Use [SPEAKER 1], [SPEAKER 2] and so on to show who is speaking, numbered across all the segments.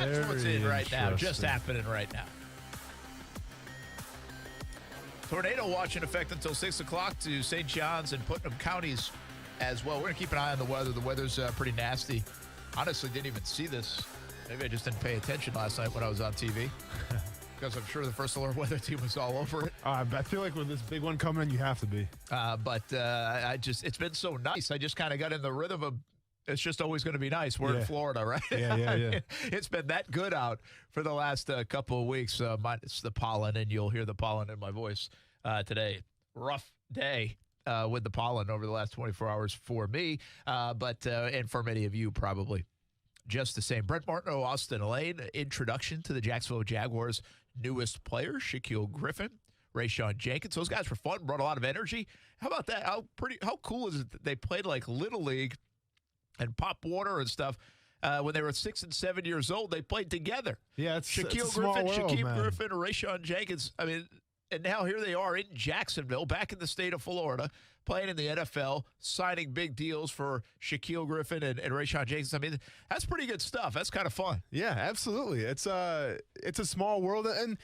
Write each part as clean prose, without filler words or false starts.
[SPEAKER 1] That's what's in right now, just happening right now. Tornado watch in effect until 6 o'clock to St. John's and Putnam counties as well. We're going to keep an eye on the weather. The weather's pretty nasty. Honestly, didn't even see this. Maybe I just didn't pay attention last night when I was on TV. Because I'm sure the First Alert weather team was all over it.
[SPEAKER 2] I feel like with this big one coming in, you have to be.
[SPEAKER 1] But it's been so nice. I just kind of got in the rhythm of it's just always going to be nice. We're in Florida, right?
[SPEAKER 2] Yeah.
[SPEAKER 1] It's been that good out for the last couple of weeks. Minus the pollen, and you'll hear the pollen in my voice today. Rough day with the pollen over the last 24 hours for me, but and for many of you probably just the same. Brent Martineau, Austin Lane, introduction to the Jacksonville Jaguars' newest player, Shaquille Griffin, Rayshawn Jenkins. Those guys were fun, brought a lot of energy. How about that? How cool is it that they played like Little League and Pop Water and stuff when they were 6 and 7 years old? They played together.
[SPEAKER 2] Yeah, it's
[SPEAKER 1] Shaquille
[SPEAKER 2] Griffin,
[SPEAKER 1] Shaquille Griffin, Rayshawn Jenkins. I mean, and now here they are in Jacksonville, back in the state of Florida, playing in the NFL, signing big deals for Shaquille Griffin and Rayshawn Jenkins. I mean, that's pretty good stuff. That's kind of fun.
[SPEAKER 2] Yeah, absolutely. It's a small world. And,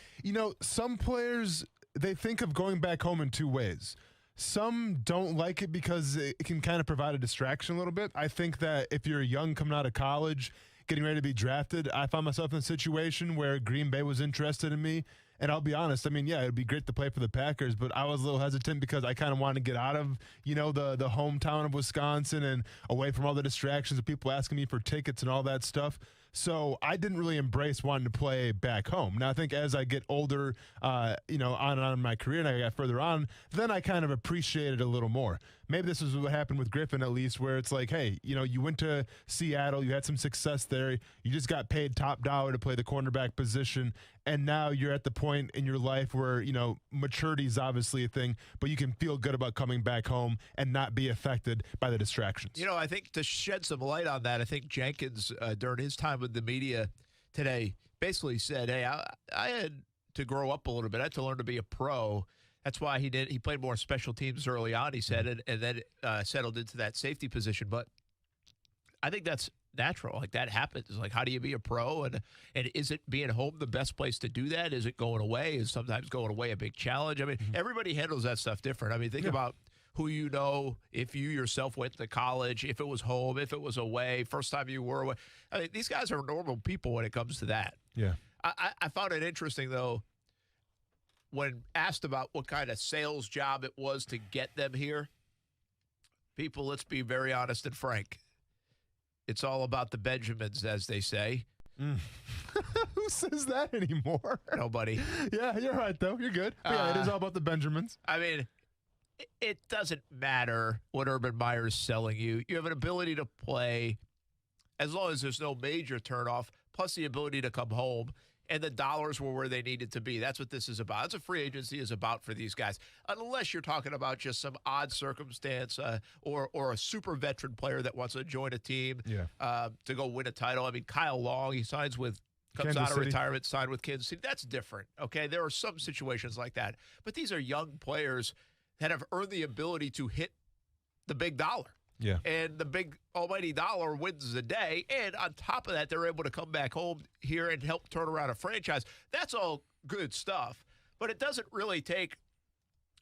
[SPEAKER 2] some players, they think of going back home in two ways. Some don't like it because it can kind of provide a distraction a little bit. I think that if you're young coming out of college, getting ready to be drafted, I found myself in a situation where Green Bay was interested in me. And I'll be honest, I mean, yeah, it'd be great to play for the Packers, but I was a little hesitant because I kind of wanted to get out of, the hometown of Wisconsin and away from all the distractions of people asking me for tickets and all that stuff. So I didn't really embrace wanting to play back home. Now, I think as I get older, on and on in my career and I got further on, then I kind of appreciate it a little more. Maybe this is what happened with Griffin, at least, where it's like, hey, you went to Seattle, you had some success there, you just got paid top dollar to play the cornerback position, and now you're at the point in your life where, maturity is obviously a thing, but you can feel good about coming back home and not be affected by the distractions.
[SPEAKER 1] I think to shed some light on that, I think Jenkins, during his time with the media today, basically said, hey, I had to grow up a little bit. I had to learn to be a pro. That's why he played more special teams early on, he said, and then settled into that safety position. But I think that's natural. Like, that happens. Like, how do you be a pro? And is it being home the best place to do that? Is it going away? Is sometimes going away a big challenge? I mean, everybody handles that stuff different. I mean, think about who you know, if you yourself went to college, if it was home, if it was away, first time you were away. I mean, these guys are normal people when it comes to that.
[SPEAKER 2] Yeah.
[SPEAKER 1] I found it interesting, though, when asked about what kind of sales job it was to get them here. People, let's be very honest and frank. It's all about the Benjamins, as they say.
[SPEAKER 2] Who says that anymore?
[SPEAKER 1] Nobody.
[SPEAKER 2] Yeah, you're right, though. You're good. Yeah, it is all about the Benjamins.
[SPEAKER 1] I mean, it doesn't matter what Urban Meyer's selling you. You have an ability to play as long as there's no major turnoff, plus the ability to come home, and the dollars were where they needed to be. That's what this is about. That's what free agency is about for these guys. Unless you're talking about just some odd circumstance or a super veteran player that wants to join a team to go win a title. I mean, Kyle Long, he comes out of retirement, signed with Kansas City. That's different, okay? There are some situations like that. But these are young players that have earned the ability to hit the big dollar.
[SPEAKER 2] Yeah.
[SPEAKER 1] And the big almighty dollar wins the day. And on top of that, they're able to come back home here and help turn around a franchise. That's all good stuff. But it doesn't really take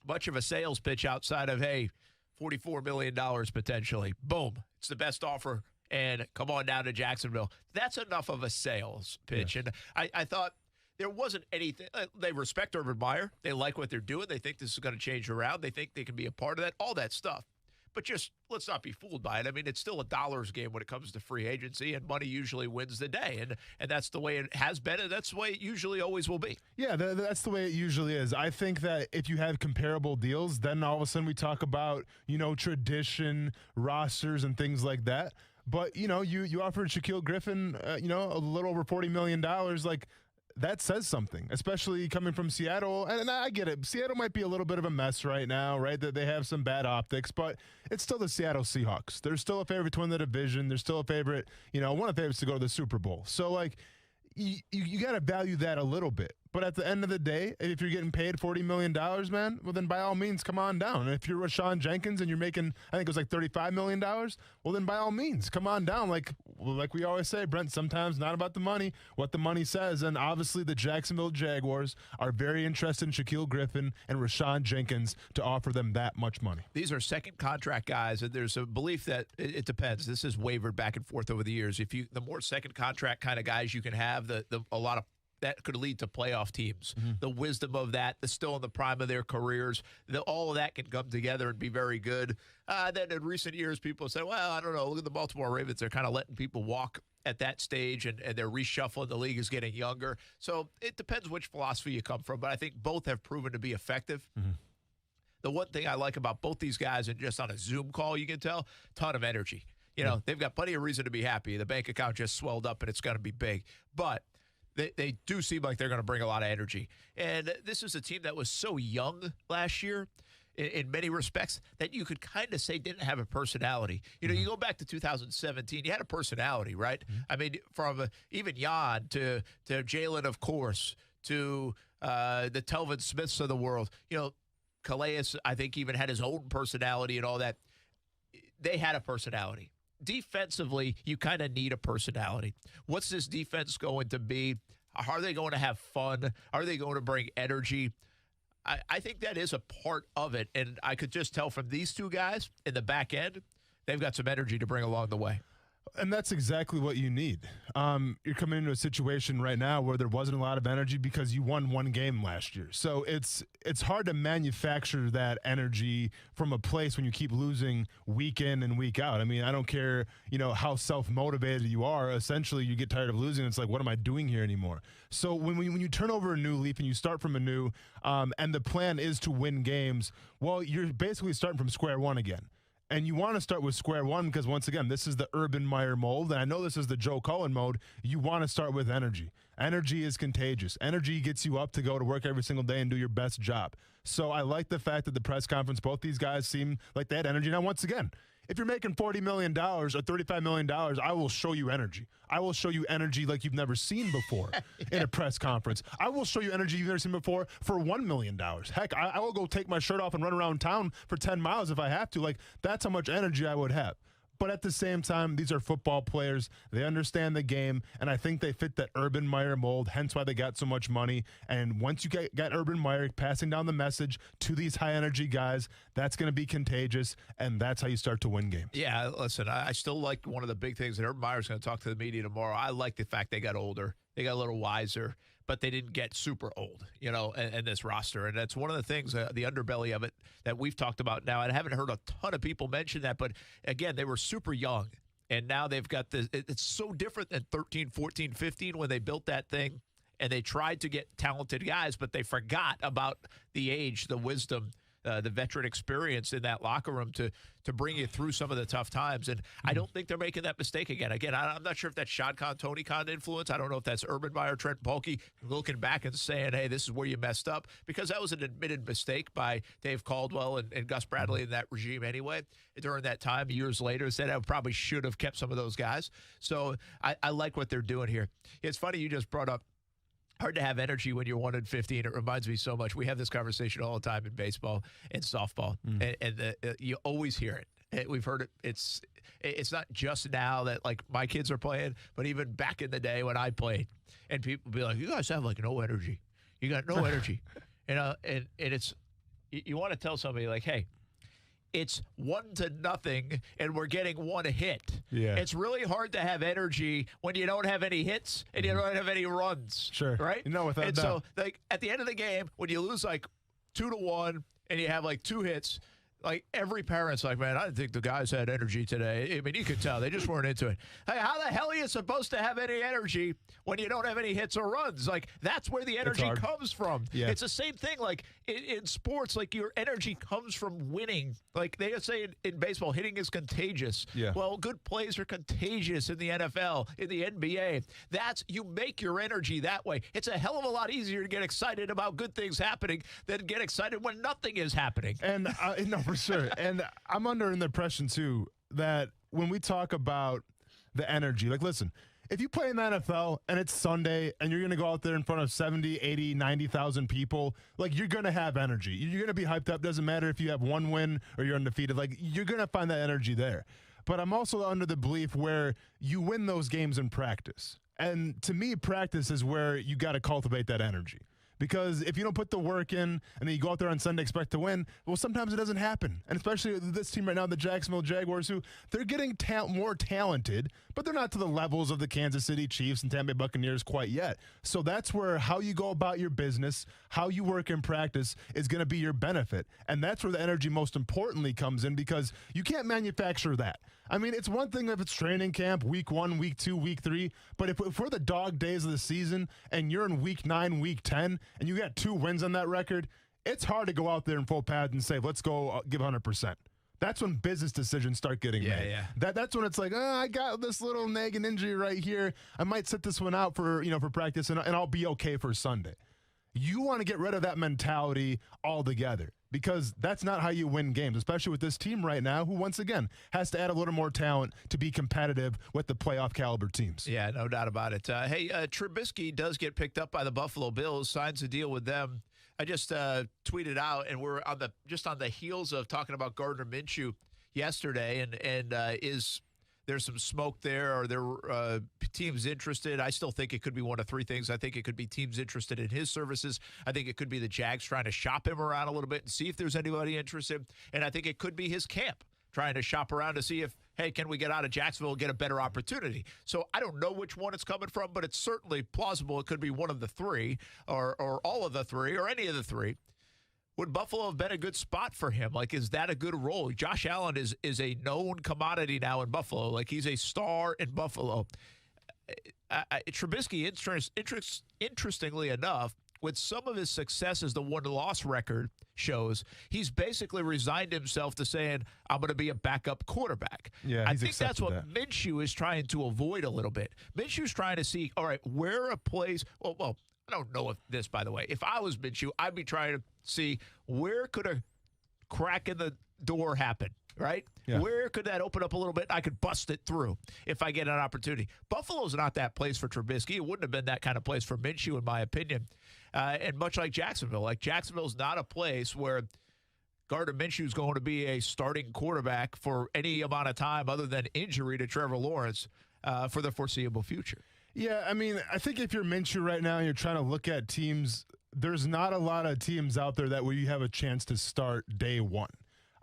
[SPEAKER 1] much of a sales pitch outside of, hey, $44 million potentially. Boom. It's the best offer. And come on down to Jacksonville. That's enough of a sales pitch.
[SPEAKER 2] Yes.
[SPEAKER 1] And I thought there wasn't anything. They respect Urban Meyer. They like what they're doing. They think this is going to change around. They think they can be a part of that, all that stuff. But just let's not be fooled by it. I mean, it's still a dollars game when it comes to free agency, and money usually wins the day. And that's the way it has been, and that's the way it usually always will be.
[SPEAKER 2] Yeah, that's the way it usually is. I think that if you have comparable deals, then all of a sudden we talk about, tradition, rosters, and things like that. But, you offered Shaquille Griffin, a little over $40 million. Like, that says something, especially coming from Seattle. And I get it. Seattle might be a little bit of a mess right now, right? That they have some bad optics, but it's still the Seattle Seahawks. They're still a favorite to win the division. They're still a favorite, one of the favorites to go to the Super Bowl. So, like, you got to value that a little bit. But at the end of the day, if you're getting paid $40 million, man, well, then by all means, come on down. And if you're Rashawn Jenkins and you're making, I think it was like $35 million, well, then by all means, come on down. Like we always say, Brent, sometimes not about the money, what the money says. And obviously the Jacksonville Jaguars are very interested in Shaquille Griffin and Rashawn Jenkins to offer them that much money.
[SPEAKER 1] These are second contract guys, and there's a belief that it depends. This has wavered back and forth over the years. The more second contract kind of guys you can have, a lot of that could lead to playoff teams. Mm-hmm. The wisdom of that, they're still in the prime of their careers. All of that can come together and be very good. Then in recent years, people say, well, I don't know, look at the Baltimore Ravens. They're kind of letting people walk at that stage, and they're reshuffling. The league is getting younger. So it depends which philosophy you come from, but I think both have proven to be effective. Mm-hmm. The one thing I like about both these guys, and just on a Zoom call, you can tell, ton of energy. They've got plenty of reason to be happy. The bank account just swelled up, and it's going to be big. But they do seem like they're going to bring a lot of energy. And this is a team that was so young last year in many respects that you could kind of say didn't have a personality. You go back to 2017, you had a personality, right? Mm-hmm. I mean, from even Jan to Jalen, of course, to the Telvin Smiths of the world. Calais, I think, even had his own personality and all that. They had a personality. Defensively, you kind of need a personality. What's this defense going to be? Are they going to have fun? Are they going to bring energy? I think that is a part of it, and I could just tell from these two guys in the back end, they've got some energy to bring along the way.
[SPEAKER 2] And that's exactly what you need. You're coming into a situation right now where there wasn't a lot of energy because you won one game last year. So it's hard to manufacture that energy from a place when you keep losing week in and week out. I mean, I don't care, how self-motivated you are. Essentially, you get tired of losing. It's like, what am I doing here anymore? So when you turn over a new leaf and you start from anew, and the plan is to win games, well, you're basically starting from square one again. And you want to start with square one because, once again, this is the Urban Meyer mold, and I know this is the Joe Cullen mode. You want to start with energy. Energy is contagious. Energy gets you up to go to work every single day and do your best job. So I like the fact that the press conference, both these guys seem like they had energy. Now, once again, if you're making $40 million or $35 million, I will show you energy. I will show you energy like you've never seen before in a press conference. I will show you energy you've never seen before for $1 million. Heck, I will go take my shirt off and run around town for 10 miles if I have to. Like, that's how much energy I would have. But at the same time, these are football players. They understand the game, and I think they fit that Urban Meyer mold, hence why they got so much money. And once you got Urban Meyer passing down the message to these high-energy guys, that's going to be contagious, and that's how you start to win games.
[SPEAKER 1] Yeah, listen, I still like one of the big things that Urban Meyer's going to talk to the media tomorrow. I like the fact they got older. They got a little wiser, but they didn't get super old, in this roster. And that's one of the things, the underbelly of it that we've talked about now. And I haven't heard a ton of people mention that, but again, they were super young. And now they've got this. It's so different than 13, 14, 15 when they built that thing. And they tried to get talented guys, but they forgot about the age, the wisdom, the veteran experience in that locker room to bring you through some of the tough times. And I don't think they're making that mistake again. Again, I'm not sure if that's Shad Khan, Tony Khan influence. I don't know if that's Urban Meyer, Trent Baalke looking back and saying, hey, this is where you messed up, because that was an admitted mistake by Dave Caldwell and Gus Bradley in that regime anyway. During that time, years later, said I probably should have kept some of those guys. So I like what they're doing here. It's funny you just brought up hard to have energy when you're 1-15. It reminds me so much. We have this conversation all the time in baseball and softball, and you always hear it. We've heard it. It's not just now that like my kids are playing, but even back in the day when I played, and people be like, "You guys have like no energy. You got no energy," and it's you want to tell somebody like, "Hey, it's 1-0, and we're getting one hit."
[SPEAKER 2] Yeah.
[SPEAKER 1] It's really hard to have energy when you don't have any hits and you don't have any runs.
[SPEAKER 2] Sure.
[SPEAKER 1] Right?
[SPEAKER 2] Without
[SPEAKER 1] and
[SPEAKER 2] doubt.
[SPEAKER 1] so, like, at the end of the game, when you lose like 2-1 and you have like 2 hits, like every parent's like, man, I didn't think the guys had energy today. I mean, you could tell they just weren't into it. Hey, how the hell are you supposed to have any energy when you don't have any hits or runs? Like, that's where the energy comes from.
[SPEAKER 2] Yeah.
[SPEAKER 1] It's the same thing. Like in sports, like your energy comes from winning. Like they say in baseball, hitting is contagious.
[SPEAKER 2] Yeah.
[SPEAKER 1] Well, good plays are contagious in the NFL, in the NBA. You make your energy that way. It's a hell of a lot easier to get excited about good things happening than get excited when nothing is happening.
[SPEAKER 2] And no, for sure. And I'm under the impression too that when we talk about the energy, like, listen, if you play in the NFL and it's Sunday and you're going to go out there in front of 70, 80, 90,000 people, like, you're going to have energy. You're going to be hyped up. Doesn't matter if you have one win or you're undefeated. Like, you're going to find that energy there. But I'm also under the belief where you win those games in practice. And to me, practice is where you got to cultivate that energy. Because if you don't put the work in and then you go out there on Sunday expect to win, well, sometimes it doesn't happen. And especially this team right now, the Jacksonville Jaguars, who they're getting more talented, but they're not to the levels of the Kansas City Chiefs and Tampa Bay Buccaneers quite yet. So that's where how you go about your business, how you work in practice is going to be your benefit. And that's where the energy most importantly comes in, because you can't manufacture that. I mean, it's one thing if it's training camp, week 1, week 2, week 3, but if we're the dog days of the season and you're in week 9, week 10, and you got 2 wins on that record, it's hard to go out there in full pad and say, let's go give 100%. That's when business decisions start getting made.
[SPEAKER 1] Yeah.
[SPEAKER 2] That's when it's like, I got this little nagging injury right here. I might sit this one out for practice, and I'll be okay for Sunday. You want to get rid of that mentality altogether, because that's not how you win games, especially with this team right now, who, once again, has to add a little more talent to be competitive with the playoff caliber teams.
[SPEAKER 1] Yeah, no doubt about it. Hey, Trubisky does get picked up by the Buffalo Bills, signs a deal with them. I just tweeted out, and we're on the heels of talking about Gardner Minshew yesterday, and is there's some smoke there, or there teams interested? I still think it could be one of 3 things. I think it could be teams interested in his services. I think it could be the Jags trying to shop him around a little bit and see if there's anybody interested. And I think it could be his camp trying to shop around to see if, hey, can we get out of Jacksonville and get a better opportunity? So I don't know which one it's coming from, but it's certainly plausible it could be one of the 3 or all of the 3 or any of the 3. Would Buffalo have been a good spot for him? Like, is that a good role? Josh Allen is a known commodity now in Buffalo. Like, he's a star in Buffalo. Trubisky, interestingly enough, with some of his success as the win-loss record shows, he's basically resigned himself to saying, I'm going to be a backup quarterback.
[SPEAKER 2] Yeah,
[SPEAKER 1] I think that's what Minshew is trying to avoid a little bit. Minshew's trying to see, all right, where a place – well, I don't know if this, by the way. If I was Minshew, I'd be trying to see where could a crack in the door happen, right?
[SPEAKER 2] Yeah.
[SPEAKER 1] Where could that open up a little bit? I could bust it through if I get an opportunity. Buffalo's not that place for Trubisky. It wouldn't have been that kind of place for Minshew, in my opinion. And much like Jacksonville's not a place where Gardner Minshew is going to be a starting quarterback for any amount of time other than injury to Trevor Lawrence for the foreseeable future.
[SPEAKER 2] Yeah, I mean, I think if you're Minshew right now and you're trying to look at teams, there's not a lot of teams out there that where you have a chance to start day one.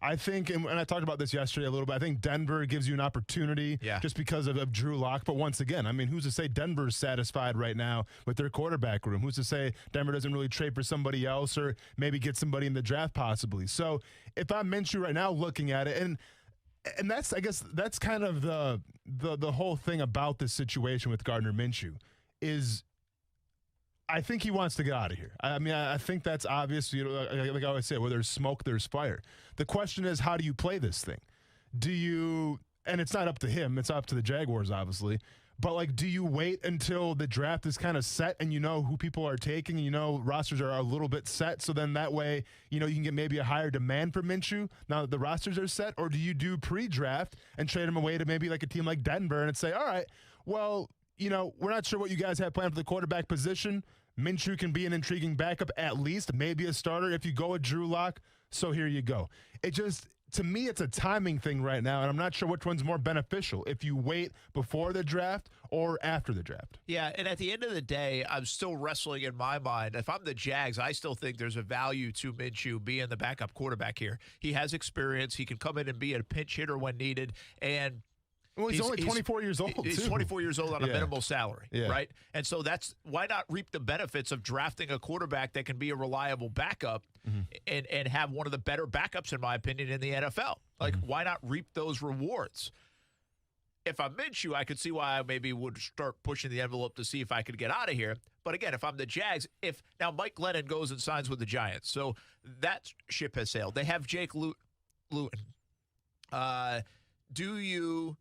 [SPEAKER 2] I think, and I talked about this yesterday a little bit, I think Denver gives you an opportunity just because of Drew Lock. But once again, I mean, who's to say Denver's satisfied right now with their quarterback room? Who's to say Denver doesn't really trade for somebody else or maybe get somebody in the draft possibly? So if I'm Minshew right now looking at it, and that's, I guess, that's kind of the whole thing about this situation with Gardner Minshew is I think he wants to get out of here. I mean, I think that's obvious. You know, like I always say, where there's smoke, there's fire. The question is, how do you play this thing? Do you, and it's not up to him, it's up to the Jaguars, obviously, but like, do you wait until the draft is kind of set and you know who people are taking, and you know rosters are a little bit set, so then that way, you know, you can get maybe a higher demand for Minshew now that the rosters are set? Or do you do pre-draft and trade him away to maybe like a team like Denver and say, all right, well, you know, we're not sure what you guys have planned for the quarterback position. Minshew can be an intriguing backup, at least, maybe a starter if you go with Drew Lock. So here you go. It just, to me, it's a timing thing right now, and I'm not sure which one's more beneficial, if you wait before the draft or after the draft.
[SPEAKER 1] Yeah, and at the end of the day, I'm still wrestling in my mind. If I'm the Jags, I still think there's a value to Minshew being the backup quarterback here. He has experience. He can come in and be a pinch hitter when needed, and
[SPEAKER 2] well, he's only 24 years old,
[SPEAKER 1] He's
[SPEAKER 2] too.
[SPEAKER 1] 24 years old on a minimal salary, right? And so that's why not reap the benefits of drafting a quarterback that can be a reliable backup and have one of the better backups, in my opinion, in the NFL. Like, why not reap those rewards? If I'm Minshew, I could see why I maybe would start pushing the envelope to see if I could get out of here. But again, if I'm the Jags, now Mike Glennon goes and signs with the Giants, so that ship has sailed. They have Jake Luton. Do you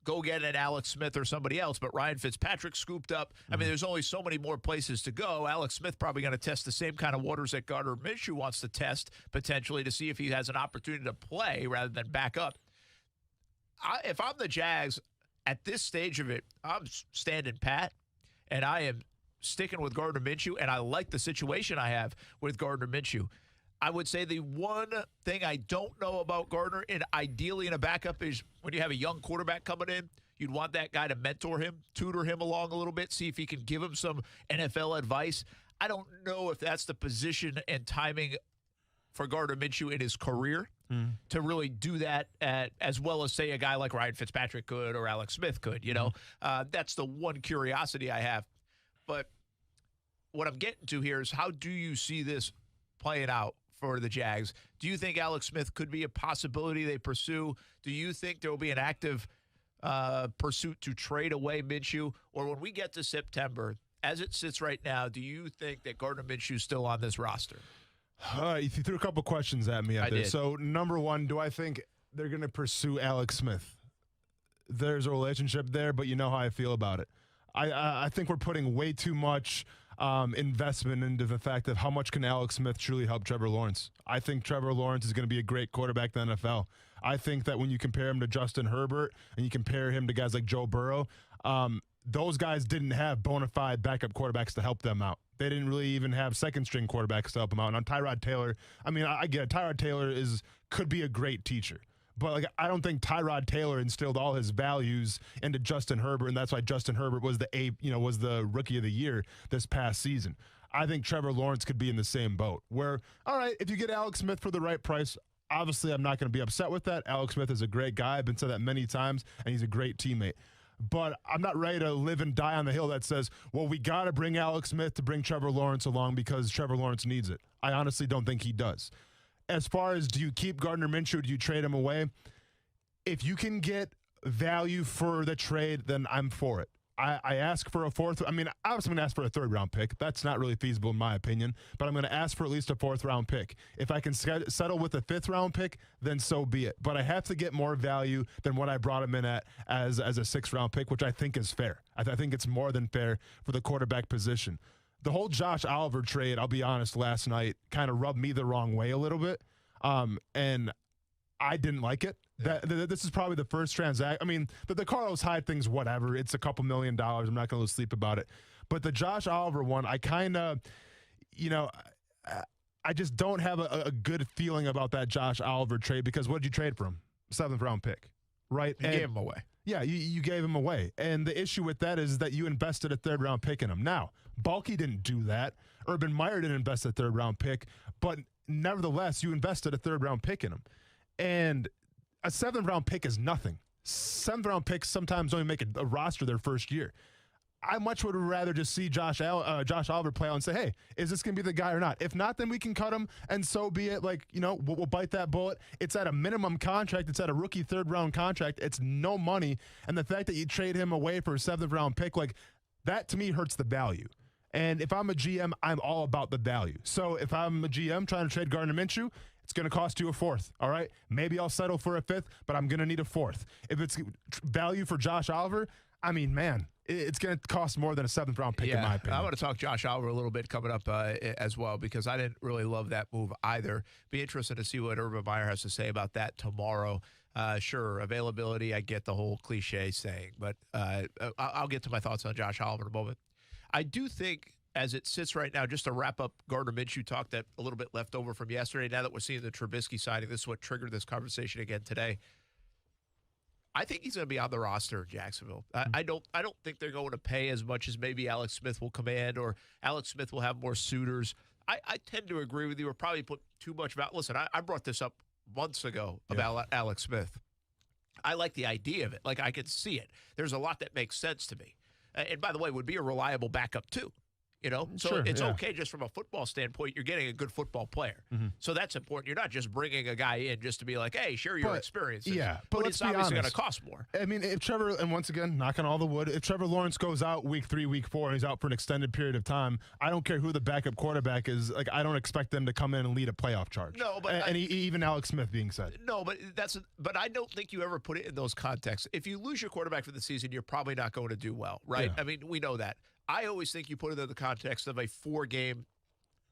[SPEAKER 1] go get an Alex Smith or somebody else? But Ryan Fitzpatrick scooped up. I mean, there's only so many more places to go. Alex Smith probably going to test the same kind of waters that Gardner Minshew wants to test, potentially, to see if he has an opportunity to play rather than back up. If I'm the Jags, at this stage of it, I'm standing pat, and I am sticking with Gardner Minshew, and I like the situation I have with Gardner Minshew. I would say the one thing I don't know about Gardner, and ideally in a backup, is when you have a young quarterback coming in, you'd want that guy to mentor him, tutor him along a little bit, see if he can give him some NFL advice. I don't know if that's the position and timing for Gardner Minshew in his career to really do that as well as, say, a guy like Ryan Fitzpatrick could or Alex Smith could. That's the one curiosity I have. But what I'm getting to here is, how do you see this playing out for the Jags? Do you think Alex Smith could be a possibility they pursue? Do you think there will be an active pursuit to trade away Minshew? Or when we get to September, as it sits right now, do you think that Gardner Minshew is still on this roster?
[SPEAKER 2] You threw a couple questions at me out there.
[SPEAKER 1] Did.
[SPEAKER 2] So, number one, do I think they're going to pursue Alex Smith? There's a relationship there, but you know how I feel about it. I think we're putting way too much investment into the fact of how much can Alex Smith truly help Trevor Lawrence. I think Trevor Lawrence is going to be a great quarterback in the NFL. I think that when you compare him to Justin Herbert and you compare him to guys like Joe Burrow, those guys didn't have bona fide backup quarterbacks to help them out. They didn't really even have second-string quarterbacks to help them out. And on Tyrod Taylor, I get it. Tyrod Taylor could be a great teacher. But I don't think Tyrod Taylor instilled all his values into Justin Herbert, and that's why Justin Herbert was the rookie of the year this past season. I think Trevor Lawrence could be in the same boat. Where, all right, if you get Alex Smith for the right price, obviously I'm not going to be upset with that. Alex Smith is a great guy. I've been said that many times, and he's a great teammate. But I'm not ready to live and die on the hill that says, well, we got to bring Alex Smith to bring Trevor Lawrence along because Trevor Lawrence needs it. I honestly don't think he does. As far as, do you keep Gardner Minshew, do you trade him away? If you can get value for the trade, then I'm for it. I ask for a fourth. I mean, I was going to ask for a third-round pick. That's not really feasible in my opinion, but I'm going to ask for at least a fourth-round pick. If I can settle with a fifth-round pick, then so be it. But I have to get more value than what I brought him in at as a sixth-round pick, which I think is fair. I think it's more than fair for the quarterback position. The whole Josh Oliver trade, I'll be honest, last night kind of rubbed me the wrong way a little bit, and I didn't like it. This is probably the first transaction. I mean, the Carlos Hyde thing's whatever. It's a couple $1 million. I'm not going to lose sleep about it. But the Josh Oliver one, I kind of, I just don't have a good feeling about that Josh Oliver trade because what did you trade for him? 7th-round pick, right?
[SPEAKER 1] You gave him away.
[SPEAKER 2] Yeah, you gave him away. And the issue with that is that you invested a 3rd-round pick in him. Now, Balky didn't do that. Urban Meyer didn't invest a 3rd-round pick. But nevertheless, you invested a 3rd-round pick in him. And a 7th-round pick is nothing. 7th-round picks sometimes only make a roster their first year. I much would rather just see Josh Oliver play out and say, hey, is this going to be the guy or not? If not, then we can cut him, and so be it. We'll bite that bullet. It's at a minimum contract. It's at a rookie 3rd-round contract. It's no money. And the fact that you trade him away for a 7th-round pick, that to me hurts the value. And if I'm a GM, I'm all about the value. So if I'm a GM trying to trade Gardner Minshew, it's going to cost you a 4th, all right? Maybe I'll settle for a 5th, but I'm going to need a 4th. If it's value for Josh Oliver, I mean, man, it's going to cost more than a 7th-round pick in my opinion.
[SPEAKER 1] I want to talk Josh Oliver a little bit coming up as well because I didn't really love that move either. Be interested to see what Urban Meyer has to say about that tomorrow. Sure, availability, I get the whole cliche saying, but I'll get to my thoughts on Josh Oliver in a moment. I do think, as it sits right now, just to wrap up Gardner Minshew talk that a little bit left over from yesterday, now that we're seeing the Trubisky signing, this is what triggered this conversation again today. I think he's going to be on the roster in Jacksonville. I don't think they're going to pay as much as maybe Alex Smith will command or Alex Smith will have more suitors. I tend to agree with you. We're probably put too much about. Listen, I brought this up months ago about Alex Smith. I like the idea of it. I can see it. There's a lot that makes sense to me. And by the way, would be a reliable backup too. So
[SPEAKER 2] sure,
[SPEAKER 1] it's okay just from a football standpoint. You're getting a good football player. Mm-hmm. So that's important. You're not just bringing a guy in just to be like, hey, share your experiences.
[SPEAKER 2] Yeah, but
[SPEAKER 1] it's obviously going to cost more.
[SPEAKER 2] I mean, if Trevor, and once again, knock on all the wood, if Trevor Lawrence goes out week 3, week 4, and he's out for an extended period of time, I don't care who the backup quarterback is. I don't expect them to come in and lead a playoff charge.
[SPEAKER 1] No, but
[SPEAKER 2] even Alex Smith being said.
[SPEAKER 1] No, but I don't think you ever put it in those contexts. If you lose your quarterback for the season, you're probably not going to do well, right? Yeah. I mean, we know that. I always think you put it in the context of a 4-game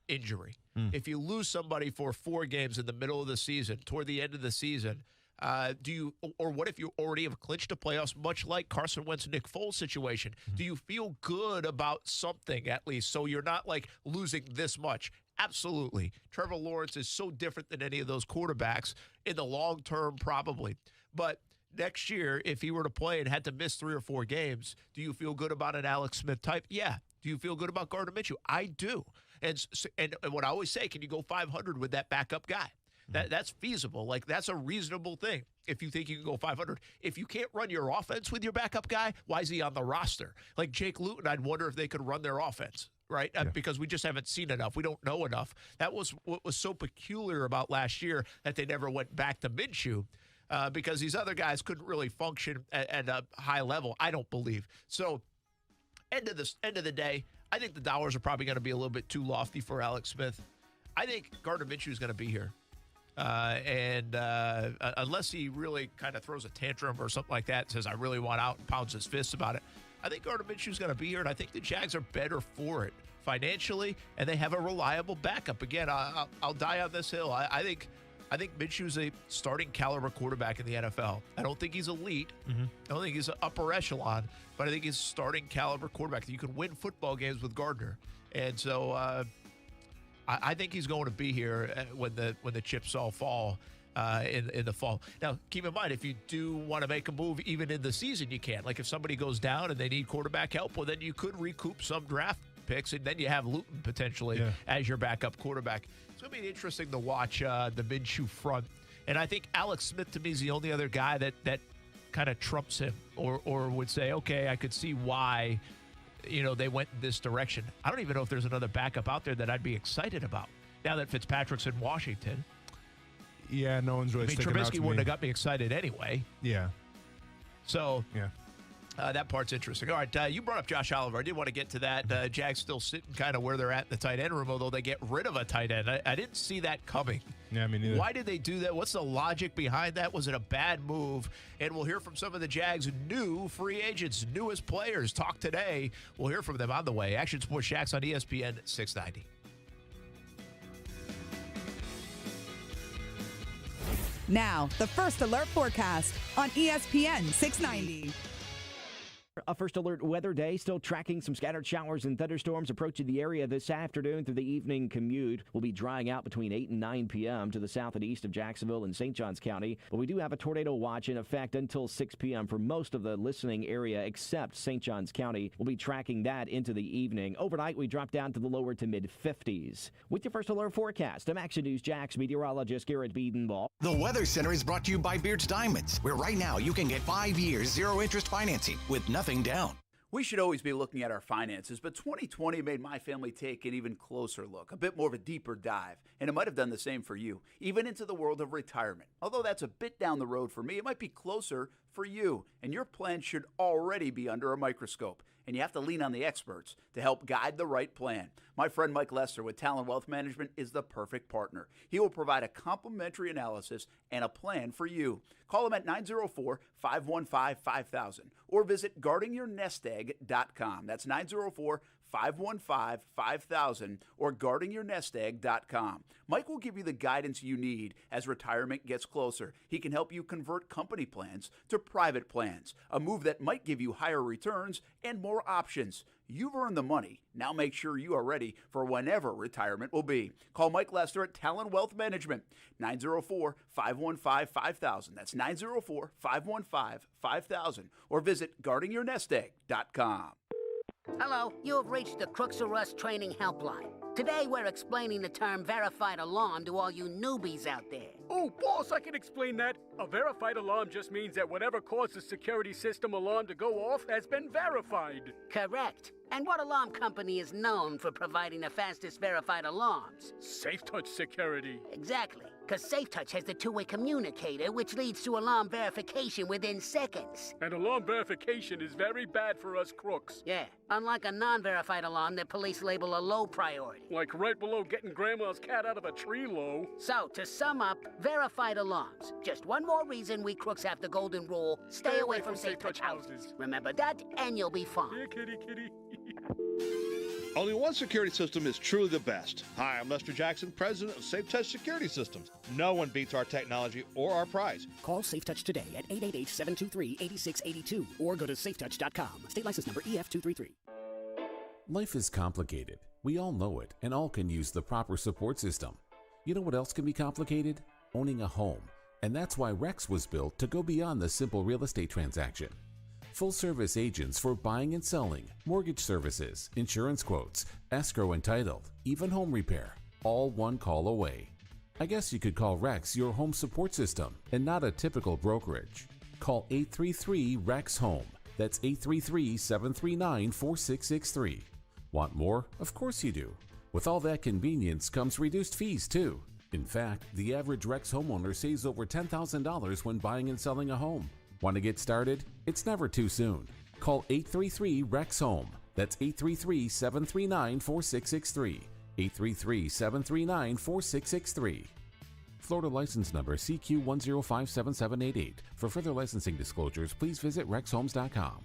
[SPEAKER 1] injury. If you lose somebody for 4 games in the middle of the season, toward the end of the season, Or what if you already have clinched the playoffs, much like Carson Wentz, Nick Foles situation? Do you feel good about something at least, so you're not like losing this much? Absolutely. Trevor Lawrence is so different than any of those quarterbacks in the long term, probably. But next year, if he were to play and had to miss 3 or 4 games, do you feel good about an Alex Smith type? Yeah. Do you feel good about Gardner Minshew? I do. And what I always say, can you go 500 with that backup guy? That's feasible. Like, that's a reasonable thing if you think you can go 500. If you can't run your offense with your backup guy, why is he on the roster? Like Jake Luton, I'd wonder if they could run their offense, right?
[SPEAKER 2] Yeah.
[SPEAKER 1] Because we just haven't seen enough. We don't know enough. That was what was so peculiar about last year, that they never went back to Minshew. Because these other guys couldn't really function at a high level, I don't believe. So, end of the day, I think the dollars are probably going to be a little bit too lofty for Alex Smith. I think Gardner Minshew is going to be here. Unless he really kind of throws a tantrum or something like that, says, I really want out, and pounds his fists about it, I think Gardner Minshew is going to be here, and I think the Jags are better for it financially, and they have a reliable backup. Again, I'll die on this hill. I think Minshew's a starting caliber quarterback in the NFL. I don't think he's elite. I don't think he's an upper echelon, but I think he's a starting caliber quarterback. You can win football games with Gardner. And so I think he's going to be here when the chips all fall in the fall. Now, keep in mind, if you do want to make a move even in the season, you can. Like if somebody goes down and they need quarterback help, well, then you could recoup some draft picks, and then you have Luton potentially as your backup quarterback. It's going to be interesting to watch the Minshew front. And I think Alex Smith, to me, is the only other guy that kind of trumps him or would say, okay, I could see why they went in this direction. I don't even know if there's another backup out there that I'd be excited about now that Fitzpatrick's in Washington.
[SPEAKER 2] Yeah, no one's really sticking out to me.
[SPEAKER 1] Trubisky wouldn't have got me excited anyway.
[SPEAKER 2] Yeah.
[SPEAKER 1] So
[SPEAKER 2] yeah.
[SPEAKER 1] That part's interesting. All right, you brought up Josh Oliver. I did want to get to that. Jags still sitting kind of where they're at in the tight end room, although they get rid of a tight end. I didn't see that coming.
[SPEAKER 2] Yeah, me neither.
[SPEAKER 1] Why did they do that? What's the logic behind that? Was it a bad move? And we'll hear from some of the Jags' new free agents, newest players. Talk today. We'll hear from them on the way. Action Sports Shacks on ESPN 690.
[SPEAKER 3] Now, the First Alert Forecast on ESPN 690.
[SPEAKER 4] A First Alert weather day, still tracking some scattered showers and thunderstorms approaching the area this afternoon through the evening commute. Will be drying out between 8 and 9 p.m. to the south and east of Jacksonville and St. Johns County. But we do have a tornado watch in effect until 6 p.m. for most of the listening area except St. Johns County. We'll be tracking that into the evening. Overnight, we drop down to the lower to mid-50s. With your First Alert forecast, I'm Action News Jax meteorologist Garrett Biedenball.
[SPEAKER 5] The Weather Center is brought to you by Beards Diamonds, where right now you can get 5 years, zero-interest financing with nothing down.
[SPEAKER 6] We should always be looking at our finances, but 2020 made my family take an even closer look, a bit more of a deeper dive, and it might have done the same for you, even into the world of retirement. Although that's a bit down the road for me, it might be closer for you, and your plan should already be under a microscope, and you have to lean on the experts to help guide the right plan. My friend Mike Lester with Talon Wealth Management is the perfect partner. He will provide a complimentary analysis and a plan for you. Call him at 904-515-5000 or visit guardingyournestegg.com. That's 904-515-5000 or guardingyournestegg.com. Mike will give you the guidance you need as retirement gets closer. He can help you convert company plans to private plans, a move that might give you higher returns and more options. You've earned the money. Now make sure you are ready for whenever retirement will be. Call Mike Lester at Talon Wealth Management, 904-515-5000. That's 904-515-5000. Or visit guardingyournestegg.com.
[SPEAKER 7] Hello, you have reached the Crooks R Us Training Helpline. Today we're explaining the term verified alarm to all you newbies out there.
[SPEAKER 8] Oh, boss, I can explain that. A verified alarm just means that whatever caused the security system alarm to go off has been verified.
[SPEAKER 7] Correct. And what alarm company is known for providing the fastest verified alarms?
[SPEAKER 8] SafeTouch Security.
[SPEAKER 7] Exactly, because SafeTouch has the two-way communicator, which leads to alarm verification within seconds.
[SPEAKER 8] And alarm verification is very bad for us crooks.
[SPEAKER 7] Yeah, unlike a non-verified alarm that police label a low priority.
[SPEAKER 8] Like right below getting Grandma's cat out of a tree low.
[SPEAKER 7] So, to sum up, verified alarms. Just one more reason we crooks have the golden rule: stay away from SafeTouch houses. Remember that, and you'll be fine.
[SPEAKER 8] Here, kitty, kitty.
[SPEAKER 9] Only one security system is truly the best. Hi, I'm Lester Jackson, president of Safe Touch Security Systems. No one beats our technology or our price.
[SPEAKER 10] Call Safe Touch today at 888-723-8682 or go to safetouch.com. State license number EF233.
[SPEAKER 11] Life is complicated. We all know it, and all can use the proper support system. You know what else can be complicated? Owning a home. And that's why Rex was built to go beyond the simple real estate transaction. Full-service agents for buying and selling, mortgage services, insurance quotes, escrow and title, even home repair, all one call away. I guess you could call Rex your home support system and not a typical brokerage. Call 833-REX-HOME. That's 833-739-4663. Want more? Of course you do. With all that convenience comes reduced fees, too. In fact, the average Rex homeowner saves over $10,000 when buying and selling a home. Want to get started? It's never too soon. Call 833-REX-HOME. That's 833-739-4663. 833-739-4663. Florida license number CQ1057788. For further licensing disclosures, please visit rexhomes.com.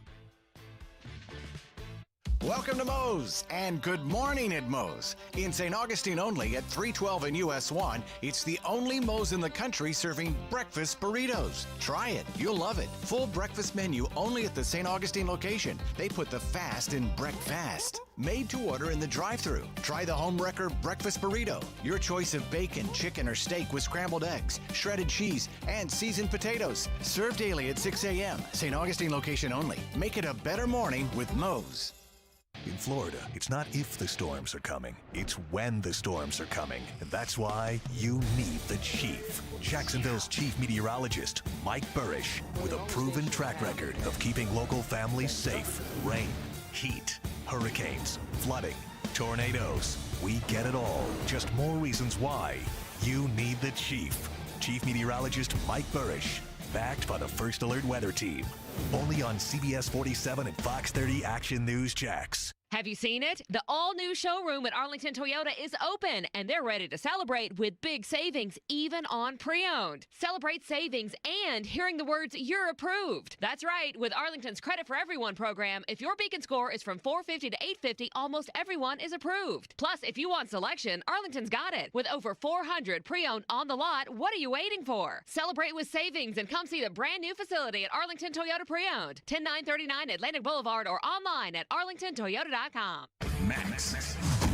[SPEAKER 5] Welcome to Moe's and good morning at Moe's. In St. Augustine only at 312 and US 1, it's the only Moe's in the country serving breakfast burritos. Try it. You'll love it. Full breakfast menu only at the St. Augustine location. They put the fast in breakfast. Made to order in the drive-thru. Try the Home Wrecker breakfast burrito. Your choice of bacon, chicken, or steak with scrambled eggs, shredded cheese, and seasoned potatoes. Served daily at 6 a.m. St. Augustine location only. Make it a better morning with Moe's.
[SPEAKER 12] In Florida, it's not if the storms are coming, it's when the storms are coming. And that's why you need the Chief. Jacksonville's chief meteorologist, Mike Burrish, with a proven track record of keeping local families safe. Rain, heat, hurricanes, flooding, tornadoes. We get it all. Just more reasons why you need the Chief. Chief Meteorologist Mike Burrish, backed by the First Alert Weather Team. Only on CBS 47 and Fox 30 Action News Jax.
[SPEAKER 13] Have you seen it? The all-new showroom at Arlington Toyota is open, and they're ready to celebrate with big savings, even on pre-owned. Celebrate savings and hearing the words, "You're approved." That's right. With Arlington's Credit for Everyone program, if your beacon score is from 450 to 850, almost everyone is approved. Plus, if you want selection, Arlington's got it. With over 400 pre-owned on the lot, what are you waiting for? Celebrate with savings and come see the brand new facility at Arlington Toyota Pre-Owned, 10939 Atlantic Boulevard, or online at arlingtontoyota.com.
[SPEAKER 14] Max.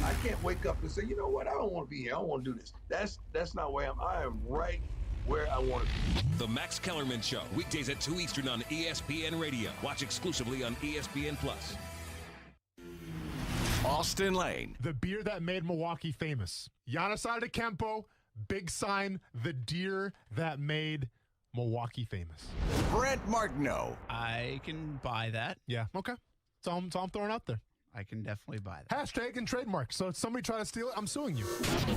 [SPEAKER 14] I can't wake up and say, you know what, I don't want to be here. I don't want to do this. That's not where I am right where I want to be.
[SPEAKER 15] The Max Kellerman Show, weekdays at 2 Eastern on ESPN Radio. Watch exclusively on ESPN+.
[SPEAKER 5] Austin Lane.
[SPEAKER 2] The beer that made Milwaukee famous. Giannis Antetokounmpo, big sign, the deer that made Milwaukee famous.
[SPEAKER 5] Brent Martineau.
[SPEAKER 1] I can buy that.
[SPEAKER 2] Yeah, okay. That's all I'm throwing out there.
[SPEAKER 1] I can definitely buy that.
[SPEAKER 2] Hashtag and trademark. So if somebody try to steal it, I'm suing you.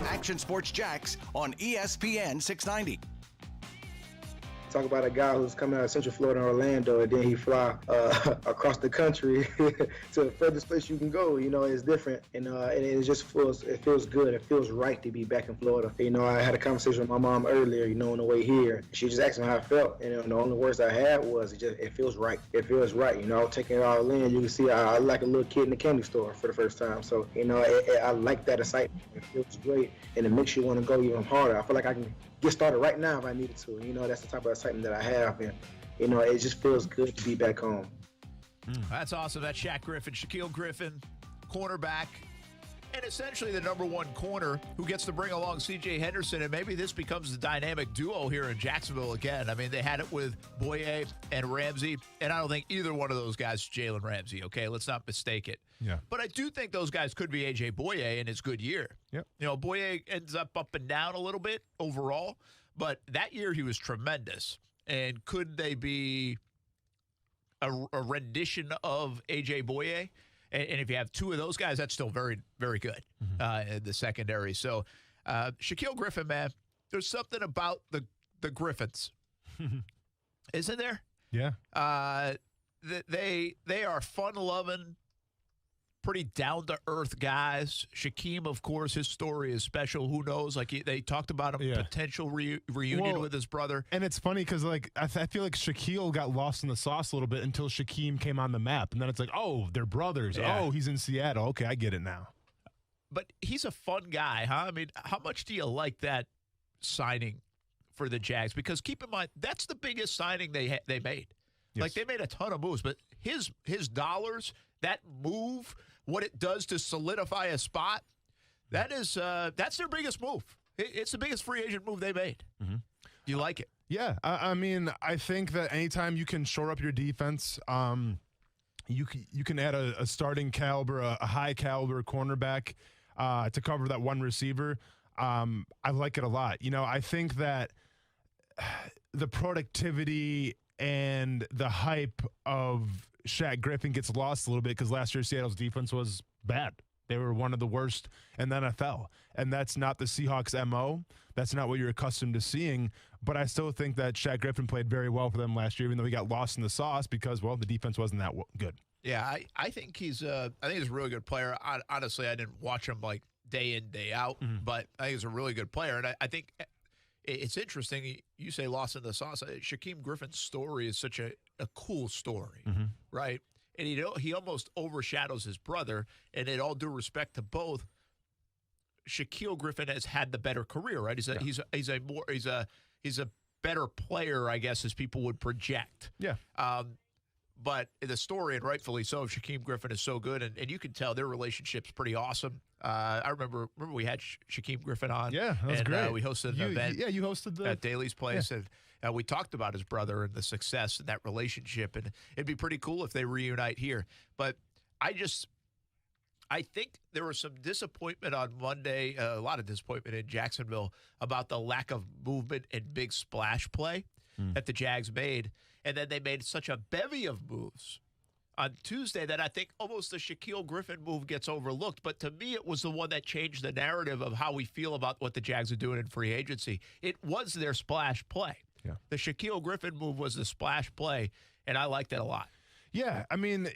[SPEAKER 5] Action Sports Jax on ESPN 690.
[SPEAKER 16] Talk about a guy who's coming out of Central Florida, Orlando, and then he fly across the country to the furthest place you can go. You know, it's different, and it just feels good. It feels right to be back in Florida. You know, I had a conversation with my mom earlier, you know, on the way here. She just asked me how I felt, and the only words I had was, it feels right. It feels right. You know, taking it all in, you can see I like a little kid in the candy store for the first time. So, you know, I like that excitement. It feels great, and it makes you want to go even harder. I feel like I can get started right now if I needed to. You know, that's the type of excitement that I have, and you know, it just feels good to be back home.
[SPEAKER 1] That's awesome. That's Shaq Griffin, Shaquille Griffin, cornerback, and essentially the number one corner who gets to bring along C.J. Henderson, and maybe this becomes the dynamic duo here in Jacksonville again. I mean, they had it with Boye and Ramsey, and I don't think either one of those guys is Jalen Ramsey, okay? Let's not mistake it.
[SPEAKER 2] Yeah.
[SPEAKER 1] But I do think those guys could be A.J. Boye in his good year.
[SPEAKER 2] Yep.
[SPEAKER 1] You know, Boye ends up and down a little bit overall, but that year he was tremendous. And could they be a rendition of A.J. Boye? And if you have two of those guys, that's still very, very good in the secondary. So Shaquille Griffin, man, there's something about the Griffins, isn't there?
[SPEAKER 2] Yeah.
[SPEAKER 1] They are fun-loving, pretty down-to-earth guys. Shaquille, of course, his story is special. Who knows? Like, they talked about a potential reunion with his brother.
[SPEAKER 2] And it's funny because, like, I feel like Shaquille got lost in the sauce a little bit until Shaquille came on the map. And then it's like, oh, they're brothers.
[SPEAKER 1] Yeah.
[SPEAKER 2] Oh, he's in Seattle. Okay, I get it now.
[SPEAKER 1] But he's a fun guy, huh? I mean, how much do you like that signing for the Jags? Because keep in mind, that's the biggest signing they made.
[SPEAKER 2] Yes.
[SPEAKER 1] Like, they made a ton of moves, but his dollars, that move, what it does to solidify a spot, that's their biggest move. It's the biggest free agent move they made.
[SPEAKER 2] Mm-hmm.
[SPEAKER 1] Do you like it?
[SPEAKER 2] Yeah, I mean, I think that anytime you can shore up your defense, you can add a starting caliber, a high caliber cornerback to cover that one receiver. I like it a lot. You know, I think that the productivity and the hype of Shaq Griffin gets lost a little bit because last year Seattle's defense was bad. They were one of the worst in the NFL, and that's not the Seahawks' MO. That's not what you're accustomed to seeing, but I still think that Shaq Griffin played very well for them last year, even though he got lost in the sauce because, well, the defense wasn't that good.
[SPEAKER 1] Yeah, I think he's a really good player. Honestly, I didn't watch him like day in, day out, but I think he's a really good player, and I think it's interesting. You say lost in the sauce. Shaquille Griffin's story is such a cool story, right? And he almost overshadows his brother. And in all due respect to both, Shaquille Griffin has had the better career, right? He's a better player, I guess, as people would project.
[SPEAKER 2] Yeah.
[SPEAKER 1] But the story, and rightfully so, of Shaquille Griffin is so good, and you can tell their relationship's pretty awesome. I remember we had Shaquille Griffin on.
[SPEAKER 2] Yeah, that was great.
[SPEAKER 1] We hosted an event.
[SPEAKER 2] Yeah, you hosted
[SPEAKER 1] at Daly's place, and we talked about his brother and the success and that relationship, and it'd be pretty cool if they reunite here. But I think there was some disappointment on Monday, a lot of disappointment in Jacksonville about the lack of movement and big splash play that the Jags made. And then they made such a bevy of moves on Tuesday that I think almost the Shaquille Griffin move gets overlooked. But to me, it was the one that changed the narrative of how we feel about what the Jags are doing in free agency. It was their splash play.
[SPEAKER 2] Yeah.
[SPEAKER 1] The Shaquille Griffin move was the splash play, and I liked it a lot.
[SPEAKER 2] Yeah, I mean,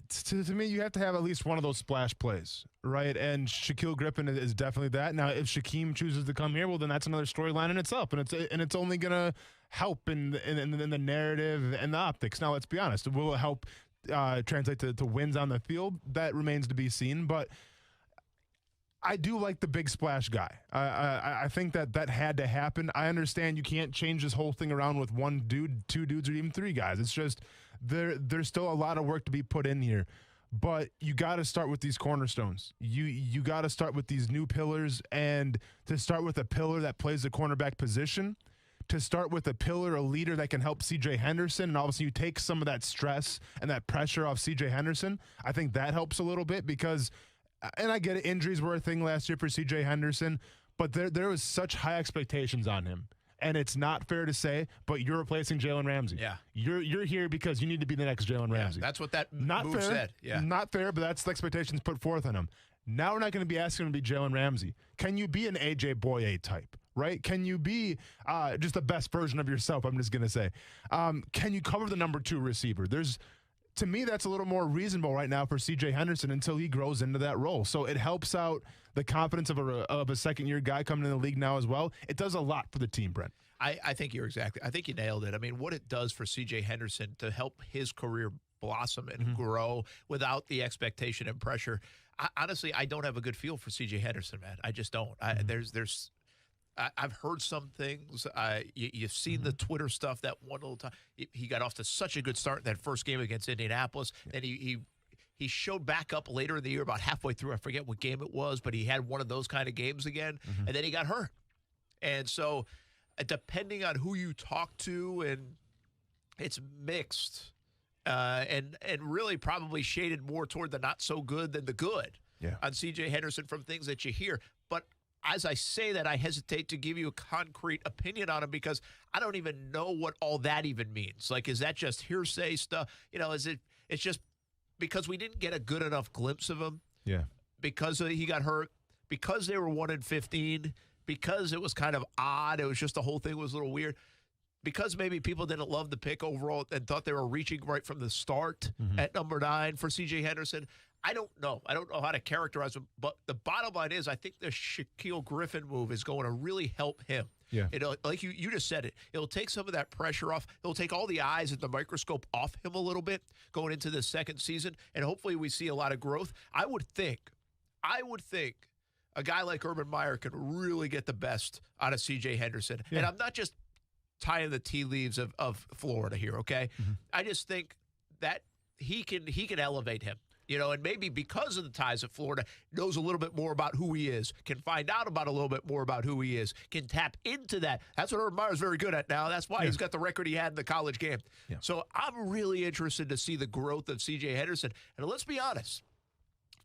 [SPEAKER 2] to me, you have to have at least one of those splash plays, right? And Shaquille Griffin is definitely that. Now, if Shaquille chooses to come here, well, then that's another storyline in itself, and it's only gonna help in the narrative and the optics. Now, let's be honest, will it help translate to wins on the field? That remains to be seen, but I do like the big splash guy. I think that had to happen. I understand you can't change this whole thing around with one dude, two dudes, or even three guys. It's just there's still a lot of work to be put in here. But you got to start with these cornerstones. You got to start with these new pillars, and to start with a pillar that plays the cornerback position, to start with a pillar, a leader that can help C.J. Henderson, and obviously you take some of that stress and that pressure off C.J. Henderson. I think that helps a little bit because, and I get it, injuries were a thing last year for C.J. Henderson, but there was such high expectations on him. And it's not fair to say, but you're replacing Jalen Ramsey.
[SPEAKER 1] Yeah.
[SPEAKER 2] You're here because you need to be the next Jalen Ramsey.
[SPEAKER 1] That's what that
[SPEAKER 2] not
[SPEAKER 1] move
[SPEAKER 2] fair,
[SPEAKER 1] said. Yeah.
[SPEAKER 2] Not fair, but that's the expectations put forth on him. Now we're not going to be asking him to be Jalen Ramsey. Can you be an A.J. Boye type, right? Can you be just the best version of yourself, I'm just going to say. Can you cover the number 2 receiver? To me, that's a little more reasonable right now for C.J. Henderson until he grows into that role. So it helps out the confidence of a second-year guy coming in the league now as well. It does a lot for the team, Brent.
[SPEAKER 1] I think you nailed it. I mean, what it does for C.J. Henderson to help his career blossom and grow without the expectation and pressure. Honestly, I don't have a good feel for C.J. Henderson, man. I just don't. I've heard some things. You've seen the Twitter stuff that one little time. He got off to such a good start in that first game against Indianapolis. Then he showed back up later in the year, about halfway through. I forget what game it was, but he had one of those kind of games again, and then he got hurt. And so, depending on who you talk to, and it's mixed, and really probably shaded more toward the not so good than the good on C.J. Henderson from things that you hear. But as I say that, I hesitate to give you a concrete opinion on him because I don't even know what all that even means. Like, is that just hearsay stuff? You know, it's just because we didn't get a good enough glimpse of him?
[SPEAKER 2] Yeah.
[SPEAKER 1] Because he got hurt, because they were 1-15, because it was kind of odd. It was just the whole thing was a little weird. Because maybe people didn't love the pick overall and thought they were reaching right from the start at number 9 for C.J. Henderson. I don't know. I don't know how to characterize him, but the bottom line is I think the Shaquille Griffin move is going to really help him.
[SPEAKER 2] Yeah.
[SPEAKER 1] It'll, like you just said it, it'll take some of that pressure off. It'll take all the eyes and the microscope off him a little bit going into the second season, and hopefully we see a lot of growth. I would think a guy like Urban Meyer can really get the best out of C.J. Henderson.
[SPEAKER 2] Yeah.
[SPEAKER 1] And I'm not just tying the tea leaves of Florida here, okay?
[SPEAKER 2] Mm-hmm.
[SPEAKER 1] I just think that he can elevate him. And maybe because of the ties of Florida, knows a little bit more about who he is, can find out about a little bit more about who he is, can tap into that. That's what Urban Meyer's very good at now. That's why he's got the record he had in the college game.
[SPEAKER 2] Yeah.
[SPEAKER 1] So I'm really interested to see the growth of C.J. Henderson. And let's be honest,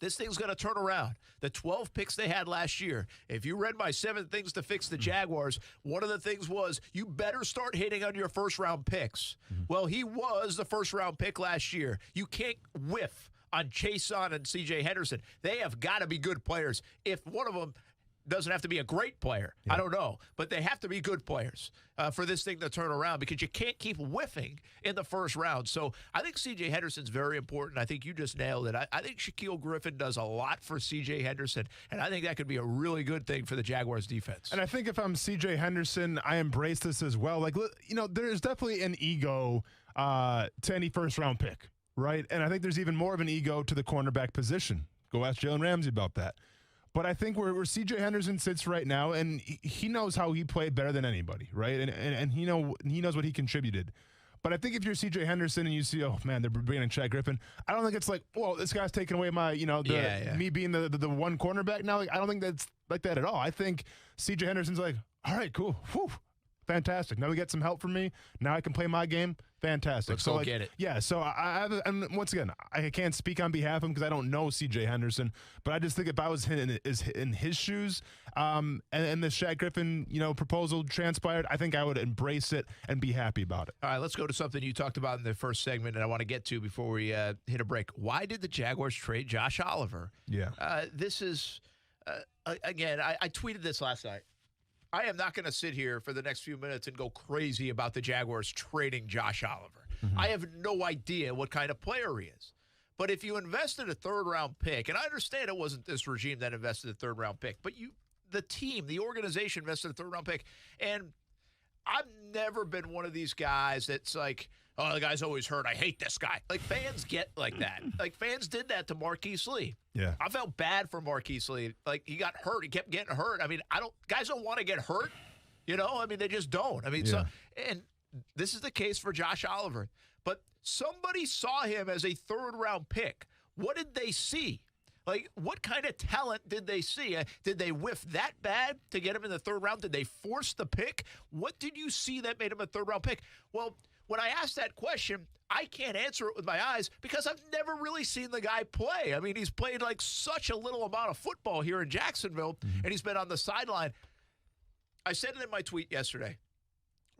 [SPEAKER 1] this thing's going to turn around. The 12 picks they had last year, if you read my 7 things to fix the Jaguars, one of the things was you better start hitting on your first-round picks. Well, he was the first-round pick last year. You can't whiff on Chason and C.J. Henderson. They have got to be good players. If one of them doesn't have to be a great player, I don't know, but they have to be good players for this thing to turn around, because you can't keep whiffing in the first round. So I think C.J. Henderson's very important. I think you just nailed it. I think Shaquille Griffin does a lot for C.J. Henderson, and I think that could be a really good thing for the Jaguars defense.
[SPEAKER 2] And I think if I'm C.J. Henderson, I embrace this as well. Like, there's definitely an ego to any first-round pick, right? And I think there's even more of an ego to the cornerback position. Go ask Jalen Ramsey about that. But I think where C.J. Henderson sits right now, and he knows how he played better than anybody, right? And he knows what he contributed. But I think if you're C.J. Henderson and you see, oh man, they're bringing in Shaq Griffin, I don't think it's like, well, this guy's taking away my, me being the one cornerback now. Like, I don't think that's like that at all. I think C.J. Henderson's like, all right, cool, whew, fantastic. Now we get some help from me. Now I can play my game. Fantastic.
[SPEAKER 1] Let's go get it.
[SPEAKER 2] Yeah, so and once again, I can't speak on behalf of him because I don't know C.J. Henderson, but I just think if I was in his shoes and the Shaq Griffin, proposal transpired, I think I would embrace it and be happy about it.
[SPEAKER 1] All right, let's go to something you talked about in the first segment and I want to get to before we hit a break. Why did the Jaguars trade Josh Oliver?
[SPEAKER 2] Yeah.
[SPEAKER 1] This is, again, I tweeted this last night. I am not going to sit here for the next few minutes and go crazy about the Jaguars trading Josh Oliver. Mm-hmm. I have no idea what kind of player he is. But if you invested a third-round pick, and I understand it wasn't this regime that invested a third-round pick, but the team, the organization invested a third-round pick. And I've never been one of these guys that's like, oh, the guy's always hurt. I hate this guy. Like, fans get like that. Like, fans did that to Marquise Lee.
[SPEAKER 2] Yeah.
[SPEAKER 1] I felt bad for Marquise Lee. Like, he got hurt. He kept getting hurt. I mean, guys don't want to get hurt. I mean, they just don't. I mean, and this is the case for Josh Oliver. But somebody saw him as a third-round pick. What did they see? Like, what kind of talent did they see? Did they whiff that bad to get him in the third round? Did they force the pick? What did you see that made him a third-round pick? Well, when I asked that question, I can't answer it with my eyes because I've never really seen the guy play. I mean, he's played like such a little amount of football here in Jacksonville, and he's been on the sideline. I said it in my tweet yesterday.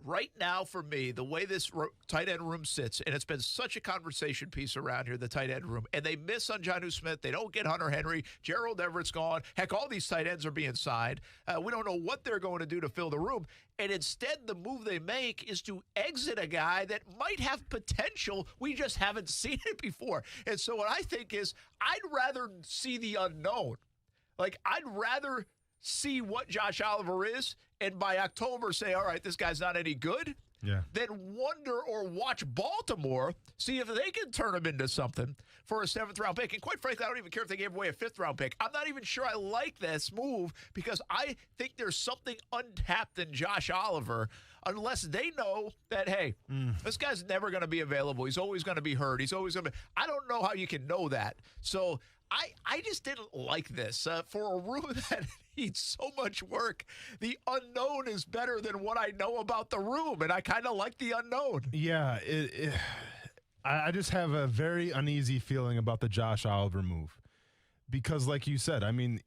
[SPEAKER 1] Right now, for me, the way this tight end room sits, and it's been such a conversation piece around here, the tight end room, and they miss on Jonnu Smith. They don't get Hunter Henry. Gerald Everett's gone. Heck, all these tight ends are being signed. We don't know what they're going to do to fill the room. And instead, the move they make is to exit a guy that might have potential. We just haven't seen it before. And so what I think is I'd rather see the unknown. Like, I'd rather see what Josh Oliver is, and by October say, all right, this guy's not any good, then wonder or watch Baltimore, see if they can turn him into something for a 7th-round pick. And quite frankly, I don't even care if they gave away a 5th-round pick. I'm not even sure I like this move because I think there's something untapped in Josh Oliver unless they know that, hey, this guy's never going to be available. He's always going to be hurt. He's always going to be – I don't know how you can know that. So I just didn't like this. For a room that needs so much work, the unknown is better than what I know about the room, and I kind of like the unknown.
[SPEAKER 2] Yeah, I just have a very uneasy feeling about the Josh Oliver move because, like you said, I mean,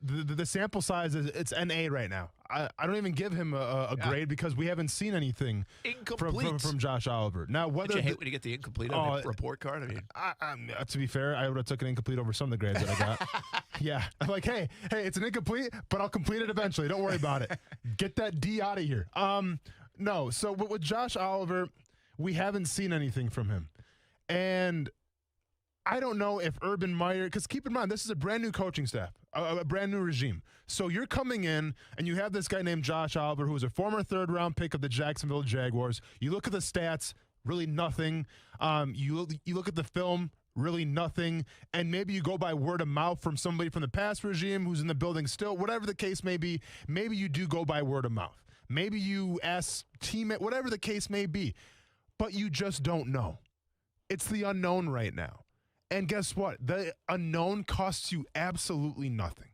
[SPEAKER 2] the sample size it's NA right now. I don't even give him a grade because we haven't seen anything from Josh Oliver. Now, whether
[SPEAKER 1] Did you hate when you get the incomplete on the report card? I mean,
[SPEAKER 2] to be fair, I would have took an incomplete over some of the grades that I got. Yeah, I'm like, hey, it's an incomplete, but I'll complete it eventually. Don't worry about it. Get that D out of here. No, so with Josh Oliver, we haven't seen anything from him, and I don't know if Urban Meyer, because keep in mind, this is a brand new coaching staff, a brand new regime. So you're coming in and you have this guy named Josh Oliver, who was a former third-round pick of the Jacksonville Jaguars. You look at the stats, really nothing. You look at the film, really nothing. And maybe you go by word of mouth from somebody from the past regime who's in the building still. Whatever the case may be, maybe you do go by word of mouth. Maybe you ask teammate, whatever the case may be. But you just don't know. It's the unknown right now. And guess what? The unknown costs you absolutely nothing.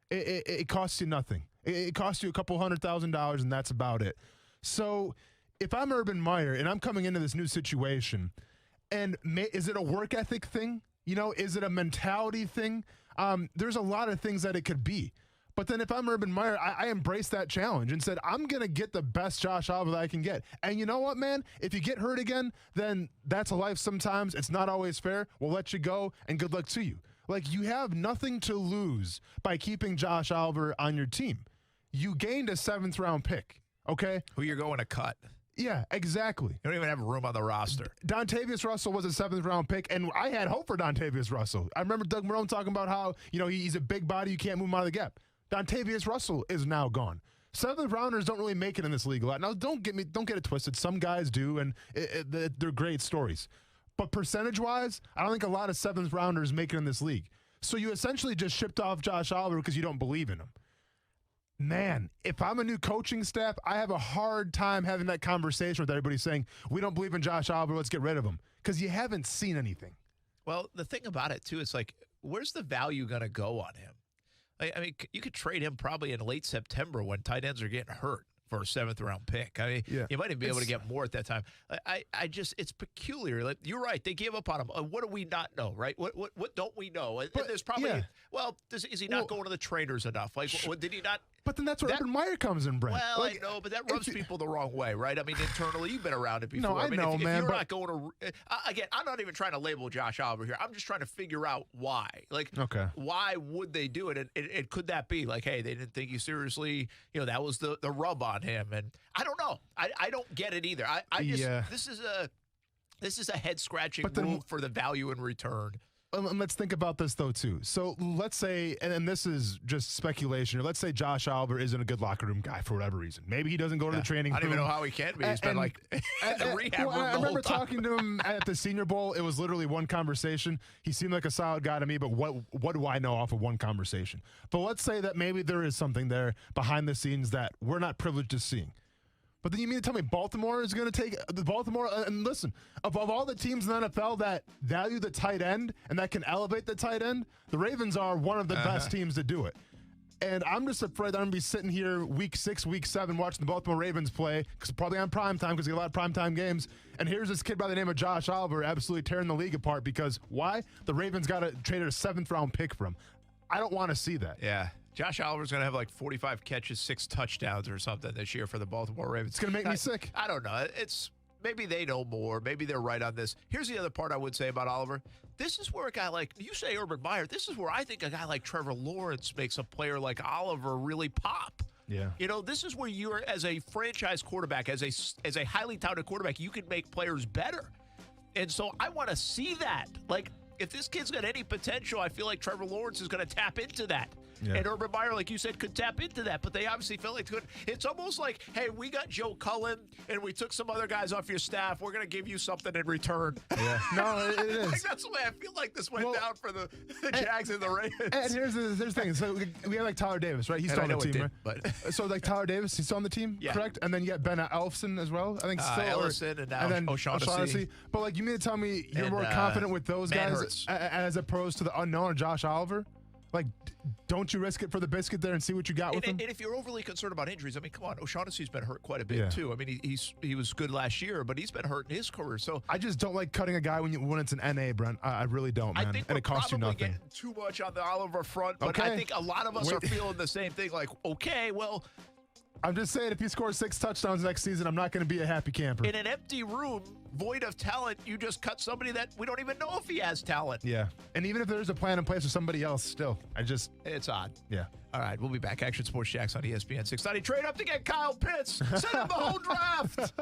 [SPEAKER 2] It costs you nothing. It costs you a couple $100,000, and that's about it. So if I'm Urban Meyer and I'm coming into this new situation, and is it a work ethic thing? Is it a mentality thing? There's a lot of things that it could be. But then if I'm Urban Meyer, I embrace that challenge and said, I'm going to get the best Josh Oliver that I can get. And you know what, man? If you get hurt again, then that's a life sometimes. It's not always fair. We'll let you go, and good luck to you. Like, you have nothing to lose by keeping Josh Oliver on your team. You gained a 7th-round pick, okay?
[SPEAKER 1] Who you're going to cut.
[SPEAKER 2] Yeah, exactly.
[SPEAKER 1] You don't even have room on the roster.
[SPEAKER 2] Dontavius Russell was a 7th-round pick, and I had hope for Dontavius Russell. I remember Doug Marrone talking about how, he's a big body, you can't move him out of the gap. Dontavius Russell is now gone. 7th rounders don't really make it in this league a lot. Now, don't get it twisted. Some guys do, and they're great stories. But percentage-wise, I don't think a lot of 7th rounders make it in this league. So you essentially just shipped off Josh Oliver because you don't believe in him. Man, if I'm a new coaching staff, I have a hard time having that conversation with everybody saying, we don't believe in Josh Oliver, let's get rid of him. Because you haven't seen anything.
[SPEAKER 1] Well, the thing about it, too, is like, where's the value going to go on him? I mean, you could trade him probably in late September when tight ends are getting hurt for a 7th-round pick. I mean, you might even be able to get more at that time. It's peculiar. Like, you're right. They gave up on him. What do we not know, right? What don't we know? And there's probably, is he not going to the trainers enough? Like, did he not?
[SPEAKER 2] But then that's where Urban Meyer comes in, Brent.
[SPEAKER 1] Well, I know, but that rubs people the wrong way, right? I mean, internally, you've been around it before.
[SPEAKER 2] No, I know,
[SPEAKER 1] if
[SPEAKER 2] man.
[SPEAKER 1] You're not going to, again, I'm not even trying to label Josh Oliver here. I'm just trying to figure out why. Like, why would they do it? And could that be like, hey, they didn't think you seriously? That was the rub on him. And I don't know. I don't get it either. I just this is a head scratching move for the value in return.
[SPEAKER 2] Let's think about this, though, too. So let's say, and this is just speculation, or let's say Josh Oliver isn't a good locker room guy for whatever reason. Maybe he doesn't go to the training room.
[SPEAKER 1] I don't even know how he can be. He's been like in the rehab room
[SPEAKER 2] I remember talking to him at the Senior Bowl. It was literally one conversation. He seemed like a solid guy to me, but what do I know off of one conversation? But let's say that maybe there is something there behind the scenes that we're not privileged to seeing. But then you mean to tell me Baltimore is going to take the Baltimore? And listen, of all the teams in the NFL that value the tight end and that can elevate the tight end, the Ravens are one of the best teams to do it. And I'm just afraid that I'm going to be sitting here week 6, week 7 watching the Baltimore Ravens play, because probably on primetime because they get a lot of primetime games. And here's this kid by the name of Josh Oliver absolutely tearing the league apart because why? The Ravens traded a 7th-round pick for him. I don't want to see that.
[SPEAKER 1] Yeah. Josh Oliver's going to have like 45 catches, 6 touchdowns or something this year for the Baltimore Ravens.
[SPEAKER 2] It's going to make me sick.
[SPEAKER 1] I don't know. Maybe they know more. Maybe they're right on this. Here's the other part I would say about Oliver. This is where a guy like, you say Urban Meyer, this is where I think a guy like Trevor Lawrence makes a player like Oliver really pop.
[SPEAKER 2] Yeah.
[SPEAKER 1] This is where you're, as a franchise quarterback, as a highly touted quarterback, you can make players better. And so I want to see that. Like, if this kid's got any potential, I feel like Trevor Lawrence is going to tap into that. Yeah. And Urban Meyer, like you said, could tap into that, but they obviously felt like they could. It's almost like, hey, we got Joe Cullen, and we took some other guys off your staff. We're going to give you something in return.
[SPEAKER 2] Yeah. No, it is.
[SPEAKER 1] Like, that's the way I feel like this went down for the Jags and the Ravens.
[SPEAKER 2] And here's the thing. So we have like Tyler Davis, right? He's still on the team, right?
[SPEAKER 1] But
[SPEAKER 2] so like Tyler Davis, he's still on the team, correct? And then you got Ben Elfson as well, I think still.
[SPEAKER 1] Ellison and now O'Shaughnessy.
[SPEAKER 2] But like, you mean to tell me you're more confident with those guys as opposed to the unknown Josh Oliver? Like, don't you risk it for the biscuit there and see what you got with him?
[SPEAKER 1] And if you're overly concerned about injuries, I mean, come on, O'Shaughnessy's been hurt quite a bit too. I mean, he was good last year, but he's been hurt in his career. So
[SPEAKER 2] I just don't like cutting a guy when it's an NA, Brent. I really don't, man.
[SPEAKER 1] I think
[SPEAKER 2] and it costs you nothing.
[SPEAKER 1] Getting too much on the Oliver front, but I think a lot of us are feeling the same thing. Like, okay, well,
[SPEAKER 2] I'm just saying, if he scores 6 touchdowns next season, I'm not going to be a happy camper.
[SPEAKER 1] In an empty room, void of talent, you just cut somebody that we don't even know if he has talent.
[SPEAKER 2] Yeah. And even if there's a plan in place for somebody else, still,
[SPEAKER 1] it's odd.
[SPEAKER 2] Yeah.
[SPEAKER 1] All right, we'll be back. Action Sports Jacks on ESPN 690. Trade up to get Kyle Pitts. Send him the whole draft.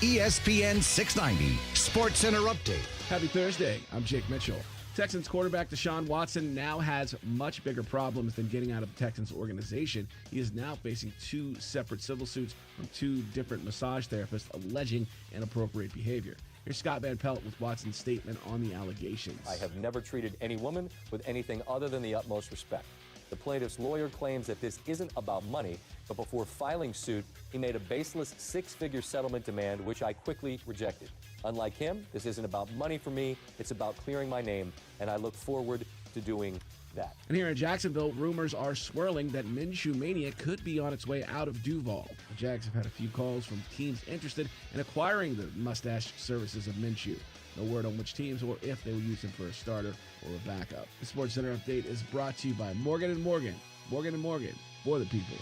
[SPEAKER 5] ESPN 690 Sports Center Update.
[SPEAKER 17] Happy Thursday. I'm Jake Mitchell. Texans quarterback Deshaun Watson now has much bigger problems than getting out of the Texans organization. He is now facing two separate civil suits from two different massage therapists alleging inappropriate behavior. Here's Scott Van Pelt with Watson's statement on the allegations.
[SPEAKER 18] I have never treated any woman with anything other than the utmost respect. The plaintiff's lawyer claims that this isn't about money, but before filing suit, he made a baseless six-figure settlement demand, which I quickly rejected. Unlike him, this isn't about money for me, it's about clearing my name, and I look forward to doing that.
[SPEAKER 17] And here in Jacksonville, rumors are swirling that Minshew Mania could be on its way out of Duval. The Jags have had a few calls from teams interested in acquiring the mustache services of Minshew. No word on which teams or if they will use him for a starter or a backup. The Sports Center Update is brought to you by Morgan & Morgan. Morgan & Morgan, for the people.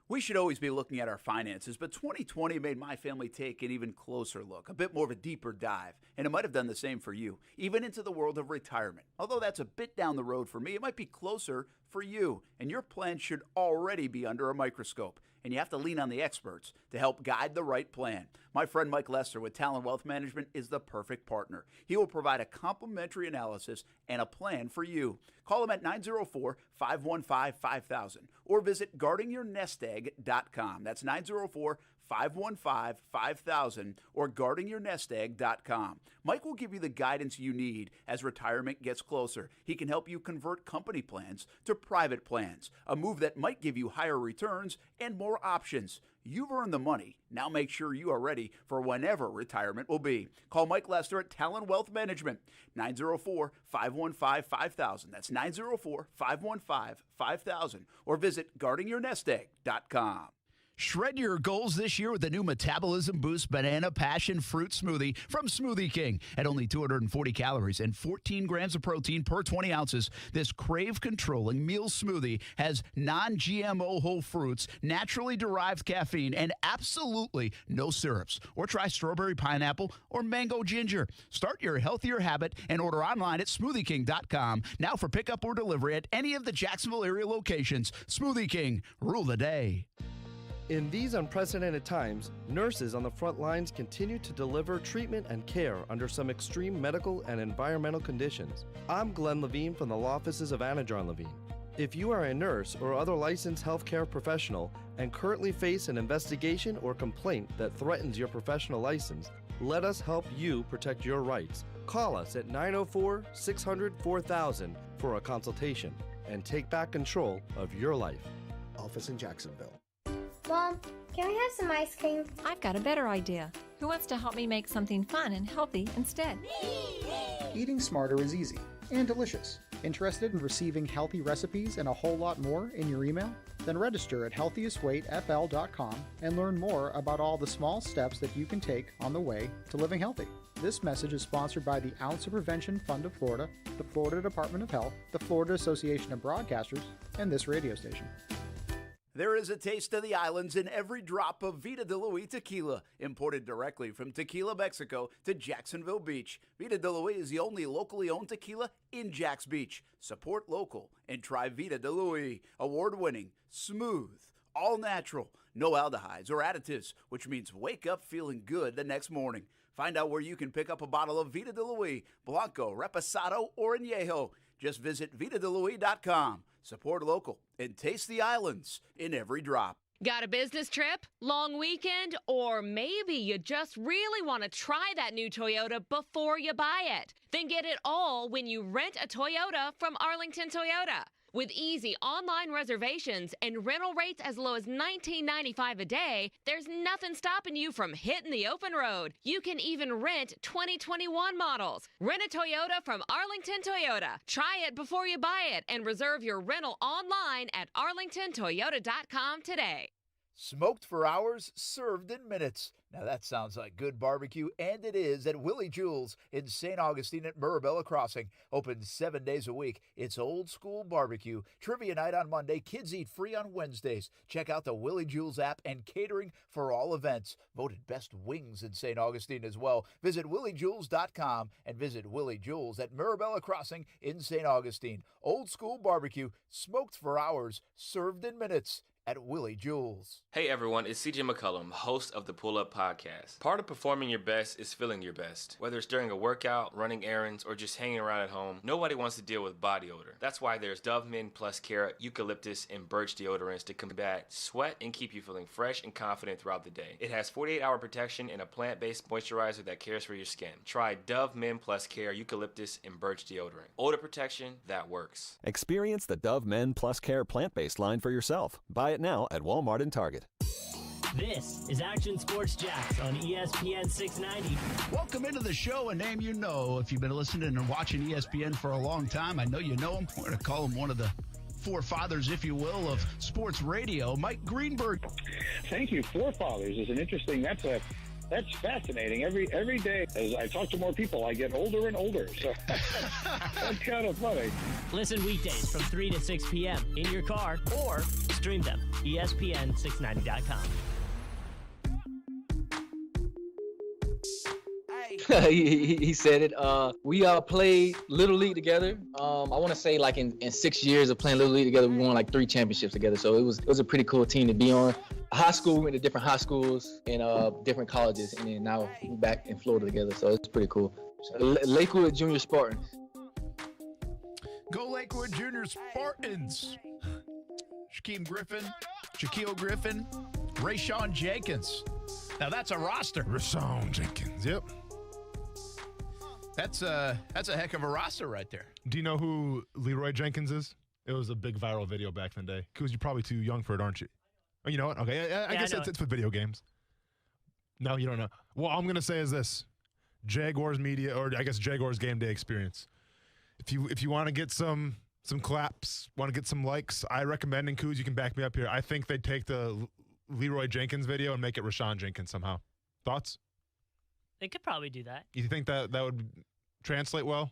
[SPEAKER 6] We should always be looking at our finances, but 2020 made my family take an even closer look, a bit more of a deeper dive, and it might have done the same for you, even into the world of retirement. Although that's a bit down the road for me, it might be closer for you, and your plan should already be under a microscope, and you have to lean on the experts to help guide the right plan. My friend Mike Lester with Talon Wealth Management is the perfect partner. He will provide a complimentary analysis and a plan for you. Call him at 904-515-5000 or visit guardingyournestegg.com. That's 904-515-5000 or guardingyournestegg.com. Mike will give you the guidance you need as retirement gets closer. He can help you convert company plans to private plans, a move that might give you higher returns and more options. You've earned the money. Now make sure you are ready for whenever retirement will be. Call Mike Lester at Talon Wealth Management, 904-515-5000. That's 904-515-5000 or visit guardingyournestegg.com.
[SPEAKER 1] Shred your goals this year with the new Metabolism Boost Banana Passion Fruit Smoothie from Smoothie King. At only 240 calories and 14 grams of protein per 20 ounces, this crave-controlling meal smoothie has non-GMO whole fruits, naturally derived caffeine, and absolutely no syrups. Or try strawberry pineapple or mango ginger. Start your healthier habit and order online at smoothieking.com. Now for pickup or delivery at any of the Jacksonville area locations. Smoothie King, rule the day.
[SPEAKER 19] In these unprecedented times, nurses on the front lines continue to deliver treatment and care under some extreme medical and environmental conditions. I'm Glenn Levine from the law offices of Anajon Levine. If you are a nurse or other licensed healthcare professional and currently face an investigation or complaint that threatens your professional license, let us help you protect your rights. Call us at 904-600-4000 for a consultation and take back control of your life.
[SPEAKER 20] Office in Jacksonville.
[SPEAKER 21] Mom, can we have some ice cream?
[SPEAKER 22] I've got a better idea. Who wants to help me make something fun and healthy instead?
[SPEAKER 20] Eating smarter is easy and delicious. Interested in receiving healthy recipes and a whole lot more in your email? Then register at healthiestweightfl.com and learn more about all the small steps that you can take on the way to living healthy. This message is sponsored by the Ouncer Prevention Fund of Florida, the Florida Department of Health, the Florida Association of Broadcasters, and this radio station.
[SPEAKER 6] There is a taste of the islands in every drop of Vida de Luis tequila, imported directly from Tequila, Mexico to Jacksonville Beach. Vida de Luis is the only locally owned tequila in Jax Beach. Support local and try Vida de Luis. Award-winning, smooth, all natural, no aldehydes or additives, which means wake up feeling good the next morning. Find out where you can pick up a bottle of Vida de Luis, Blanco, Reposado, or Añejo. Just visit VitaDeLuis.com. Support local and taste the islands in every drop.
[SPEAKER 13] Got a business trip, long weekend, or maybe you just really want to try that new Toyota before you buy it? Then get it all when you rent a Toyota from Arlington Toyota. With easy online reservations and rental rates as low as $19.95 a day, there's nothing stopping you from hitting the open road. You can even rent 2021 models. Rent a Toyota from Arlington Toyota. Try it before you buy it and reserve your rental online at arlingtontoyota.com today.
[SPEAKER 1] Smoked for hours, served in minutes. Now that sounds like good barbecue, and it is at Willie Jewell's in St. Augustine at Mirabella Crossing. Open 7 days a week. It's old school barbecue. Trivia night on Monday. Kids eat free on Wednesdays. Check out the Willie Jewell's app and catering for all events. Voted best wings in St. Augustine as well. Visit williejewels.com and visit Willie Jewell's at Mirabella Crossing in St. Augustine. Old school barbecue, smoked for hours, served in minutes. at Willie Jules.
[SPEAKER 3] Hey everyone, it's CJ McCullum, host of the Pull Up Podcast. Part of performing your best is feeling your best. Whether it's during a workout, running errands, or just hanging around at home, nobody wants to deal with body odor. That's why there's Dove Men Plus Care Eucalyptus and Birch deodorants to combat sweat and keep you feeling fresh and confident throughout the day. It has 48-hour protection and a plant-based moisturizer that cares for your skin. Try Dove Men Plus Care Eucalyptus and Birch deodorant. Odor protection that works.
[SPEAKER 4] Experience the Dove Men Plus Care plant-based line for yourself. Buy it now at Walmart and Target.
[SPEAKER 23] This is Action Sports Jacks on ESPN 690.
[SPEAKER 24] Welcome into the show, a name you know. If you've been listening and watching ESPN for a long time, I know you know him. We're going to call him one of the forefathers, if you will, of sports radio, Mike Greenberg.
[SPEAKER 25] Thank you. Forefathers is an interesting, that's fascinating. Every day, as I talk to more people, I get older and older. So that's kind of funny.
[SPEAKER 23] Listen weekdays from 3 to 6 p.m. in your car or stream them. ESPN690.com.
[SPEAKER 26] he said it. We played Little League together. I want to say like in 6 years of playing Little League together, we won like 3 championships together. So it was a pretty cool team to be on. High school, we went to different high schools and different colleges, and then now we're back in Florida together. So it's pretty cool. Lakewood Junior Spartans.
[SPEAKER 24] Go Lakewood Junior Spartans. Shaquille Griffin, Rayshawn Jenkins. Now that's a roster.
[SPEAKER 2] Rayshawn Jenkins, yep.
[SPEAKER 1] That's a heck of a roster right there.
[SPEAKER 2] Do you know who Leroy Jenkins is? It was a big viral video back in the day. Because you're probably too young for it, aren't you? Oh, you know what? Okay, I guess it's with video games. No, you don't know. Well, all I'm going to say is this. Jaguars media, or I guess Jaguars game day experience. If you want to get some claps, want to get some likes, I recommend, and Kuz, you can back me up here, I think they'd take the Leroy Jenkins video and make it Rayshawn Jenkins somehow. Thoughts?
[SPEAKER 27] They could probably do that.
[SPEAKER 2] You think that would translate well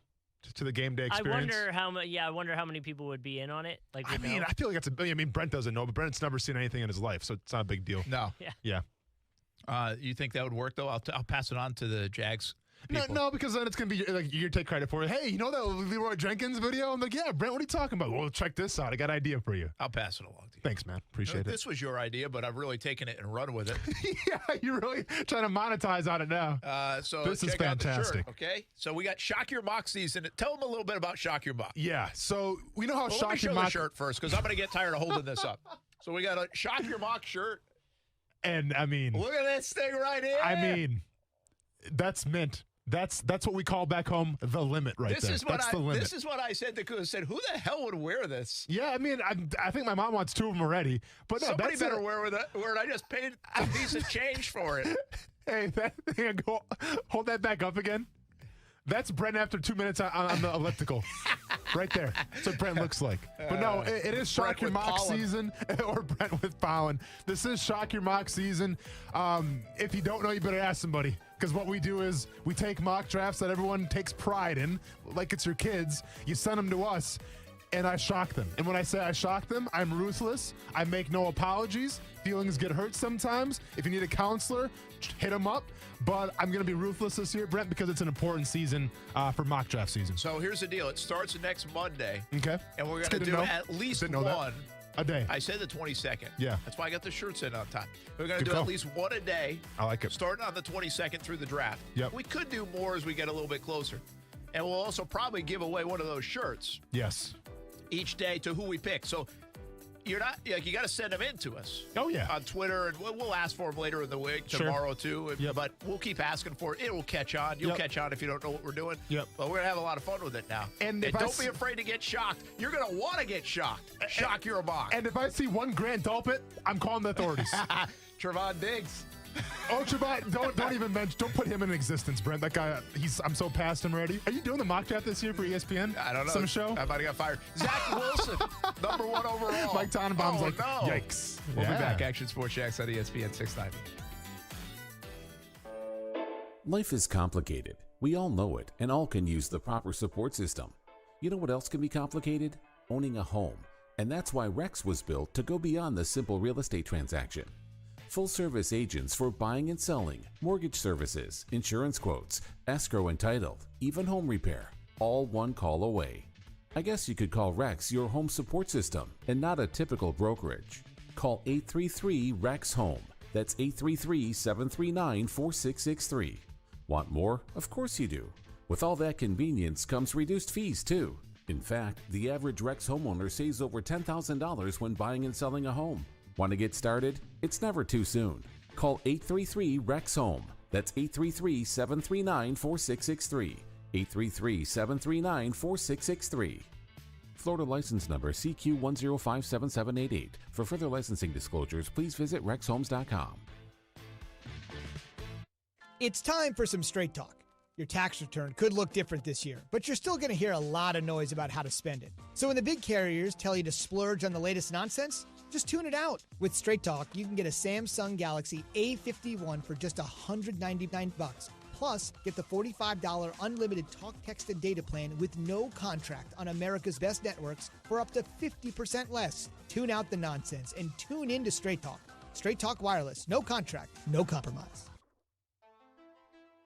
[SPEAKER 2] to the game day experience?
[SPEAKER 27] I wonder how many people would be in on it. Like,
[SPEAKER 2] I feel like Brent doesn't know, but Brent's never seen anything in his life, so it's not a big deal.
[SPEAKER 1] No.
[SPEAKER 27] Yeah.
[SPEAKER 1] You think that would work, though? I'll pass it on to the Jags people.
[SPEAKER 2] No, because then it's going to be like you take credit for it. Hey, you know that Leroy Jenkins video? I'm like, yeah, Brent, what are you talking about? Well, check this out. I got an idea for you.
[SPEAKER 1] I'll pass it along to you.
[SPEAKER 2] Thanks, man. Appreciate it.
[SPEAKER 1] This was your idea, but I've really taken it and run with it.
[SPEAKER 2] Yeah, you're really trying to monetize on it now.
[SPEAKER 1] So
[SPEAKER 2] this is
[SPEAKER 1] check out the
[SPEAKER 2] fantastic.
[SPEAKER 1] shirt, okay? So we got Shock Your Mock season. Tell them a little bit about Shock Your Mock.
[SPEAKER 2] Yeah, so we know how
[SPEAKER 1] Shock
[SPEAKER 2] Shock
[SPEAKER 1] Your
[SPEAKER 2] Your
[SPEAKER 1] Mock.
[SPEAKER 2] Mock
[SPEAKER 1] shirt first, because I'm going to get tired of holding this up. So we got a Shock Your Mock shirt.
[SPEAKER 2] And, I mean,
[SPEAKER 1] look at this thing right here.
[SPEAKER 2] I mean, that's mint. That's what we call back home the limit right there. That's the limit.
[SPEAKER 1] This is what I said to Kuz. Said, who the hell would wear this?
[SPEAKER 2] Yeah, I mean, I think my mom wants 2 of them already. But no,
[SPEAKER 1] somebody better wear it. I just paid a decent change for it.
[SPEAKER 2] Hey, hold that back up again. That's Brent after 2 minutes on the elliptical. Right there. That's what Brent looks like. But no, it is Shock Your Mock season, or Brent with pollen. This is Shock Your Mock season. If you don't know, you better ask somebody. Because what we do is we take mock drafts that everyone takes pride in, like it's your kids. You send them to us, and I shock them. And when I say I shock them, I'm ruthless. I make no apologies. Feelings get hurt sometimes. If you need a counselor, hit them up. But I'm going to be ruthless this year, Brent, because it's an important season for mock draft season.
[SPEAKER 1] So here's the deal. It starts next Monday.
[SPEAKER 2] Okay.
[SPEAKER 1] And we're going to do at least one
[SPEAKER 2] a day.
[SPEAKER 1] I said the 22nd.
[SPEAKER 2] Yeah.
[SPEAKER 1] That's why I got the shirts in on time. We're going to do at least one a day.
[SPEAKER 2] I like it.
[SPEAKER 1] Starting on the 22nd through the draft.
[SPEAKER 2] Yep.
[SPEAKER 1] We could do more as we get a little bit closer. And we'll also probably give away one of those shirts.
[SPEAKER 2] Yes.
[SPEAKER 1] Each day to who we pick. So you're not like you got to send them in to us.
[SPEAKER 2] Oh yeah,
[SPEAKER 1] on Twitter, and we'll ask for them later in the week, tomorrow too.
[SPEAKER 2] Yep.
[SPEAKER 1] But we'll keep asking for it. It will catch on. You'll catch on if you don't know what we're doing.
[SPEAKER 2] Yep.
[SPEAKER 1] But we're gonna have a lot of fun with it now. And don't be afraid to get shocked. You're gonna want to get shocked. Shock your mock.
[SPEAKER 2] And if I see one Grant Delpit, I'm calling the authorities.
[SPEAKER 1] Trevon Diggs.
[SPEAKER 2] Oh, Trevon, don't even mention. Don't put him in existence, Brent. That guy, I'm so past him already. Are you doing the mock draft this year for ESPN?
[SPEAKER 1] I don't know.
[SPEAKER 2] Some show?
[SPEAKER 1] I might have got fired. Zach Wilson, number 1 overall.
[SPEAKER 2] Mike Tannenbaum's
[SPEAKER 1] no.
[SPEAKER 2] Yikes.
[SPEAKER 1] We'll be back. Action Sports Jacks on ESPN 690.
[SPEAKER 11] Life is complicated. We all know it, and all can use the proper support system. You know what else can be complicated? Owning a home. And that's why Rex was built to go beyond the simple real estate transaction. Full-service agents for buying and selling, mortgage services, insurance quotes, escrow and title, even home repair, all one call away. I guess you could call Rex your home support system and not a typical brokerage. Call 833-REX-HOME. That's 833-739-4663. Want more? Of course you do. With all that convenience comes reduced fees, too. In fact, the average Rex homeowner saves over $10,000 when buying and selling a home. Want to get started? It's never too soon. Call 833-REX-HOME. That's 833-739-4663. 833-739-4663. Florida license number CQ1057788. For further licensing disclosures, please visit rexhomes.com.
[SPEAKER 7] It's time for some straight talk. Your tax return could look different this year, but you're still going to hear a lot of noise about how to spend it. So when the big carriers tell you to splurge on the latest nonsense, just tune it out. With Straight Talk, you can get a Samsung Galaxy A51 for just $199. Plus, get the $45 unlimited talk, text, and data plan with no contract on America's best networks for up to 50% less. Tune out the nonsense and tune in to Straight Talk. Straight Talk Wireless. No contract, no compromise.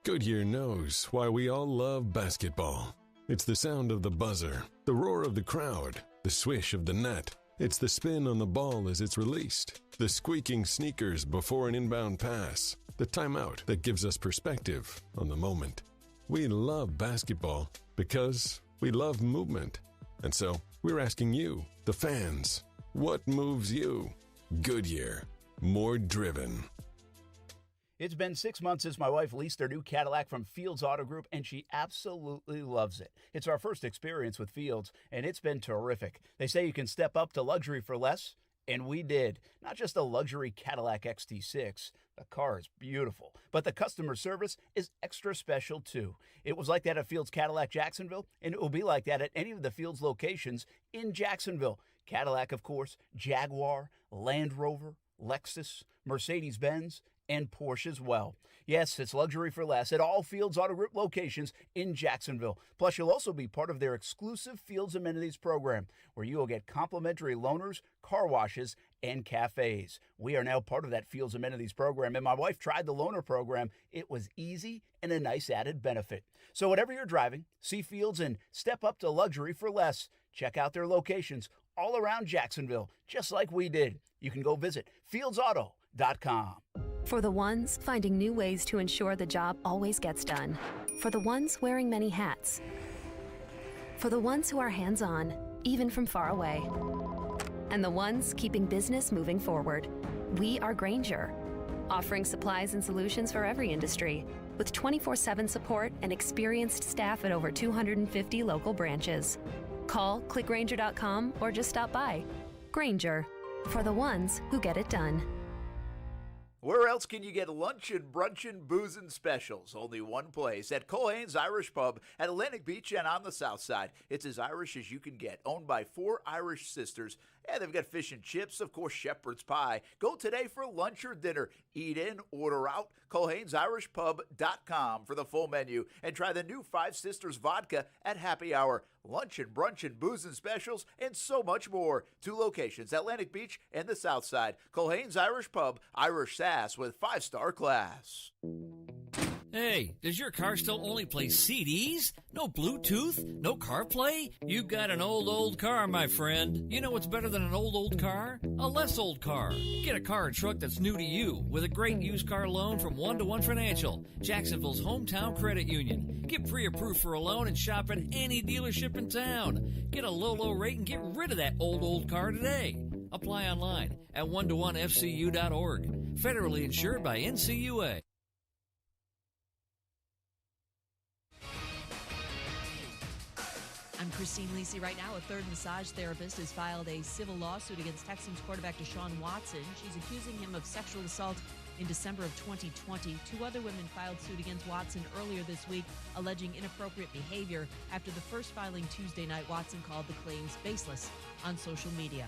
[SPEAKER 8] Goodyear knows why we all love basketball. It's the sound of the buzzer, the roar of the crowd, the swish of the net. It's the spin on the ball as it's released, the squeaking sneakers before an inbound pass, the timeout that gives us perspective on the moment. We love basketball because we love movement. And so we're asking you, the fans, what moves you? Goodyear, more driven.
[SPEAKER 6] It's been 6 months since my wife leased her new Cadillac from Fields Auto Group, and she absolutely loves it. It's our first experience with Fields, and it's been terrific. They say you can step up to luxury for less, and we did. Not just a luxury Cadillac XT6. The car is beautiful, but the customer service is extra special, too. It was like that at Fields Cadillac Jacksonville, and it will be like that at any of the Fields locations in Jacksonville. Cadillac, of course, Jaguar, Land Rover, Lexus, Mercedes-Benz, and Porsche as well. Yes, it's luxury for less at all Fields Auto Group locations in Jacksonville. Plus, you'll also be part of their exclusive Fields Amenities program, where you will get complimentary loaners, car washes, and cafes. We are now part of that Fields Amenities program, and my wife tried the loaner program. It was easy and a nice added benefit. So whatever you're driving, see Fields and step up to luxury for less. Check out their locations all around Jacksonville, just like we did. You can go visit fieldsauto.com.
[SPEAKER 9] For the ones finding new ways to ensure the job always gets done. For the ones wearing many hats. For the ones who are hands-on, even from far away. And the ones keeping business moving forward. We are Grainger, offering supplies and solutions for every industry, with 24/7 support and experienced staff at over 250 local branches. Call, clickgrainger.com, or just stop by. Grainger, for the ones who get it done.
[SPEAKER 6] Where else can you get luncheon, brunchin', boozin' specials? Only one place, at Colhane's Irish Pub at Atlantic Beach and on the south side. It's as Irish as you can get, owned by 4 Irish sisters. And they've got fish and chips, of course, shepherd's pie. Go today for lunch or dinner. Eat in, order out. ColhainesIrishPub.com for the full menu. And try the new Five Sisters vodka at happy hour. Luncheon, brunchin', boozin' specials, and so much more. 2 locations, Atlantic Beach and the south side. Colhane's Irish Pub, Irish sass with 5-star class.
[SPEAKER 10] Hey, does your car still only play CDs? No Bluetooth? No CarPlay? You got an old car, my friend. You know what's better than an old car? A less old car. Get a car or truck that's new to you with a great used car loan from 1-to-1 Financial, Jacksonville's hometown credit union. Get pre-approved for a loan and shop at any dealership in town. Get a low rate and get rid of that old car today. Apply online at 1to1fcu.org. Federally insured by NCUA.
[SPEAKER 12] I'm Christine Lisi. Right now, a third massage therapist has filed a civil lawsuit against Texans quarterback Deshaun Watson. She's accusing him of sexual assault in December of 2020. 2 other women filed suit against Watson earlier this week, alleging inappropriate behavior. After the first filing Tuesday night, Watson called the claims baseless on social media.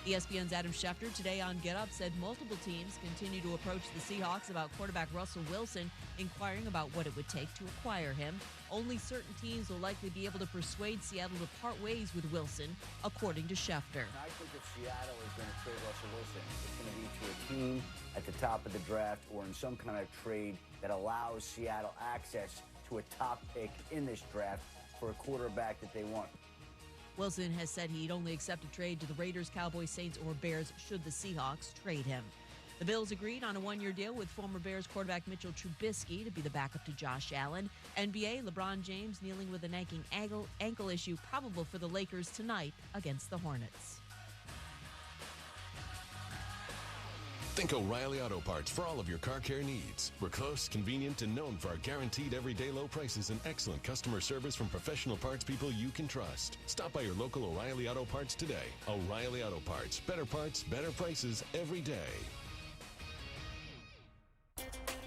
[SPEAKER 12] ESPN's Adam Schefter today on Get Up said multiple teams continue to approach the Seahawks about quarterback Russell Wilson, inquiring about what it would take to acquire him. Only certain teams will likely be able to persuade Seattle to part ways with Wilson, according to Schefter.
[SPEAKER 14] I think if Seattle is going to trade Russell Wilson, it's going to be to a team at the top of the draft or in some kind of trade that allows Seattle access to a top pick in this draft for a quarterback that they want.
[SPEAKER 12] Wilson has said he'd only accept a trade to the Raiders, Cowboys, Saints, or Bears should the Seahawks trade him. The Bills agreed on a one-year deal with former Bears quarterback Mitchell Trubisky to be the backup to Josh Allen. NBA, LeBron James kneeling with a nagging ankle issue probable for the Lakers tonight against the Hornets.
[SPEAKER 8] Think O'Reilly Auto Parts for all of your car care needs. We're close, convenient, and known for our guaranteed everyday low prices and excellent customer service from professional parts people you can trust. Stop by your local O'Reilly Auto Parts today. O'Reilly Auto Parts. Better parts, better prices every day.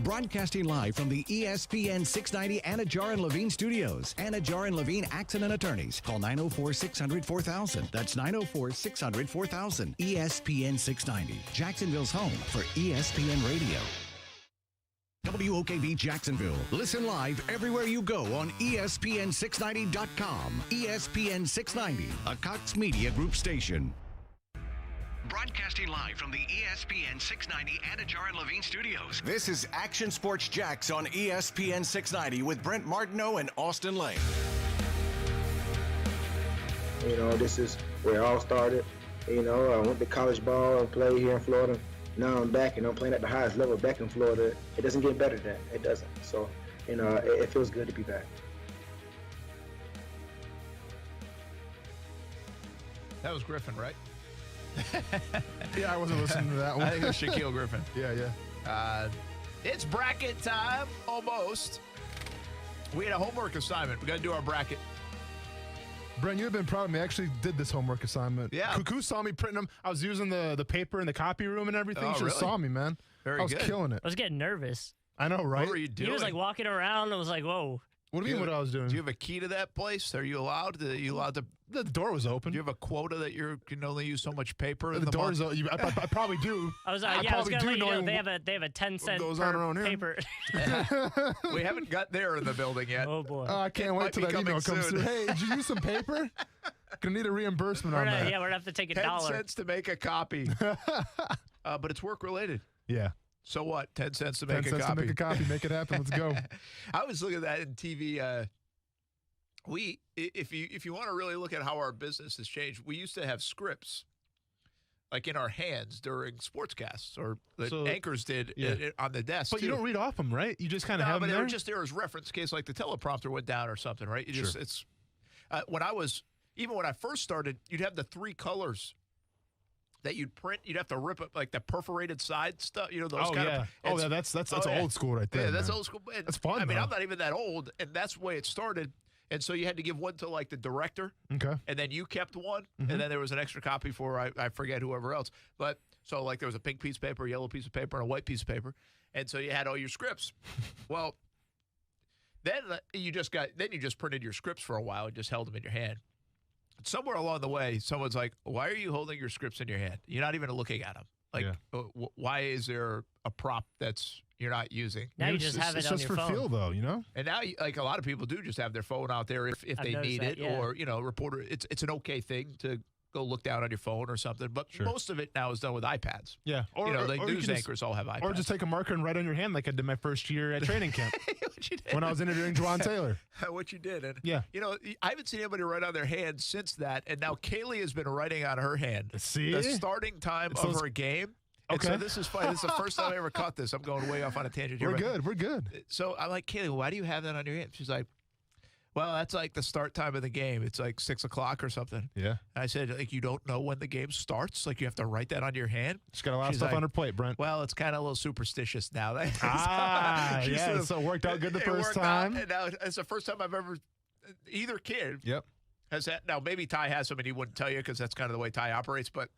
[SPEAKER 5] Broadcasting live from the ESPN 690 Anajar and Levine studios. Anajar and Levine Accident Attorneys. Call 904-600-4000. That's 904-600-4000. ESPN 690. Jacksonville's home for ESPN Radio. WOKV Jacksonville. Listen live everywhere you go on ESPN690.com. ESPN 690, a Cox Media Group station. Broadcasting live from the ESPN 690 Anajar and Levine studios. This is Action Sports Jacks on ESPN 690 with Brent Martineau and Austin Lane.
[SPEAKER 15] You know, this is where it all started. You know, I went to college ball and played here in Florida. Now I'm back and I'm playing at the highest level back in Florida. It doesn't get better than that. It doesn't. So, you know, it feels good to be back.
[SPEAKER 1] That was Griffin, right?
[SPEAKER 2] Yeah, I wasn't listening to that one.
[SPEAKER 1] I think it was Shaquille Griffin.
[SPEAKER 2] Yeah.
[SPEAKER 1] It's bracket time, almost. We had a homework assignment. We got to do our bracket.
[SPEAKER 2] Brent, you've been proud of me. I actually did this homework assignment.
[SPEAKER 1] Yeah.
[SPEAKER 2] Cuckoo saw me printing them. I was using the paper in the copy room and everything.
[SPEAKER 1] Oh,
[SPEAKER 2] She
[SPEAKER 1] really?
[SPEAKER 2] just saw me, man.
[SPEAKER 1] Very
[SPEAKER 2] I was
[SPEAKER 1] good.
[SPEAKER 2] killing it.
[SPEAKER 27] I was getting nervous.
[SPEAKER 2] I know, right?
[SPEAKER 1] What were you doing?
[SPEAKER 27] He was like walking around. I was like, whoa.
[SPEAKER 2] What do you mean what I was doing?
[SPEAKER 1] Do you have a key to that place? Are you allowed to?
[SPEAKER 2] The door was open.
[SPEAKER 1] Do you have a quota that you can only use so much paper?
[SPEAKER 2] The door's open. I probably do.
[SPEAKER 27] I was going to let you know they have a 10-cent
[SPEAKER 2] goes on around here.
[SPEAKER 27] paper.
[SPEAKER 1] We haven't got there in the building yet.
[SPEAKER 27] Oh boy!
[SPEAKER 2] I can't wait till that email comes through. Hey, did you use some paper? Gonna need a reimbursement on that.
[SPEAKER 27] Yeah, we're gonna have to take
[SPEAKER 1] $10
[SPEAKER 27] $1.
[SPEAKER 1] 10 cents to make a copy. But it's work related.
[SPEAKER 2] Yeah.
[SPEAKER 1] So what? 10 cents to make
[SPEAKER 2] 10
[SPEAKER 1] a
[SPEAKER 2] cents
[SPEAKER 1] copy.
[SPEAKER 2] to make a copy. Make it happen. Let's go.
[SPEAKER 1] I was looking at that in TV. If you want to really look at how our business has changed, we used to have scripts like in our hands during sportscasts, or the anchors did on the desk.
[SPEAKER 2] But
[SPEAKER 1] too.
[SPEAKER 2] you don't read off them, right? You just kind of have them
[SPEAKER 1] but
[SPEAKER 2] there?
[SPEAKER 1] they were just there as reference in case like the teleprompter went down or something, right? You just it's when I first started, you'd have the three colors that you'd print. You'd have to rip it like the perforated side stuff. You know those kind of.
[SPEAKER 2] That's old school right there.
[SPEAKER 1] Yeah, that's
[SPEAKER 2] man.
[SPEAKER 1] old school. And,
[SPEAKER 2] That's fun.
[SPEAKER 1] I mean,
[SPEAKER 2] though.
[SPEAKER 1] I'm not even that old, and that's the way it started. And so you had to give one to like the director.
[SPEAKER 2] Okay.
[SPEAKER 1] And then you kept one,
[SPEAKER 2] Mhm.
[SPEAKER 1] and then there was an extra copy for I forget whoever else. But so like there was a pink piece of paper, a yellow piece of paper, and a white piece of paper, and so you had all your scripts. Well, then you just printed your scripts for a while and just held them in your hand. Somewhere along the way, someone's like, "Why are you holding your scripts in your hand? You're not even looking at them. Like, why is there a prop that's you're not using?"
[SPEAKER 27] Now you just have it on your phone.
[SPEAKER 2] It's just for feel, though, you know?
[SPEAKER 1] And now, like a lot of people do just have their phone out there if they need it, or, reporter. It's an okay thing to go look down on your phone or something. But most of it now is done with iPads.
[SPEAKER 2] Yeah.
[SPEAKER 1] Or news anchors all have iPads.
[SPEAKER 2] Or just take a marker and write on your hand like I did my first year at training camp. When I was interviewing Juwan Taylor.
[SPEAKER 1] What you did. And,
[SPEAKER 2] yeah.
[SPEAKER 1] I haven't seen anybody write on their hand since that. And now Kaylee has been writing on her hand.
[SPEAKER 2] See?
[SPEAKER 1] The starting time of her game. And so this is fun. This is the first time I ever caught this. I'm going way off on a tangent here.
[SPEAKER 2] We're good.
[SPEAKER 1] So I'm like, Kaylee, why do you have that on your hand? She's like, well, that's like the start time of the game. It's like 6 o'clock or something.
[SPEAKER 2] Yeah.
[SPEAKER 1] And I said, like, you don't know when the game starts? Like, you have to write that on your hand?
[SPEAKER 2] She's got a lot of stuff on her plate, Brent.
[SPEAKER 1] Well, it's kind of a little superstitious now.
[SPEAKER 2] Yeah, so it worked out good the first time.
[SPEAKER 1] And now it's the first time I've ever, either kid has had, now maybe Ty has some and he wouldn't tell you because that's kind of the way Ty operates, but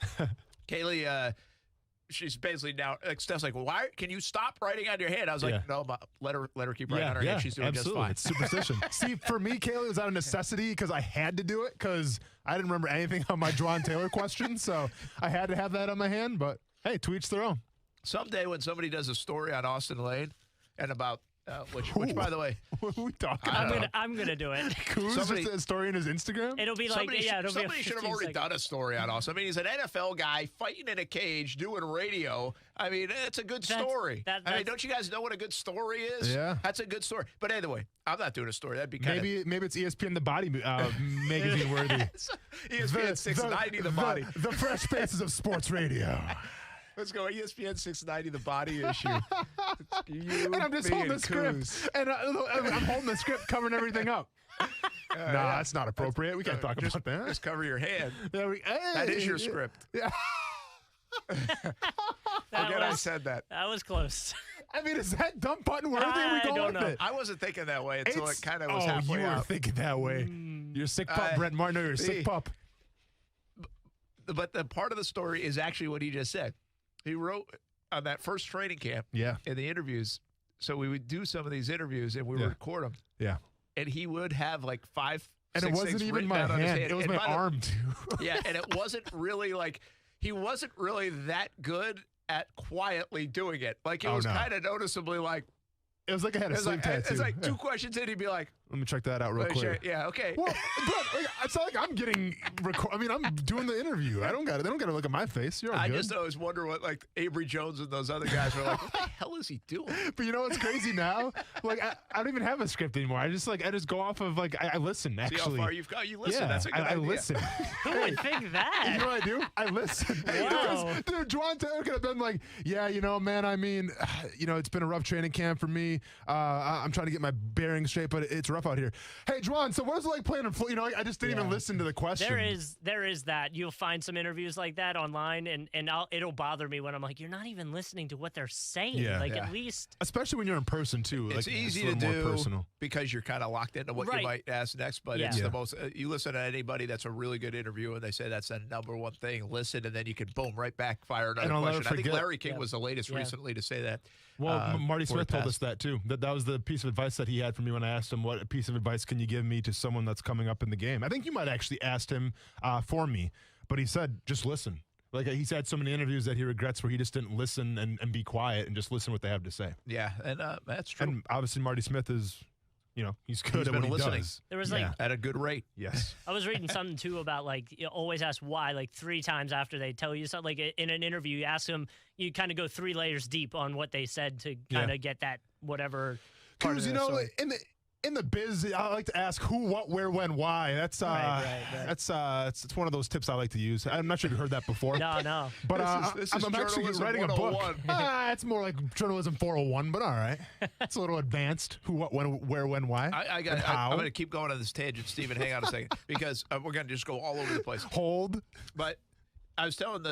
[SPEAKER 1] Kaylee, she's basically now, Steph's like, why can you stop writing on your hand? I was like, no, let her keep writing on her hand. She's doing just fine.
[SPEAKER 2] It's superstition. See, for me, Kaylee, it was out of necessity because I had to do it because I didn't remember anything on my Juwan Taylor question, so I had to have that on my hand. But hey, to each their own.
[SPEAKER 1] Someday when somebody does a story on Austin Lane and about Which, by the way,
[SPEAKER 2] what are we talking
[SPEAKER 27] I'm gonna do it.
[SPEAKER 2] Kuz just a story in his Instagram?
[SPEAKER 27] It'll be like,
[SPEAKER 1] somebody should have already
[SPEAKER 27] 15
[SPEAKER 1] done a story on us. I mean, he's an NFL guy fighting in a cage, doing radio. I mean, it's a good story. I mean, don't you guys know what a good story is?
[SPEAKER 2] Yeah.
[SPEAKER 1] That's a good story. But anyway, I'm not doing a story. That'd be kind of...
[SPEAKER 2] Maybe it's ESPN The Body magazine worthy.
[SPEAKER 1] ESPN 690 The Body.
[SPEAKER 2] The fresh faces of sports radio.
[SPEAKER 1] Let's go. ESPN 690 The Body issue.
[SPEAKER 2] And I'm just holding the script. And I'm holding the script, covering everything up. That's not appropriate. We can't talk about that.
[SPEAKER 1] Just cover your hand.
[SPEAKER 2] Hey,
[SPEAKER 1] that is your script.
[SPEAKER 2] Yeah.
[SPEAKER 1] I said that.
[SPEAKER 27] That was close.
[SPEAKER 2] I mean, is that dump button worthy?
[SPEAKER 27] I don't know.
[SPEAKER 1] I wasn't thinking that way until it kind of was halfway
[SPEAKER 2] you were
[SPEAKER 1] out.
[SPEAKER 2] thinking that way. You're a sick pup, Brent Martin. You're a sick pup.
[SPEAKER 1] But the part of the story is actually what he just said. He wrote on that first training camp in the interviews. So we would do some of these interviews and we would record them.
[SPEAKER 2] Yeah.
[SPEAKER 1] And he would have like 5,
[SPEAKER 2] and
[SPEAKER 1] 6
[SPEAKER 2] it wasn't
[SPEAKER 1] things
[SPEAKER 2] even
[SPEAKER 1] written
[SPEAKER 2] my
[SPEAKER 1] down on his
[SPEAKER 2] hand.
[SPEAKER 1] hand.
[SPEAKER 2] It was my arm, too.
[SPEAKER 1] Yeah, and it wasn't really like, he wasn't really that good at quietly doing it. Like, it was kind of noticeably like,
[SPEAKER 2] it was like I had a sleep tattoo.
[SPEAKER 1] It's like 2 questions in, he'd be like,
[SPEAKER 2] let me check that out real quick.
[SPEAKER 1] Yeah, okay.
[SPEAKER 2] Well, but it's not like I'm getting I mean, I'm doing the interview. They don't got to look at my face. You're all good.
[SPEAKER 1] I just always wonder what like Avery Jones and those other guys were like, what the hell is he doing?
[SPEAKER 2] But you know what's crazy now? Like I don't even have a script anymore. I just go off of like I listen actually.
[SPEAKER 1] See how far you've got? You listen.
[SPEAKER 2] Yeah,
[SPEAKER 1] That's a good idea.
[SPEAKER 2] I listen.
[SPEAKER 27] Who would think that?
[SPEAKER 2] You know what I do? I listen.
[SPEAKER 27] Wow.
[SPEAKER 2] Dude, Juwan Taylor could have been like, yeah, man, I mean, it's been a rough training camp for me. I'm trying to get my bearings straight, but it's rough out here. Hey, Juwan, so what is it like playing in Florida? I just didn't even listen to the question.
[SPEAKER 27] There is that. You'll find some interviews like that online, and it'll bother me when I'm like, you're not even listening to what they're saying.
[SPEAKER 2] Yeah.
[SPEAKER 27] At least.
[SPEAKER 2] Especially when you're in person, too.
[SPEAKER 1] It's easy to do personal. Because you're kind of locked into what you might ask next, but it's the most, you listen to anybody that's a really good interview, and they say that's the number one thing. Listen, and then you can, boom, right back, fire another question. I think Larry King was the latest recently to say that.
[SPEAKER 2] Well, Marty Smith told us that, too. That was the piece of advice that he had for me when I asked him, what piece of advice can you give me to someone that's coming up in the game? I think you might actually asked him for me, but he said, just listen. Like, he's had so many interviews that he regrets where he just didn't listen and be quiet and just listen what they have to say.
[SPEAKER 1] Yeah, and that's true.
[SPEAKER 2] And obviously Marty Smith is, he's good at what he does.
[SPEAKER 27] There was
[SPEAKER 1] at a good rate.
[SPEAKER 2] Yes.
[SPEAKER 27] I was reading something too about you always ask why 3 times after they tell you something. Like in an interview, you ask them, you kind of go 3 layers deep on what they said to kind of get that whatever.
[SPEAKER 2] Because in the biz, I like to ask who, what, where, when, why. That's it's one of those tips I like to use. I'm not sure if you heard that before.
[SPEAKER 27] No.
[SPEAKER 2] But
[SPEAKER 1] this is
[SPEAKER 2] I'm actually writing a book. It's more like journalism 401, but all right. It's a little advanced. Who, what, when, where, when, why.
[SPEAKER 1] I'm going to keep going on this tangent, Stephen. Hang on a second, because we're going to just go all over the place.
[SPEAKER 2] Hold.
[SPEAKER 1] But I was telling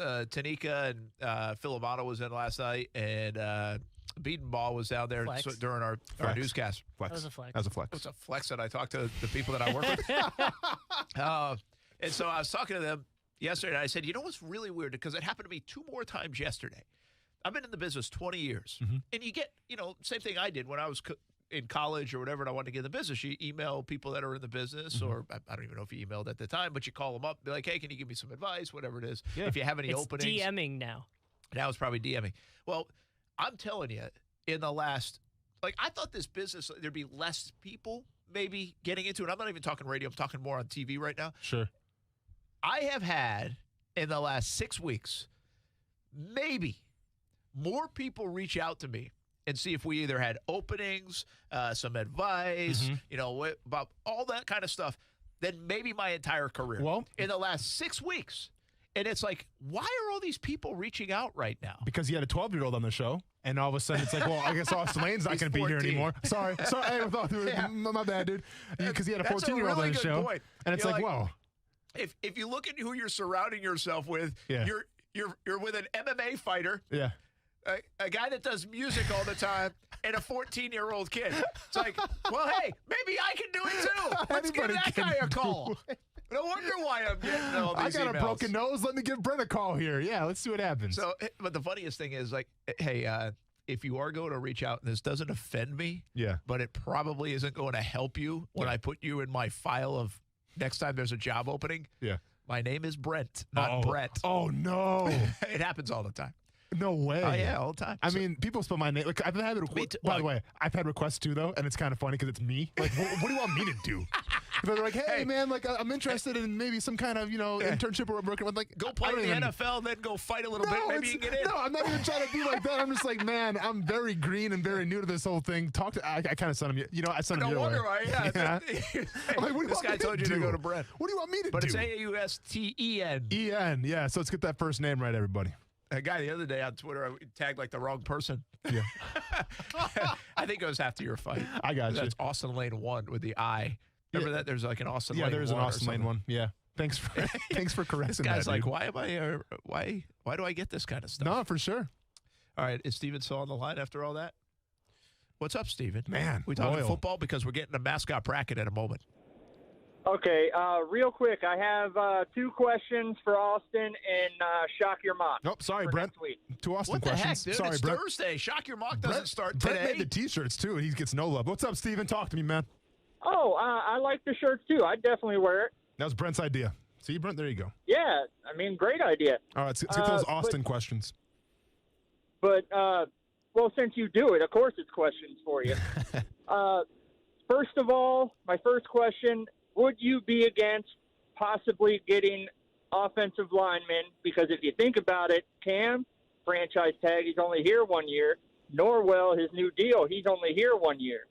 [SPEAKER 1] Tanika and Philomato was in last night, and Beaton Ball was down there during our newscast.
[SPEAKER 2] Flex.
[SPEAKER 27] That was a flex.
[SPEAKER 2] That was a flex.
[SPEAKER 1] It's a flex that I talked to the people that I work with. And so I was talking to them yesterday, and I said, you know what's really weird? Because it happened to me 2 more times yesterday. I've been in the business 20 years.
[SPEAKER 2] Mm-hmm.
[SPEAKER 1] And you get, same thing I did when I was in college or whatever, and I wanted to get in the business. You email people that are in the business, or I don't even know if you emailed at the time, but you call them up, be like, hey, can you give me some advice, whatever it is.
[SPEAKER 2] Yeah.
[SPEAKER 1] If you have any openings.
[SPEAKER 27] It's DMing now.
[SPEAKER 1] Now it's probably DMing. Well, I'm telling you, in the last, I thought this business, there'd be less people maybe getting into it. I'm not even talking radio. I'm talking more on TV right now.
[SPEAKER 2] Sure.
[SPEAKER 1] I have had, in the last 6 weeks, maybe more people reach out to me and see if we either had openings, some advice, about all that kind of stuff, than maybe my entire career.
[SPEAKER 2] Well,
[SPEAKER 1] in the last 6 weeks. And it's like, why are all these people reaching out right now?
[SPEAKER 2] Because he had a 12-year-old on the show, and all of a sudden it's like, well, I guess Austin Lane's not going to be here anymore. Sorry. Hey, my bad, dude. Because he had a 14-year-old on the show.
[SPEAKER 1] Point.
[SPEAKER 2] And it's like, whoa.
[SPEAKER 1] If you look at who you're surrounding yourself with, you're with an MMA fighter.
[SPEAKER 2] Yeah.
[SPEAKER 1] A guy that does music all the time, and a 14-year-old kid. It's like, well, hey, maybe I can do it too. Let's give that guy a call. No wonder why I'm getting all these
[SPEAKER 2] I got
[SPEAKER 1] emails.
[SPEAKER 2] a broken nose. Let me give Brent a call here. Yeah, let's see what happens.
[SPEAKER 1] So, but the funniest thing is, hey, if you are going to reach out, and this doesn't offend me, but it probably isn't going to help you when I put you in my file of next time there's a job opening.
[SPEAKER 2] Yeah.
[SPEAKER 1] My name is Brent, not Brett.
[SPEAKER 2] Oh, no.
[SPEAKER 1] It happens all the time.
[SPEAKER 2] No way.
[SPEAKER 1] Oh, yeah, all the time.
[SPEAKER 2] I mean, people spell my name. Like, I've had by the way, I've had requests too, though, and it's kind of funny because it's me. Like, what do you want me to do? They're like, hey, man, like, I'm interested in maybe some kind of, internship or working with, like,
[SPEAKER 1] go play in the NFL, then go fight a little bit. Maybe you can get in.
[SPEAKER 2] No, I'm not even trying to be like that. I'm just like, man, I'm very green and very new to this whole thing. I kind of sent him, I sent him your way.
[SPEAKER 1] No wonder why, yeah.
[SPEAKER 2] I'm like, what do you
[SPEAKER 1] this guy told you to go to Brent.
[SPEAKER 2] What do you want me to do?
[SPEAKER 1] But it's Austen.
[SPEAKER 2] E-N, yeah. So let's get that first name right, everybody.
[SPEAKER 1] A guy the other day on Twitter, I tagged like the wrong person.
[SPEAKER 2] Yeah.
[SPEAKER 1] I think it was after your fight.
[SPEAKER 2] I got you.
[SPEAKER 1] That's Austin Lane 1 with the I. Remember that? There's like an Austin Lane 1.
[SPEAKER 2] Yeah, there's an Austin Lane 1. Yeah. Thanks for correcting
[SPEAKER 1] This guy's
[SPEAKER 2] that,
[SPEAKER 1] like,
[SPEAKER 2] dude.
[SPEAKER 1] why do I get this kind of stuff?
[SPEAKER 2] No, for sure.
[SPEAKER 1] All right, is Steven still on the line after all that? What's up, Steven?
[SPEAKER 2] Man,
[SPEAKER 1] we talking football because we're getting a mascot bracket in a moment.
[SPEAKER 16] Okay, real quick, I have 2 questions for Austin and Shock Your Mock.
[SPEAKER 2] Nope, sorry, Brent. 2 Austin
[SPEAKER 1] What the
[SPEAKER 2] questions.
[SPEAKER 1] heck, dude?
[SPEAKER 2] Sorry,
[SPEAKER 1] It's
[SPEAKER 2] Brent.
[SPEAKER 1] Thursday. Shock Your Mock doesn't start
[SPEAKER 2] Brent
[SPEAKER 1] today.
[SPEAKER 2] made the T-shirts, too, and he gets no love. What's up, Steven? Talk to me, man.
[SPEAKER 16] Oh, I like the shirts, too. I'd definitely wear it.
[SPEAKER 2] That was Brent's idea. See, Brent, there you go.
[SPEAKER 16] Yeah, I mean, great idea.
[SPEAKER 2] All right, let's get those Austin questions.
[SPEAKER 16] But, well, since you do it, of course it's questions for you. First of all, my first question, would you be against possibly getting offensive linemen? Because if you think about it, Cam, franchise tag, he's only here 1 year. Norwell, his new deal, he's only here 1 year.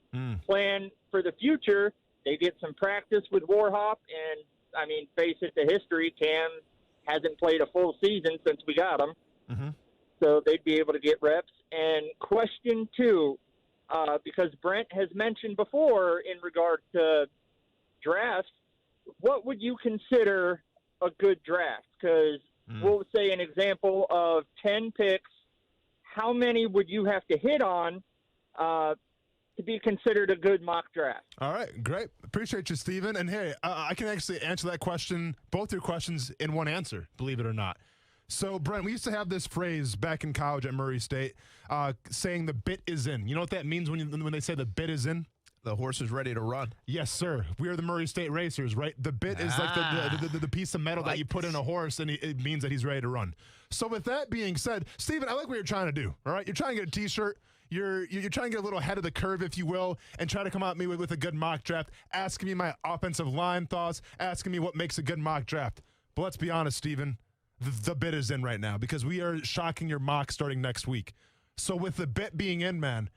[SPEAKER 16] Plan for the future, they get some practice with Warhop, and, I mean, face it to history, Cam hasn't played a full season since we got him. So they'd be able to get reps. And question 2, because Brent has mentioned before in regard to drafts, what would you consider a good draft? Because we'll say an example of 10 picks. How many would you have to hit on to be considered a good mock draft?
[SPEAKER 2] All right, great. Appreciate you, Steven. And hey, I can actually answer that question, both your questions, in one answer, believe it or not. So, Brent, we used to have this phrase back in college at Murray State saying the bit is in. You know what that means when they say the bit is in?
[SPEAKER 1] The horse is ready to run.
[SPEAKER 2] Yes, sir. We are the Murray State Racers, right? The bit is like the piece of metal that you put in a horse, and it means that he's ready to run. So with that being said, Steven, I like what you're trying to do, all right? You're trying to get a T-shirt. You're trying to get a little ahead of the curve, if you will, and try to come at me with a good mock draft, asking me my offensive line thoughts, asking me what makes a good mock draft. But let's be honest, Steven, the bit is in right now because we are shocking your mock starting next week. So with the bit being in, man,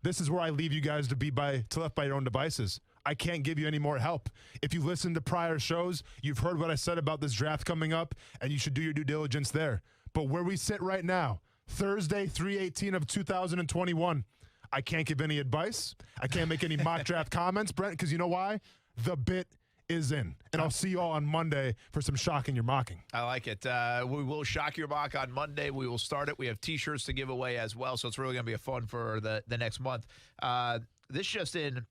[SPEAKER 2] this is where I leave you guys to left by your own devices. I can't give you any more help. If you listened to prior shows, you've heard what I said about this draft coming up, and you should do your due diligence there. But where we sit right now, Thursday, 3/18 of 2021, I can't give any advice. I can't make any mock draft comments, Brent, because you know why? The bit is in. And I'll see you all on Monday for some shocking your mocking.
[SPEAKER 1] I like it. We will shock your mock on Monday. We will start it. We have T-shirts to give away as well, so it's really going to be a fun for the next month. This just in,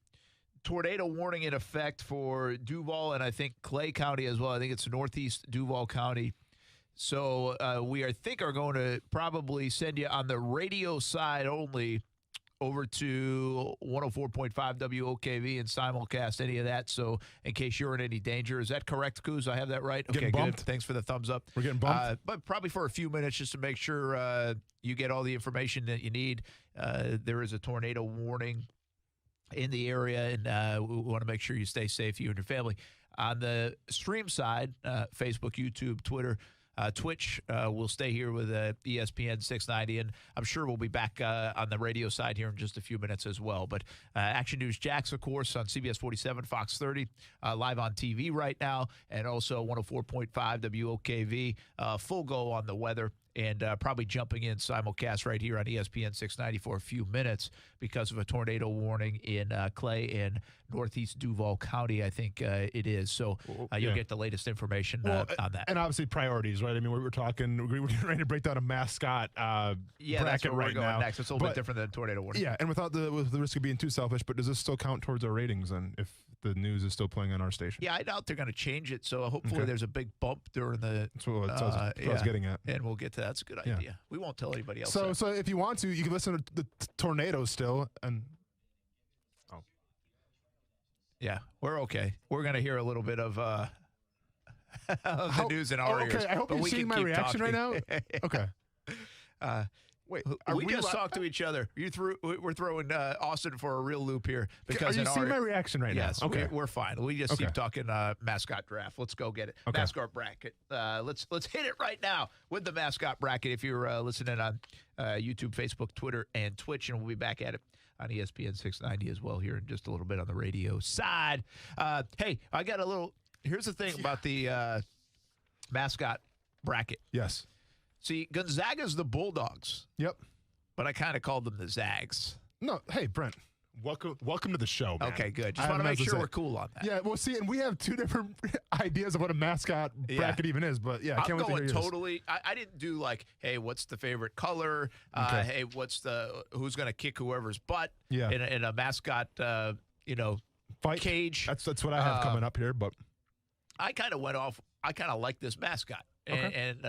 [SPEAKER 1] tornado warning in effect for Duval and I think Clay County as well. I think it's northeast Duval County. So we are going to probably send you on the radio side only over to 104.5 WOKV and simulcast any of that. So in case you're in any danger, is that correct, Kuz? I have that right?
[SPEAKER 2] Getting
[SPEAKER 1] Okay,
[SPEAKER 2] bumped.
[SPEAKER 1] good. Thanks for the thumbs up.
[SPEAKER 2] We're getting bumped.
[SPEAKER 1] But probably for a few minutes just to make sure you get all the information that you need. There is a tornado warning in the area, and we want to make sure you stay safe, you and your family. On the stream side, Facebook, YouTube, Twitter, Twitch, we'll stay here with ESPN 690, and I'm sure we'll be back on the radio side here in just a few minutes as well. But Action News Jax, of course, on CBS 47, Fox 30, live on TV right now, and also 104.5 WOKV, full go on the weather. And probably jumping in simulcast right here on ESPN 690 for a few minutes because of a tornado warning in Clay and northeast Duval County, I think it is. So you'll get the latest information on that.
[SPEAKER 2] And obviously priorities, right? I mean, we're getting ready to break down a mascot bracket
[SPEAKER 1] that's where
[SPEAKER 2] right
[SPEAKER 1] we're going
[SPEAKER 2] now.
[SPEAKER 1] next. It's a little bit different than tornado warning.
[SPEAKER 2] Yeah, and with the risk of being too selfish, but does this still count towards our ratings then if the news is still playing on our station?
[SPEAKER 1] Yeah, I doubt they're going to change it. So hopefully there's a big bump during the.
[SPEAKER 2] That's what I was getting at.
[SPEAKER 1] And we'll get to that. That's a good idea.
[SPEAKER 2] Yeah.
[SPEAKER 1] We won't tell anybody else.
[SPEAKER 2] So if you want to, you can listen to the tornadoes still. And
[SPEAKER 1] yeah, we're okay. We're going to hear a little bit of the news in our ears.
[SPEAKER 2] I hope you're seeing my reaction right now. Okay. Wait,
[SPEAKER 1] we just talked to each other. We're throwing Austin for a real loop here because
[SPEAKER 2] are you seeing my reaction right
[SPEAKER 1] yes,
[SPEAKER 2] now? Okay,
[SPEAKER 1] we're fine. We just keep talking mascot draft. Let's go get it.
[SPEAKER 2] Okay.
[SPEAKER 1] Mascot bracket. Let's hit it right now with the mascot bracket. If you're listening on YouTube, Facebook, Twitter, and Twitch, and we'll be back at it on ESPN 690 as well here in just a little bit on the radio side. Hey, I got a little. Here's the thing about the mascot bracket.
[SPEAKER 2] Yes.
[SPEAKER 1] See, Gonzaga's the Bulldogs.
[SPEAKER 2] Yep.
[SPEAKER 1] But I kind of called them the Zags.
[SPEAKER 2] No, hey, Brent. Welcome to the show, man.
[SPEAKER 1] Okay, good. Just want to make sure we're cool on that.
[SPEAKER 2] Yeah, well, see, and we have two different ideas of what a mascot bracket even is, but yeah, I can't wait to hear yours.
[SPEAKER 1] Totally. I didn't do like, hey, what's the favorite color? Hey, who's going to kick whoever's butt?
[SPEAKER 2] Yeah.
[SPEAKER 1] In a mascot,
[SPEAKER 2] fight
[SPEAKER 1] cage.
[SPEAKER 2] That's what I have coming up here, but
[SPEAKER 1] I kind of went off. I kind of like this mascot. And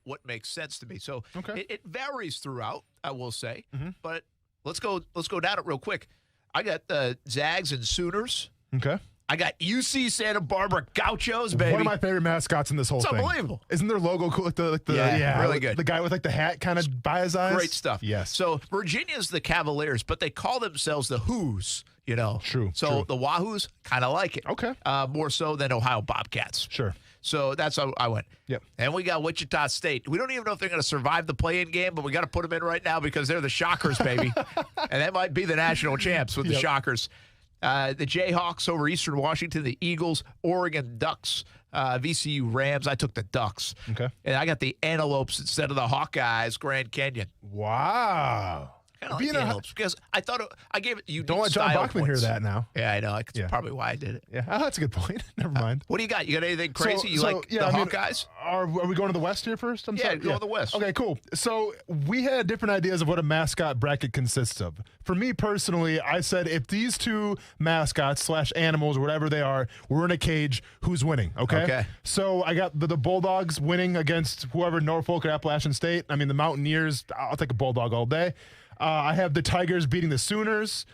[SPEAKER 1] what makes sense to me. So it varies throughout, I will say. But let's go down it real quick. I got the Zags and Sooners.
[SPEAKER 2] Okay.
[SPEAKER 1] I got UC Santa Barbara Gauchos, baby.
[SPEAKER 2] One of my favorite mascots in this whole thing.
[SPEAKER 1] It's unbelievable.
[SPEAKER 2] Isn't their logo cool? Yeah,
[SPEAKER 1] really good.
[SPEAKER 2] The guy with like the hat kind of by his eyes.
[SPEAKER 1] Great stuff.
[SPEAKER 2] Yes.
[SPEAKER 1] So Virginia's the Cavaliers, but they call themselves the Who's.
[SPEAKER 2] True.
[SPEAKER 1] So the Wahoos kind of like it.
[SPEAKER 2] Okay.
[SPEAKER 1] More so than Ohio Bobcats.
[SPEAKER 2] Sure.
[SPEAKER 1] So that's how I went.
[SPEAKER 2] Yep.
[SPEAKER 1] And we got Wichita State. We don't even know if they're going to survive the play-in game, but we got to put them in right now because they're the Shockers, baby. And that might be the national champs with the Shockers. The Jayhawks over Eastern Washington, the Eagles, Oregon Ducks, VCU Rams. I took the Ducks.
[SPEAKER 2] Okay.
[SPEAKER 1] And I got the Antelopes instead of the Hawkeyes, Grand Canyon.
[SPEAKER 2] Wow.
[SPEAKER 1] I like Antelopes because I thought I gave it you.
[SPEAKER 2] Don't let John Bachman hear that now.
[SPEAKER 1] Yeah, I know. That's probably why I did it.
[SPEAKER 2] Yeah, that's a good point. Never mind.
[SPEAKER 1] What do you got? You got anything crazy? You like the Hawkeyes?
[SPEAKER 2] Are we going to the West here first?
[SPEAKER 1] Go to the West.
[SPEAKER 2] Okay, cool. So we had different ideas of what a mascot bracket consists of. For me personally, I said if these two mascots / animals or whatever they are were in a cage, who's winning? Okay. So I got the Bulldogs winning against whoever, Norfolk or Appalachian State. I mean, the Mountaineers, I'll take a Bulldog all day. I have the Tigers beating the Sooners.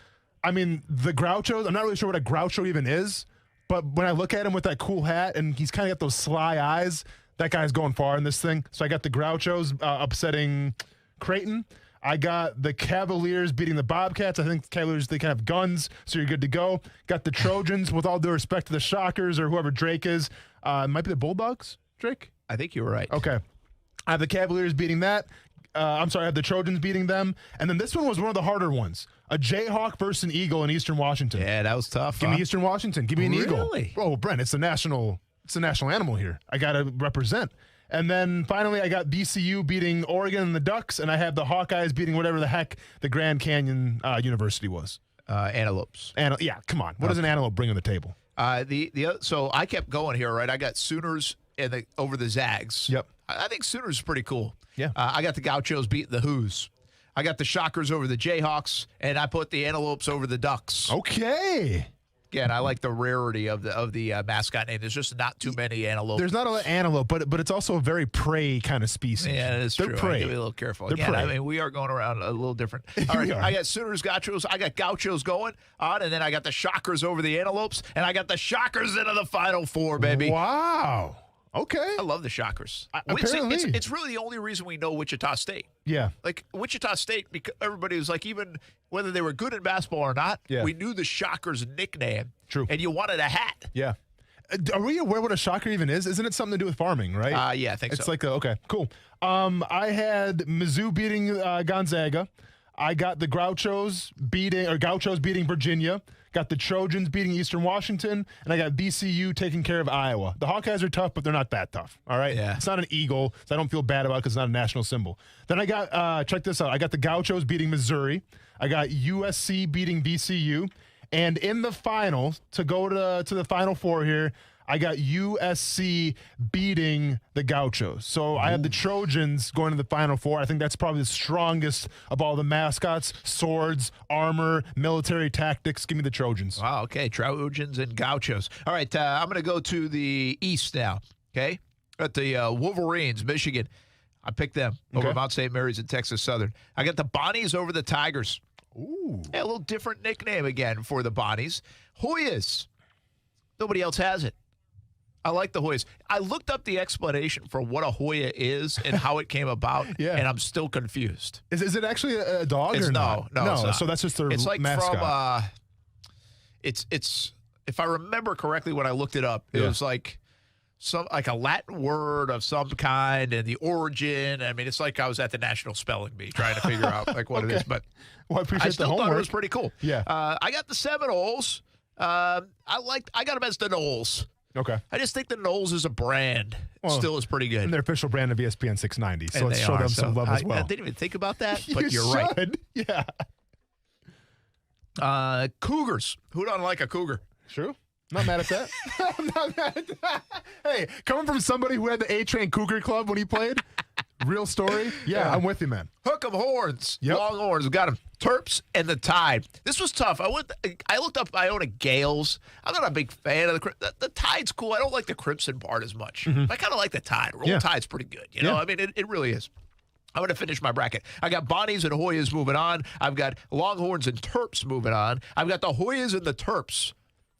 [SPEAKER 2] I mean, the Grouchos, I'm not really sure what a Groucho even is, but when I look at him with that cool hat and he's kind of got those sly eyes, that guy's going far in this thing. So I got the Grouchos upsetting Creighton. I got the Cavaliers beating the Bobcats. I think the Cavaliers, they kind of have guns, so you're good to go. Got the Trojans, with all due respect to the Shockers or whoever Drake is. Might be the Bulldogs, Drake?
[SPEAKER 1] I think you're right.
[SPEAKER 2] Okay. I have the Cavaliers beating that. I have the Trojans beating them. And then this one was one of the harder ones. A Jayhawk versus an Eagle in Eastern Washington.
[SPEAKER 1] Yeah, that was tough.
[SPEAKER 2] Give me Eastern Washington. Give me an Eagle.
[SPEAKER 1] Really?
[SPEAKER 2] Oh, Brent, it's a national animal here. I got to represent. And then finally, I got BCU beating Oregon and the Ducks, and I have the Hawkeyes beating whatever the heck the Grand Canyon University was.
[SPEAKER 1] Antelopes.
[SPEAKER 2] Yeah, come on. What does an antelope bring on the table?
[SPEAKER 1] So I kept going here, right? I got Sooners over the Zags.
[SPEAKER 2] Yep.
[SPEAKER 1] I think Sooners is pretty cool.
[SPEAKER 2] Yeah.
[SPEAKER 1] I got the Gauchos beating the Who's. I got the Shockers over the Jayhawks, and I put the Antelopes over the Ducks.
[SPEAKER 2] Okay.
[SPEAKER 1] Again, I like the rarity of the mascot name. There's just not too many antelopes.
[SPEAKER 2] There's not a lot of antelope, but it's also a very prey kind of species.
[SPEAKER 1] Yeah, it's true.
[SPEAKER 2] Prey.
[SPEAKER 1] I have to be a little careful.
[SPEAKER 2] They're
[SPEAKER 1] Again,
[SPEAKER 2] prey.
[SPEAKER 1] I mean, we are going around a little different. All right, I got Sooners, Gauchos. I got Gauchos going on, and then I got the Shockers over the Antelopes, and I got the Shockers into the Final Four, baby.
[SPEAKER 2] Wow. Okay.
[SPEAKER 1] I love the Shockers.
[SPEAKER 2] Apparently.
[SPEAKER 1] It's really the only reason we know Wichita State.
[SPEAKER 2] Yeah.
[SPEAKER 1] Like Wichita State, because everybody was like, even whether they were good at basketball or not, we knew the Shockers nickname.
[SPEAKER 2] True.
[SPEAKER 1] And you wanted a hat.
[SPEAKER 2] Yeah. Are we aware what a shocker even is? Isn't it something to do with farming, right?
[SPEAKER 1] Yeah, I think
[SPEAKER 2] it's
[SPEAKER 1] so.
[SPEAKER 2] It's like, okay, cool. I had Mizzou beating Gonzaga. I got the Gauchos beating Virginia. Got the Trojans beating Eastern Washington, and I got BCU taking care of Iowa. The Hawkeyes are tough, but they're not that tough, all right?
[SPEAKER 1] Yeah.
[SPEAKER 2] It's not an eagle, so I don't feel bad about it because it's not a national symbol. Then I got, check this out, I got the Gauchos beating Missouri. I got USC beating VCU. And in the final, to go to the Final Four here, I got USC beating the Gauchos. So I have the Trojans going to the Final Four. I think that's probably the strongest of all the mascots, swords, armor, military tactics. Give me the Trojans.
[SPEAKER 1] Wow, okay. Trojans and Gauchos. All right, I'm going to go to the East now, okay? Got the Wolverines, Michigan. I picked them over Mount St. Mary's and Texas Southern. I got the Bonnies over the Tigers.
[SPEAKER 2] Ooh.
[SPEAKER 1] Yeah, a little different nickname again for the Bonnies. Hoyas. Nobody else has it. I like the Hoyas. I looked up the explanation for what a Hoya is and how it came about, and I'm still confused.
[SPEAKER 2] Is it actually a dog or
[SPEAKER 1] no?
[SPEAKER 2] not?
[SPEAKER 1] No, it's not.
[SPEAKER 2] So that's just their
[SPEAKER 1] it's like
[SPEAKER 2] mascot.
[SPEAKER 1] From, it's if I remember correctly when I looked it up, it was like a Latin word of some kind and the origin. I mean, it's like I was at the National Spelling Bee trying to figure out like what it is. But
[SPEAKER 2] well, I appreciate
[SPEAKER 1] I still
[SPEAKER 2] the
[SPEAKER 1] thought
[SPEAKER 2] homework.
[SPEAKER 1] it was pretty cool.
[SPEAKER 2] Yeah.
[SPEAKER 1] I got the Seminoles. I got them as the Noles.
[SPEAKER 2] Okay.
[SPEAKER 1] I just think the Noles as a brand still is pretty good.
[SPEAKER 2] And their official brand of ESPN 690. So
[SPEAKER 1] And
[SPEAKER 2] let's
[SPEAKER 1] they
[SPEAKER 2] show
[SPEAKER 1] are,
[SPEAKER 2] them some love as well.
[SPEAKER 1] I didn't even think about that, but
[SPEAKER 2] You
[SPEAKER 1] you're right.
[SPEAKER 2] should. Yeah.
[SPEAKER 1] Cougars. Who doesn't like a cougar?
[SPEAKER 2] True. Not mad at that. I'm not mad at that. Hey, coming from somebody who had the A-Train Cougar Club when he played, real story. Yeah, I'm with you, man.
[SPEAKER 1] Hook 'em horns. Longhorns. Got them. Terps and the Tide. This was tough. I looked up Iona Gales. I'm not a big fan of the Tide's cool. I don't like the Crimson part as much. I kind of like the Tide. Roll Tide's pretty good. You know, I mean, it really is. I'm going to finish my bracket. I got Bonnies and Hoyas moving on. I've got Longhorns and Terps moving on. I've got the Hoyas and the Terps.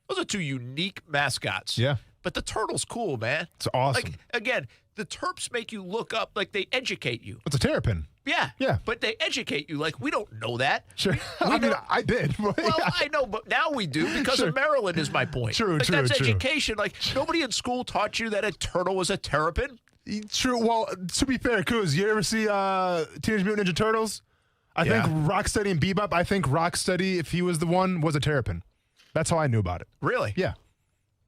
[SPEAKER 1] Those are two unique mascots.
[SPEAKER 2] Yeah.
[SPEAKER 1] But the Turtle's cool, man.
[SPEAKER 2] It's awesome.
[SPEAKER 1] Like, again, the Terps make you look up, like they educate you.
[SPEAKER 2] It's a terrapin.
[SPEAKER 1] Yeah.
[SPEAKER 2] Yeah.
[SPEAKER 1] But they educate you. Like, we don't know that.
[SPEAKER 2] Sure. I mean, I did.
[SPEAKER 1] Well, I know, but now we do because of Maryland is my point.
[SPEAKER 2] True,
[SPEAKER 1] like,
[SPEAKER 2] true,
[SPEAKER 1] that's
[SPEAKER 2] true.
[SPEAKER 1] education. Like, nobody in school taught you that a turtle was a terrapin.
[SPEAKER 2] True. Well, to be fair, Kuz, you ever see Teenage Mutant Ninja Turtles? I think Rocksteady and Bebop, I think Rocksteady, if he was the one, was a terrapin. That's how I knew about it.
[SPEAKER 1] Really?
[SPEAKER 2] Yeah.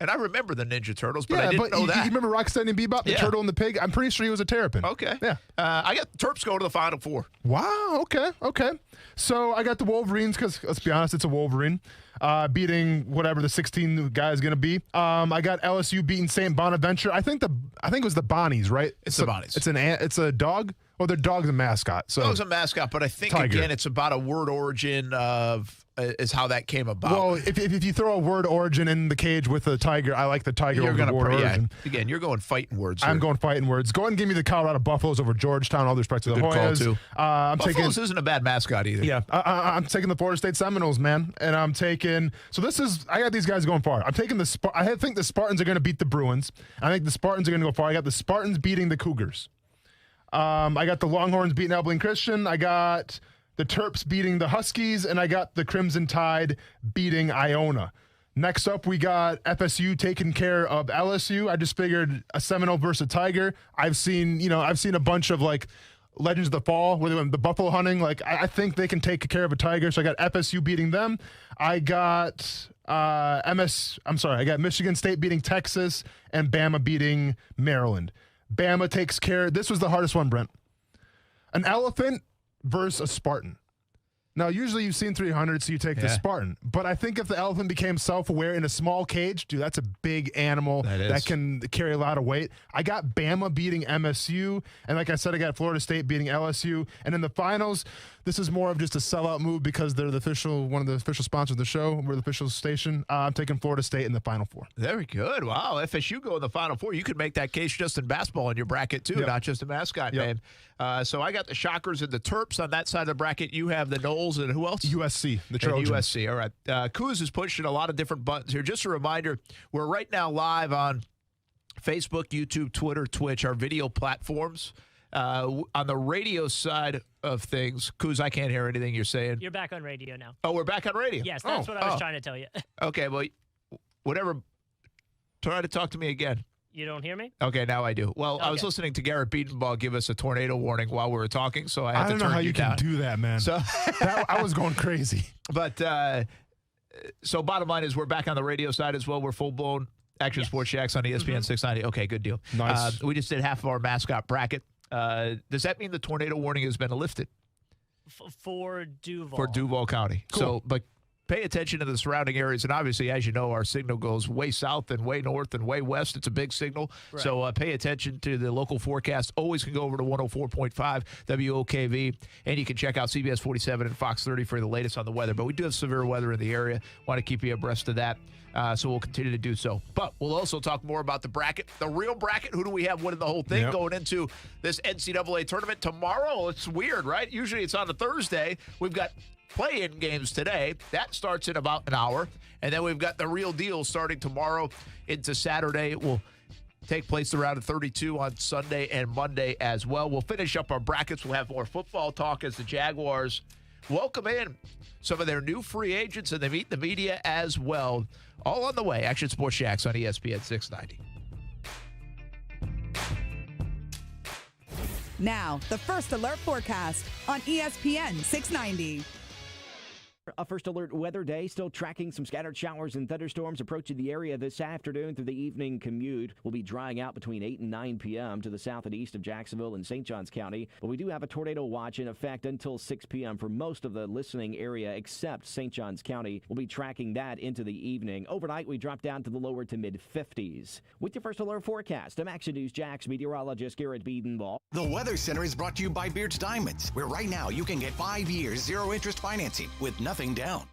[SPEAKER 1] And I remember the Ninja Turtles, but I didn't know that.
[SPEAKER 2] You remember Rocksteady and Bebop, the turtle and the pig? I'm pretty sure he was a terrapin.
[SPEAKER 1] Okay.
[SPEAKER 2] Yeah.
[SPEAKER 1] I got Terps going to the Final Four.
[SPEAKER 2] Wow. Okay. So I got the Wolverines because, let's be honest, it's a Wolverine beating whatever the 16 guy is going to be. I got LSU beating St. Bonaventure. I think it was the Bonnies, right?
[SPEAKER 1] It's the Bonnies.
[SPEAKER 2] It's a dog. Well, their dog's a mascot. So
[SPEAKER 1] Dog's a mascot, but I think,
[SPEAKER 2] Tiger.
[SPEAKER 1] again, it's about a word origin of is how that came about.
[SPEAKER 2] Well, if you throw a word origin in the cage with a tiger, I like the tiger over the word origin.
[SPEAKER 1] Again, you're going fighting words here.
[SPEAKER 2] I'm going fighting words. Go ahead and give me the Colorado Buffaloes over Georgetown. All due respect to the
[SPEAKER 1] Good call,
[SPEAKER 2] Hoyas.
[SPEAKER 1] too.
[SPEAKER 2] Buffaloes
[SPEAKER 1] isn't a bad mascot either.
[SPEAKER 2] Yeah, I'm taking the Florida State Seminoles, man, and I'm taking. So I got these guys going far. I'm taking I think the Spartans are going to beat the Bruins. I think the Spartans are going to go far. I got the Spartans beating the Cougars. I got the Longhorns beating Abilene Christian. I got the Terps beating the Huskies, and I got the Crimson Tide beating Iona. Next up, we got FSU taking care of LSU. I just figured a Seminole versus a Tiger. I've seen a bunch of like Legends of the Fall where they went the buffalo hunting. Like I think they can take care of a Tiger. So I got FSU beating them. I got I got Michigan State beating Texas and Bama beating Maryland. Bama takes care. This was the hardest one, Brent. An elephant versus a Spartan. Now, usually you've seen 300, so you take the Spartan. But I think if the elephant became self-aware in a small cage, dude, that's a big animal that can carry a lot of weight. I got Bama beating MSU. And like I said, I got Florida State beating LSU. And in the finals, this is more of just a sellout move because they're one of the official sponsors of the show. We're the official station. I'm taking Florida State in the Final Four.
[SPEAKER 1] Very good. Wow. FSU go in the Final Four. You could make that case just in basketball in your bracket, too, not just a mascot name. So I got the Shockers and the Terps on that side of the bracket. You have the Noles and who else?
[SPEAKER 2] USC, the Trojans.
[SPEAKER 1] And USC. All right. Kuz is pushing a lot of different buttons here. Just a reminder, we're right now live on Facebook, YouTube, Twitter, Twitch, our video platforms. On the radio side of things, Kuz, I can't hear anything you're saying.
[SPEAKER 27] You're back on radio now.
[SPEAKER 1] Oh, we're back on radio?
[SPEAKER 27] Yes, that's what I was trying to tell you.
[SPEAKER 1] Okay, well, whatever. Try to talk to me again.
[SPEAKER 27] You don't hear me?
[SPEAKER 1] Okay, now I do. Well, I was listening to Garrett Beatonbaugh give us a tornado warning while we were talking, so I had to turn you down.
[SPEAKER 2] I don't know how you can do that, man.
[SPEAKER 1] So
[SPEAKER 2] I was going crazy.
[SPEAKER 1] But so bottom line is we're back on the radio side as well. We're full-blown Action Sports Shacks on ESPN 690. Okay, good deal.
[SPEAKER 2] Nice.
[SPEAKER 1] We just did half of our mascot bracket. Does that mean the tornado warning has been lifted?
[SPEAKER 27] For Duval.
[SPEAKER 1] For Duval County.
[SPEAKER 2] Cool.
[SPEAKER 1] So, but pay attention to the surrounding areas. And obviously, as you know, our signal goes way south and way north and way west. It's a big signal. Right. So pay attention to the local forecast. Always can go over to 104.5 WOKV. And you can check out CBS 47 and Fox 30 for the latest on the weather. But we do have severe weather in the area. Want to keep you abreast of that. So we'll continue to do so. But we'll also talk more about the bracket, the real bracket. Who do we have winning the whole thing going into this NCAA tournament tomorrow? It's weird, right? Usually it's on a Thursday. We've got play-in games today. That starts in about an hour. And then we've got the real deal starting tomorrow into Saturday. We'll take place the round of 32 on Sunday and Monday as well. We'll finish up our brackets. We'll have more football talk as the Jaguars welcome in some of their new free agents, and they meet the media as well. All on the way. Action Sports Shacks on ESPN 690.
[SPEAKER 13] Now, the First Alert forecast on ESPN 690.
[SPEAKER 17] A First Alert weather day, still tracking some scattered showers and thunderstorms approaching the area this afternoon through the evening commute. Will be drying out between 8 and 9 p.m. to the south and east of Jacksonville and St. Johns County. But we do have a tornado watch in effect until 6 p.m. for most of the listening area except St. Johns County. We'll be tracking that into the evening. Overnight, we drop down to the lower to mid-50s. With your First Alert forecast, I'm Action News Jax meteorologist Garrett Biedenball.
[SPEAKER 5] The Weather Center is brought to you by Beards Diamonds, where right now you can get 5 years zero-interest financing with nothing down.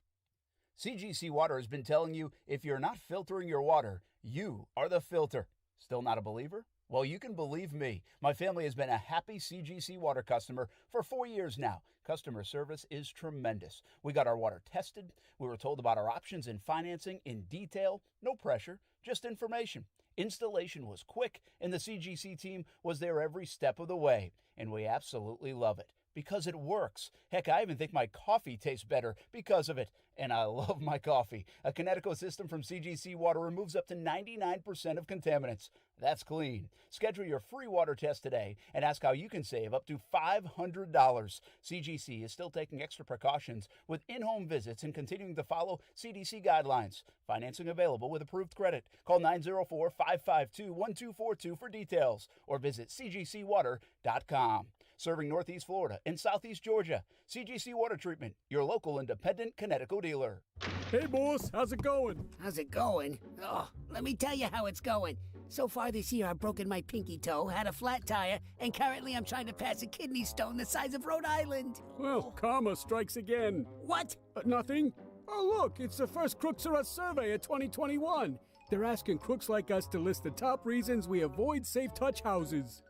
[SPEAKER 6] CGC Water has been telling you if you're not filtering your water, you are the filter. Still not a believer? Well, you can believe me. My family has been a happy CGC Water customer for 4 years now. Customer service is tremendous. We got our water tested. We were told about our options in financing in detail. No pressure, just information. Installation was quick, and the CGC team was there every step of the way. And we absolutely love it. Because it works. Heck, I even think my coffee tastes better because of it. And I love my coffee. A Kinetico system from CGC Water removes up to 99% of contaminants. That's clean. Schedule your free water test today and ask how you can save up to $500. CGC is still taking extra precautions with in-home visits and continuing to follow CDC guidelines. Financing available with approved credit. Call 904-552-1242 for details or visit cgcwater.com. Serving Northeast Florida and Southeast Georgia. CGC Water Treatment, your local independent Kinetico dealer.
[SPEAKER 18] Hey, boss, how's it going?
[SPEAKER 19] How's it going? Oh, let me tell you how it's going. So far this year, I've broken my pinky toe, had a flat tire, and currently I'm trying to pass a kidney stone the size of Rhode Island.
[SPEAKER 18] Well, karma strikes again.
[SPEAKER 19] What?
[SPEAKER 18] Nothing. Oh, look, it's the first Crooks R Us survey of 2021. They're asking crooks like us to list the top reasons we avoid safe touch houses.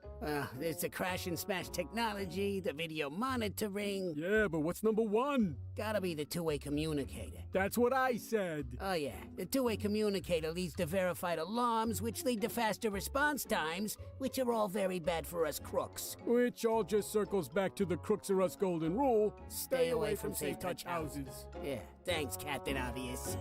[SPEAKER 19] There's the crash and smash technology, the video monitoring.
[SPEAKER 18] Yeah, but what's number one?
[SPEAKER 19] Gotta be the two-way communicator.
[SPEAKER 18] That's what I said.
[SPEAKER 19] Oh, yeah. The two-way communicator leads to verified alarms, which lead to faster response times, which are all very bad for us crooks.
[SPEAKER 18] Which all just circles back to the Crooks R Us golden rule. Stay away from safe touch houses.
[SPEAKER 19] Yeah, thanks, Captain Obvious.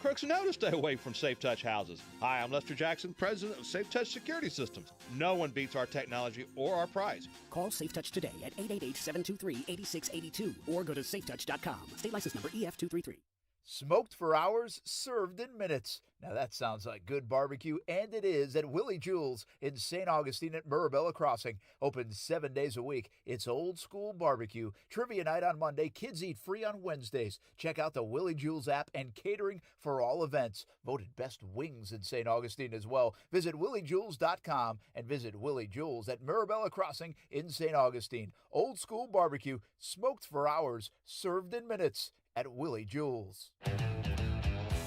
[SPEAKER 20] Crooks know to stay away from Safe Touch houses. Hi, I'm Lester Jackson, president of Safe Touch Security Systems. No one beats our technology or our price.
[SPEAKER 21] Call Safe Touch today at 888-723-8682 or go to safetouch.com. State license number EF233.
[SPEAKER 6] Smoked for hours, served in minutes. Now that sounds like good barbecue, and it is at Willie Jewell's in St. Augustine at Mirabella Crossing. Open 7 days a week. It's old school barbecue. Trivia night on Monday. Kids eat free on Wednesdays. Check out the Willie Jewell's app and catering for all events. Voted best wings in St. Augustine as well. Visit williejewels.com and visit Willie Jewell's at Mirabella Crossing in St. Augustine. Old school barbecue, smoked for hours, served in minutes. At Willie Jewell's.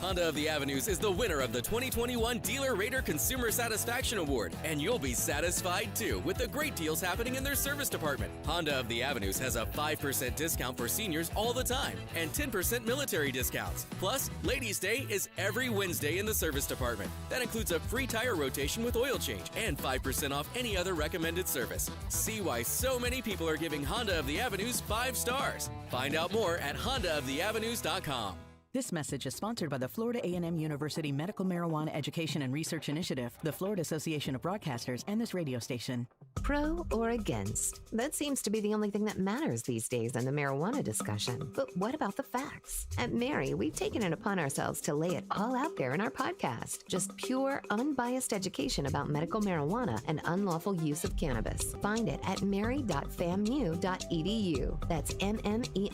[SPEAKER 22] Honda of the Avenues is the winner of the 2021 Dealer Rater Consumer Satisfaction Award, and you'll be satisfied too with the great deals happening in their service department. Honda of the Avenues has a 5% discount for seniors all the time and 10% military discounts. Plus, Ladies' Day is every Wednesday in the service department. That includes a free tire rotation with oil change and 5% off any other recommended service. See why so many people are giving Honda of the Avenues 5 stars. Find out more at hondaoftheavenues.com.
[SPEAKER 28] This message is sponsored by the Florida A&M University Medical Marijuana Education and Research Initiative, the Florida Association of Broadcasters, and this radio station.
[SPEAKER 29] Pro or against? That seems to be the only thing that matters these days in the marijuana discussion. But what about the facts? At Mary, we've taken it upon ourselves to lay it all out there in our podcast. Just pure, unbiased education about medical marijuana and unlawful use of cannabis. Find it at mary.famu.edu. That's mmeri.famu.edu.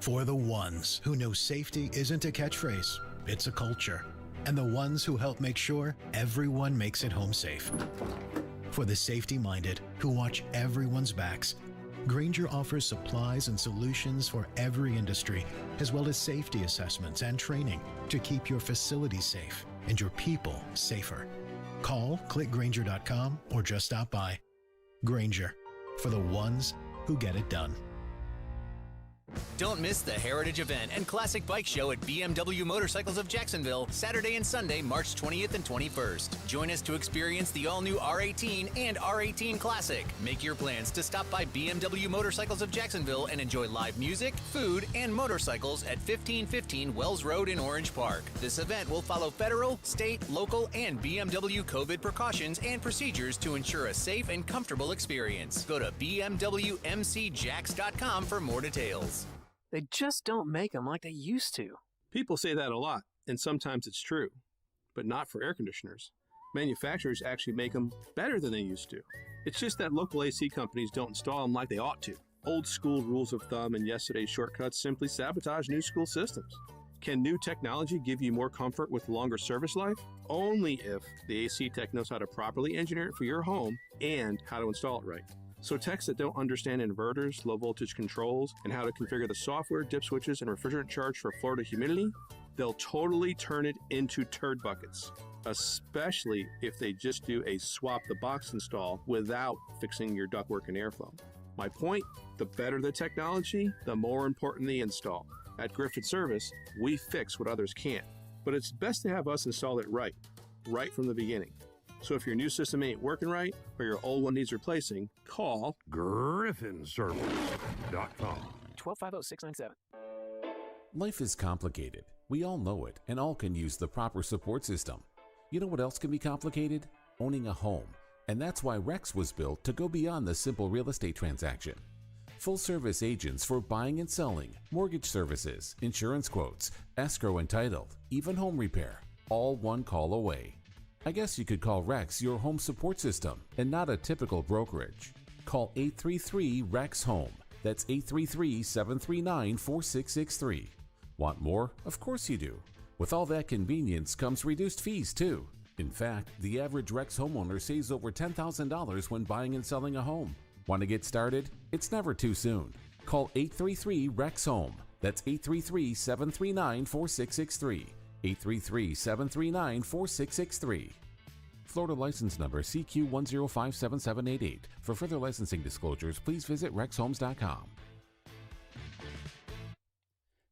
[SPEAKER 30] For the ones who know safety isn't a catchphrase, it's a culture. And the ones who help make sure everyone makes it home safe. For the safety-minded who watch everyone's backs, Grainger offers supplies and solutions for every industry, as well as safety assessments and training to keep your facilities safe and your people safer. Call, click Grainger.com, or just stop by. Grainger, for the ones who get it done.
[SPEAKER 3] Don't miss the Heritage Event and Classic Bike Show at BMW Motorcycles of Jacksonville, Saturday and Sunday, March 20th and 21st. Join us to experience the all-new R18 and R18 Classic. Make your plans to stop by BMW Motorcycles of Jacksonville and enjoy live music, food, and motorcycles at 1515 Wells Road in Orange Park. This event will follow federal, state, local, and BMW COVID precautions and procedures to ensure a safe and comfortable experience. Go to bmwmcjacks.com for more details.
[SPEAKER 4] They just don't make them like they used to.
[SPEAKER 7] People say that a lot, and sometimes it's true, but not for air conditioners. Manufacturers actually make them better than they used to. It's just that local AC companies don't install them like they ought to. Old school rules of thumb and yesterday's shortcuts simply sabotage new school systems. Can new technology give you more comfort with longer service life? Only if the AC tech knows how to properly engineer it for your home and how to install it right. So techs that don't understand inverters, low voltage controls, and how to configure the software, dip switches, and refrigerant charge for Florida humidity, they'll totally turn it into turd buckets, especially if they just do a swap the box install without fixing your ductwork and airflow. My point, the better the technology, the more important the install. At Griffin Service, we fix what others can't, but it's best to have us install it right from the beginning. So if your new system ain't working right or your old one needs replacing, call
[SPEAKER 9] GriffinService.com.
[SPEAKER 4] 1250-697.
[SPEAKER 10] Life is complicated. We all know it, and all can use the proper support system. You know what else can be complicated? Owning a home. And that's why Rex was built to go beyond the simple real estate transaction. Full-service agents for buying and selling, mortgage services, insurance quotes, escrow and title, even home repair, all one call away. I guess you could call Rex your home support system and not a typical brokerage. Call 833-REX-HOME. That's 833-739-4663. Want more? Of course you do. With all that convenience comes reduced fees too. In fact, the average Rex homeowner saves over $10,000 when buying and selling a home. Want to get started? It's never too soon. Call 833-REX-HOME. That's 833-739-4663. 833-739-4663. Florida license number CQ1057788. For further licensing disclosures, please visit rexhomes.com.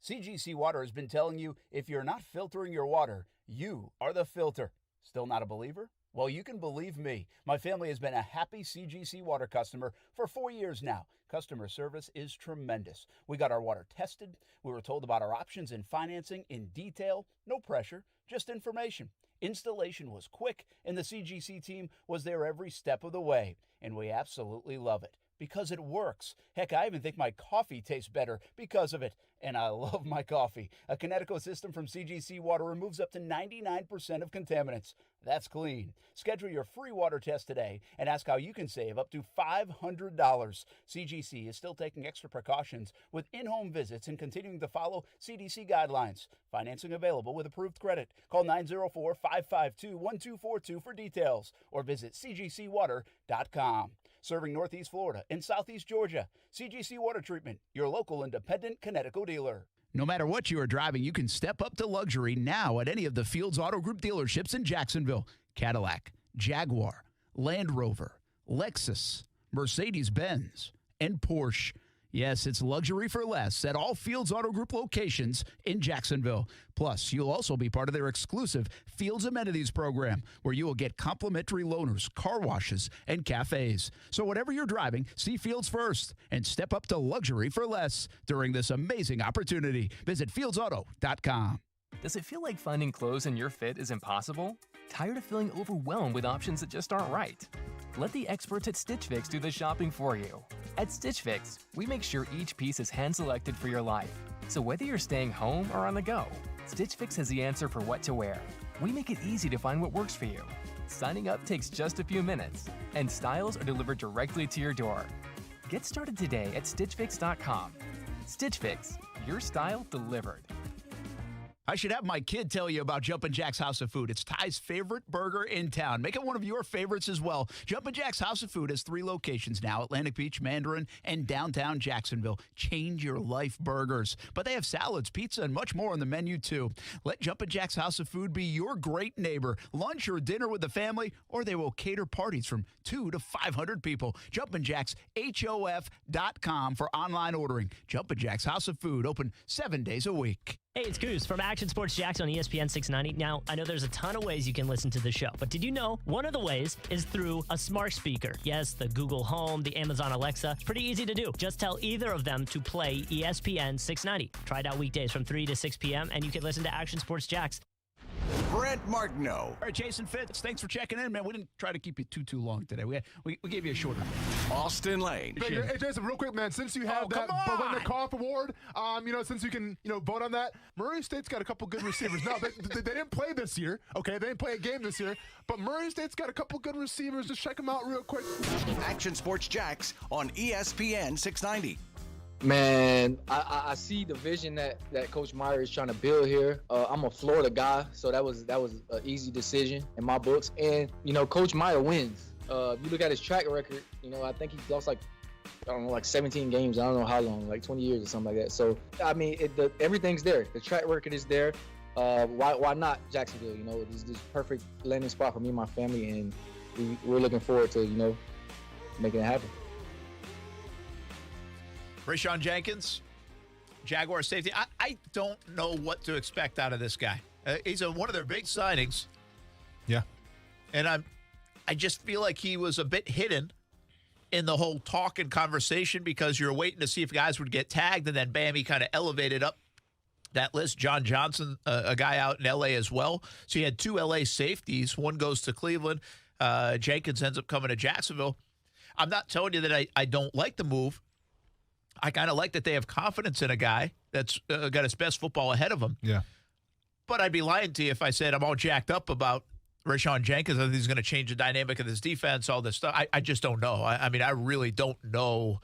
[SPEAKER 6] CGC Water has been telling you if you're not filtering your water, you are the filter. Still not a believer? Well, you can believe me. My family has been a happy CGC Water customer for 4 years now. Customer service is tremendous. We got our water tested. We were told about our options in financing in detail. No pressure, just information. Installation was quick, and the CGC team was there every step of the way. And we absolutely love it because it works. Heck, I even think my coffee tastes better because of it. And I love my coffee. A Kinetico system from CGC Water removes up to 99% of contaminants. That's clean. Schedule your free water test today and ask how you can save up to $500. CGC is still taking extra precautions with in-home visits and continuing to follow CDC guidelines. Financing available with approved credit. Call 904-552-1242 for details or visit cgcwater.com. Serving Northeast Florida and Southeast Georgia. CGC Water Treatment, your local independent Kinetico dealer.
[SPEAKER 1] No matter what you are driving, you can step up to luxury now at any of the Fields Auto Group dealerships in Jacksonville. Cadillac, Jaguar, Land Rover, Lexus, Mercedes-Benz, and Porsche. Yes, it's luxury for less at all Fields Auto Group locations in Jacksonville. Plus, you'll also be part of their exclusive Fields Amenities program, where you will get complimentary loaners, car washes, and cafes. So whatever you're driving, see Fields first and step up to luxury for less during this amazing opportunity. Visit fieldsauto.com.
[SPEAKER 11] Does it feel like finding clothes in your fit is impossible? Tired of feeling overwhelmed with options that just aren't right? Let the experts at Stitch Fix do the shopping for you. At Stitch Fix, we make sure each piece is hand-selected for your life. So whether you're staying home or on the go, Stitch Fix has the answer for what to wear. We make it easy to find what works for you. Signing up takes just a few minutes, and styles are delivered directly to your door. Get started today at StitchFix.com. Stitch Fix, your style delivered.
[SPEAKER 1] I should have my kid tell you about Jumpin' Jack's House of Food. It's Ty's favorite burger in town. Make it one of your favorites as well. Jumpin' Jack's House of Food has 3 locations now, Atlantic Beach, Mandarin, and downtown Jacksonville. Change your life burgers. But they have salads, pizza, and much more on the menu, too. Let Jumpin' Jack's House of Food be your great neighbor. Lunch or dinner with the family, or they will cater parties from 200 to 500 people. Jumpin' Jack's, HOF.com for online ordering. Jumpin' Jack's House of Food, open 7 days a week.
[SPEAKER 27] Hey, it's Goose from Action Sports Jacks on ESPN 690. Now, I know there's a ton of ways you can listen to the show, but did you know one of the ways is through a smart speaker? Yes, the Google Home, the Amazon Alexa. It's pretty easy to do. Just tell either of them to play ESPN 690. Try it out weekdays from 3 to 6 p.m., and you can listen to Action Sports Jacks.
[SPEAKER 1] Brent Martineau. All right, Jason Fitz, thanks for checking in, man. We didn't try to keep you too long today. We gave you a shorter.
[SPEAKER 2] Austin Lane. Hey, Jason, real quick, man. Since you have that Belinda Koff Award, since you can, vote on that, Murray State's got a couple good receivers. No, they didn't play this year. Okay, they didn't play a game this year, but Murray State's got a couple good receivers. Just check them out real quick.
[SPEAKER 5] Action Sports Jacks on ESPN 690.
[SPEAKER 8] Man, I see the vision that Coach Meyer is trying to build here. I'm a Florida guy, so that was an easy decision in my books. And, Coach Meyer wins. If you look at his track record, I think he lost like 17 games. I don't know how long, like 20 years or something like that. So, everything's there. The track record is there. Why not Jacksonville? This is perfect landing spot for me and my family, and we're looking forward to, making it happen.
[SPEAKER 1] Rayshawn Jenkins, Jaguar safety. I don't know what to expect out of this guy. He's one of their big signings.
[SPEAKER 2] Yeah.
[SPEAKER 1] And I just feel like he was a bit hidden in the whole talk and conversation because you're waiting to see if guys would get tagged, and then bam, he kind of elevated up that list. John Johnson, a guy out in L.A. as well. So you had 2 L.A. safeties. One goes to Cleveland. Jenkins ends up coming to Jacksonville. I'm not telling you that I don't like the move. I kind of like that they have confidence in a guy that's got his best football ahead of him.
[SPEAKER 2] Yeah.
[SPEAKER 1] But I'd be lying to you if I said I'm all jacked up about Rayshawn Jenkins. I think he's going to change the dynamic of this defense, all this stuff. I just don't know. I mean, I really don't know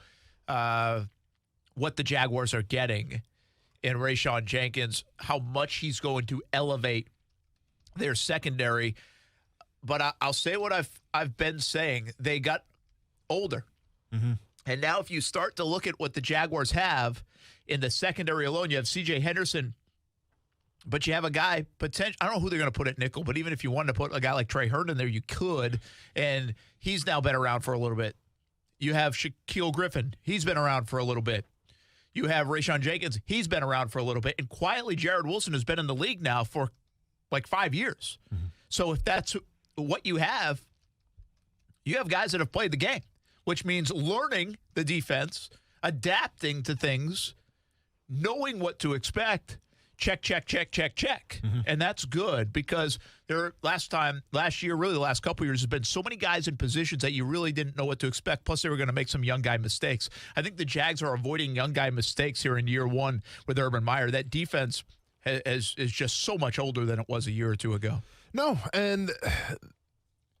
[SPEAKER 1] what the Jaguars are getting in Rayshawn Jenkins, how much he's going to elevate their secondary. But I'll say what I've been saying. They got older.
[SPEAKER 2] Mm-hmm.
[SPEAKER 1] And now if you start to look at what the Jaguars have in the secondary alone, you have C.J. Henderson, but you have a guy, I don't know who they're going to put at nickel, but even if you wanted to put a guy like Trey Herndon there, you could, and he's now been around for a little bit. You have Shaquille Griffin. He's been around for a little bit. You have Rayshawn Jenkins. He's been around for a little bit. And quietly, Jared Wilson has been in the league now for like 5 years. Mm-hmm. So if that's what you have guys that have played the game, which means learning the defense, adapting to things, knowing what to expect, check. Mm-hmm. And that's good because last year, really the last couple of years, has been so many guys in positions that you really didn't know what to expect. Plus, they were going to make some young guy mistakes. I think the Jags are avoiding young guy mistakes here in year one with Urban Meyer. That defense is just so much older than it was a year or two ago.
[SPEAKER 2] No, and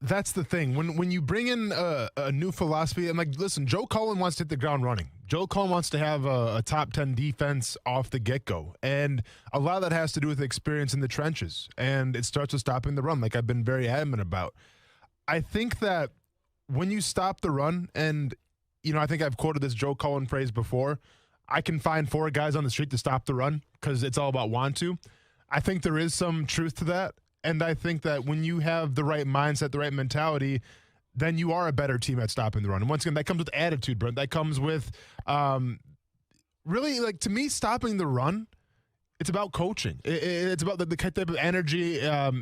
[SPEAKER 2] that's the thing. When you bring in a new philosophy, I'm like, listen, Joe Cullen wants to hit the ground running. Joe Cullen wants to have a top 10 defense off the get-go. And a lot of that has to do with experience in the trenches. And it starts with stopping the run, like I've been very adamant about. I think that when you stop the run, and, I think I've quoted this Joe Cullen phrase before, I can find 4 guys on the street to stop the run because it's all about want to. I think there is some truth to that. And I think that when you have the right mindset, the right mentality, then you are a better team at stopping the run. And once again, that comes with attitude, Brent. That comes with really, like, to me, stopping the run, it's about coaching. It's about the type of energy.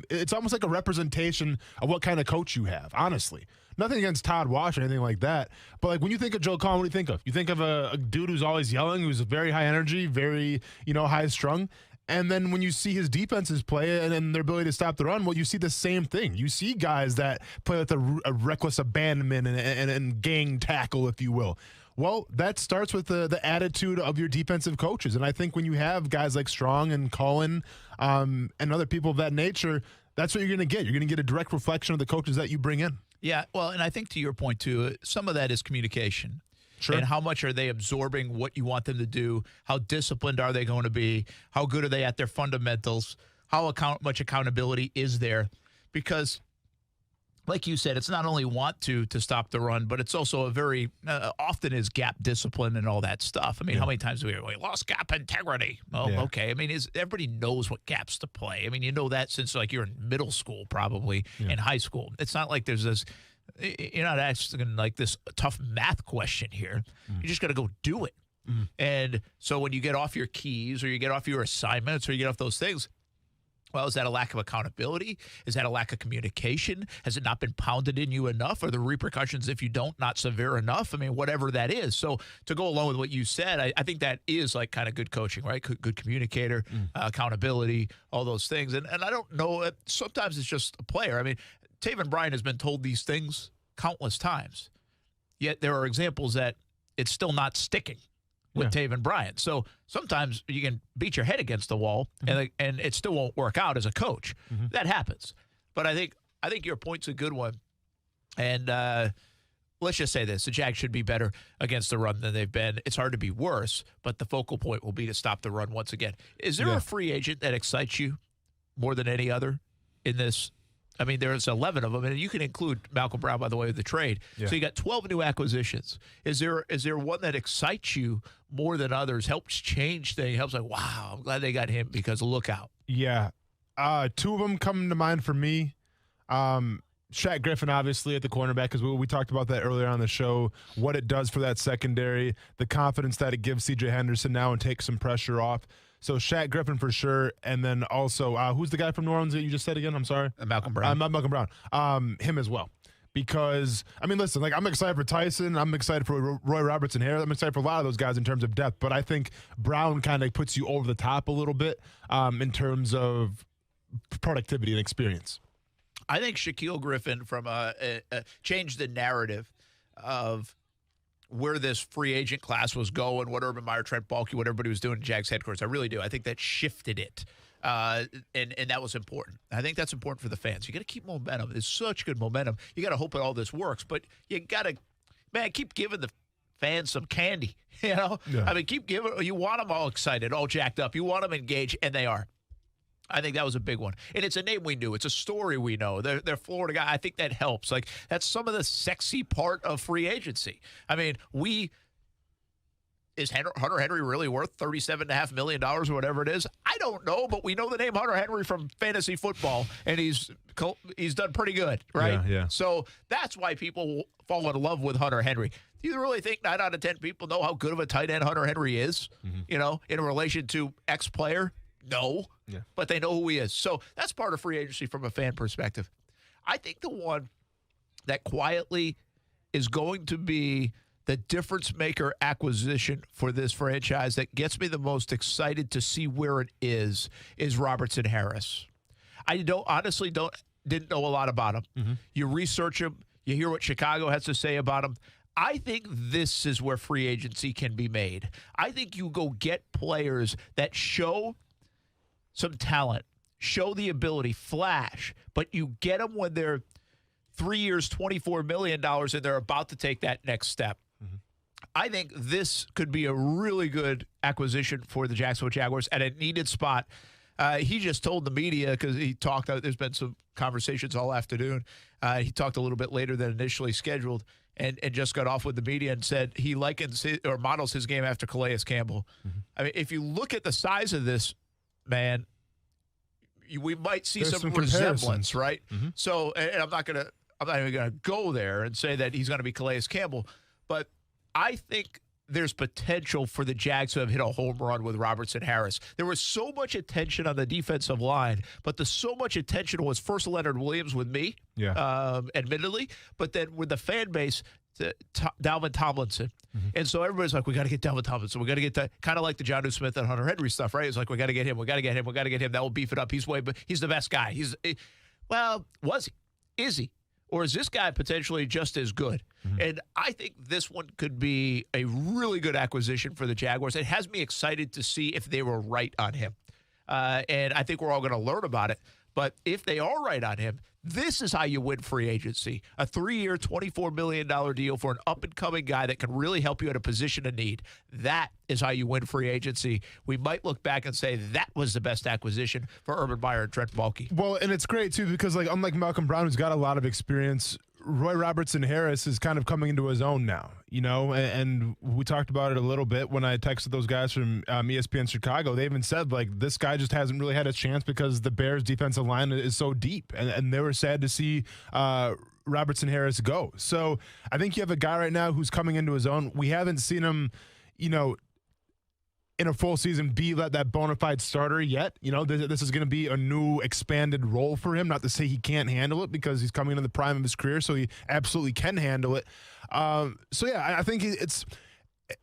[SPEAKER 2] It's almost like a representation of what kind of coach you have, honestly. Nothing against Todd Wash or anything like that. But, like, when you think of Joe Cullen, what do you think of? You think of a dude who's always yelling, who's very high energy, very, high-strung. And then when you see his defenses play and their ability to stop the run, well, you see the same thing. You see guys that play with a reckless abandonment and gang tackle, if you will. Well, that starts with the attitude of your defensive coaches. And I think when you have guys like Strong and Cullen and other people of that nature, that's what you're going to get. You're going to get a direct reflection of the coaches that you bring in.
[SPEAKER 1] Yeah, well, and I think to your point, too, some of that is communication.
[SPEAKER 2] Sure.
[SPEAKER 1] And how much are they absorbing what you want them to do? How disciplined are they going to be? How good are they at their fundamentals? How much accountability is there? Because, like you said, it's not only want to stop the run, but it's also a very often is gap discipline and all that stuff. I mean, how many times do we lost gap integrity? Well, okay. I mean, everybody knows what gaps to play. I mean, you know that since like you're in middle school, probably in high school. It's not like there's this. You're not asking like this tough math question here. You just got to go do it. And so when you get off your keys or you get off your assignments or you get off those things. Well, is that a lack of accountability? Is that a lack of communication? Has it not been pounded in you enough? Are the repercussions if you don't not severe enough? I mean, whatever that is. So to go along with what you said, I think that is like kind of good coaching, right? Good communicator, accountability, all those things. And I don't know. Sometimes it's just a player. I mean, Taven Bryan has been told these things countless times. Yet there are examples that it's still not sticking with Taven Bryan. So sometimes you can beat your head against the wall and it still won't work out as a coach. That happens. But I think your point's a good one. And let's just say this. The Jags should be better against the run than they've been. It's hard to be worse, but the focal point will be to stop the run once again. Is there a free agent that excites you more than any other in this? I mean, there's 11 of them, and you can include Malcolm Brown, by the way, with the trade. So you got 12 new acquisitions. Is there one that excites you more than others, helps change things, helps like, wow, I'm glad they got him because look out.
[SPEAKER 2] Yeah. Two of them come to mind for me. Shaq Griffin, obviously, at the cornerback, because we talked about that earlier on the show, what it does for that secondary, the confidence that it gives C.J. Henderson now and takes some pressure off. So Shaq Griffin for sure, and then also who's the guy from New Orleans that you just said again? I'm sorry,
[SPEAKER 1] Malcolm Brown.
[SPEAKER 2] Malcolm Brown. Him as well, because I mean, listen, like I'm excited for Tyson, I'm excited for Roy Robertson here, I'm excited for a lot of those guys in terms of depth, but I think Brown kind of puts you over the top a little bit in terms of productivity and experience.
[SPEAKER 1] I think Shaquille Griffin from changed the narrative of where this free agent class was going, what Urban Meyer, Trent Baalke, what everybody was doing at Jags headquarters. I really do. I think that shifted it, and that was important. I think that's important for the fans. You got to keep momentum. There's such good momentum. You got to hope that all this works, but you got to, man, keep giving the fans some candy. You know, I mean, keep giving. You want them all excited, all jacked up. You want them engaged, and they are. I think that was a big one. And it's a name we knew. It's a story we know. They're Florida guy. I think that helps. Like, that's some of the sexy part of free agency. I mean, is Hunter Henry really worth $37.5 million or whatever it is? I don't know, but we know the name Hunter Henry from fantasy football, and he's done pretty good, right?
[SPEAKER 2] Yeah.
[SPEAKER 1] So that's why people fall in love with Hunter Henry. Do you really think 9 out of 10 people know how good of a tight end Hunter Henry is, you know, in relation to X player? No, but they know who he is. So that's part of free agency from a fan perspective. I think the one that quietly is going to be the difference maker acquisition for this franchise that gets me the most excited to see where it is Robertson Harris. I didn't know a lot about him. You research him, you hear what Chicago has to say about him. I think this is where free agency can be made. I think you go get players that show some talent, show the ability, flash, but you get them when they're 3 years, $24 million, and they're about to take that next step. I think this could be a really good acquisition for the Jacksonville Jaguars at a needed spot. He just told the media, because he talked, there's been some conversations all afternoon. He talked a little bit later than initially scheduled and just got off with the media and said he likens or models his game after Calais Campbell. I mean, if you look at the size of this man, we might see some resemblance, right? So, and I'm not even gonna go there and say that he's gonna be Calais Campbell, but I think there's potential for the Jags to have hit a home run with Robertson Harris. There was so much attention on the defensive line, but so much attention was first Leonard Williams with me, admittedly, but then with the fan base, Dalvin Tomlinson. And so everybody's like, we got to get Dalvin Tomlinson. We got to get that, kind of like the Jonnu Smith and Hunter Henry stuff, right? It's like, we got to get him. We got to get him. We got to get him. That will beef it up. He's the best guy. Was he? Is he? Or is this guy potentially just as good? And I think this one could be a really good acquisition for the Jaguars. It has me excited to see if they were right on him. and I think we're all going to learn about it. But if they are right on him, this is how you win free agency. A 3-year, $24 million deal for an up-and-coming guy that can really help you at a position of need. That is how you win free agency. We might look back and say that was the best acquisition for Urban Meyer and Trent Baalke.
[SPEAKER 2] Well, and it's great, too, because unlike Malcolm Brown, who's got a lot of experience, Roy Robertson Harris is kind of coming into his own now, and we talked about it a little bit when I texted those guys from ESPN Chicago. They even said, this guy just hasn't really had a chance because the Bears' defensive line is so deep, and they were sad to see Robertson Harris go. So I think you have a guy right now who's coming into his own. We haven't seen him, in a full season be that bona fide starter yet. This is going to be a new expanded role for him. Not to say he can't handle it, because he's coming into the prime of his career, so he absolutely can handle it. I think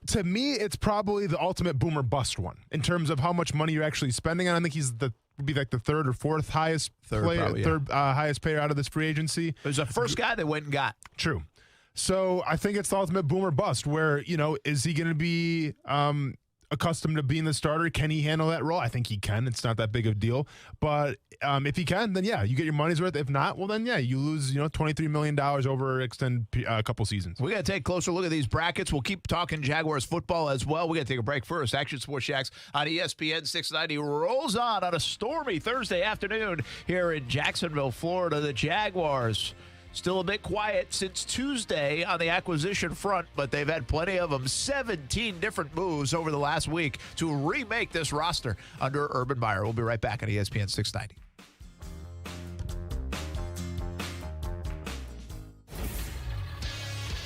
[SPEAKER 2] to me, it's probably the ultimate boomer bust one in terms of how much money you're actually spending on. I think he's would be like the third or fourth highest highest payer out of this free agency.
[SPEAKER 1] It was the first guy they went and got.
[SPEAKER 2] True. So I think it's the ultimate boomer bust where, is he going to be accustomed to being the starter? Can he handle that role? I think he can. It's not that big of a deal. But if he can, then you get your money's worth. If not, well, then you lose $23 million over a couple seasons.
[SPEAKER 1] We got to take a closer look at these brackets. We'll keep talking Jaguars football as well. We got to take a break first. Action Sports Shacks on ESPN 690 rolls on a stormy Thursday afternoon here in Jacksonville, Florida. The Jaguars still a bit quiet since Tuesday on the acquisition front, but they've had plenty of them. 17 different moves over the last week to remake this roster under Urban Meyer. We'll be right back on ESPN 690.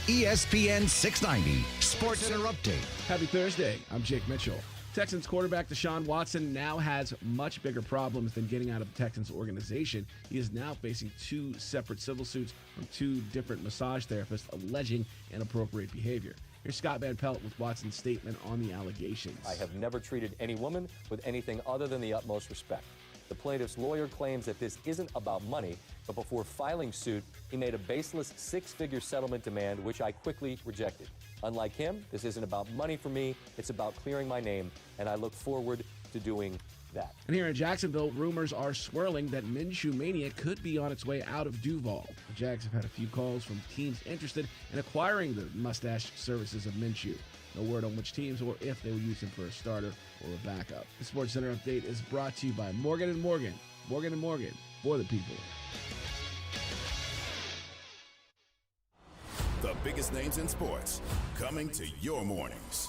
[SPEAKER 5] ESPN 690 Sports Center Update.
[SPEAKER 9] Happy Thursday. I'm Jake Mitchell. Texans quarterback Deshaun Watson now has much bigger problems than getting out of the Texans organization. He is now facing 2 separate civil suits from 2 different massage therapists alleging inappropriate behavior. Here's Scott Van Pelt with Watson's statement on the allegations.
[SPEAKER 12] I have never treated any woman with anything other than the utmost respect. The plaintiff's lawyer claims that this isn't about money, but before filing suit, he made a baseless 6-figure settlement demand, which I quickly rejected. Unlike him, this isn't about money for me, it's about clearing my name, and I look forward to doing that.
[SPEAKER 9] And here in Jacksonville, rumors are swirling that Minshew Mania could be on its way out of Duval. The Jags have had a few calls from teams interested in acquiring the mustache services of Minshew. No word on which teams or if they will use him for a starter or a backup. The Sports Center Update is brought to you by Morgan & Morgan. Morgan & Morgan, for the people.
[SPEAKER 13] The biggest names in sports, coming to your mornings.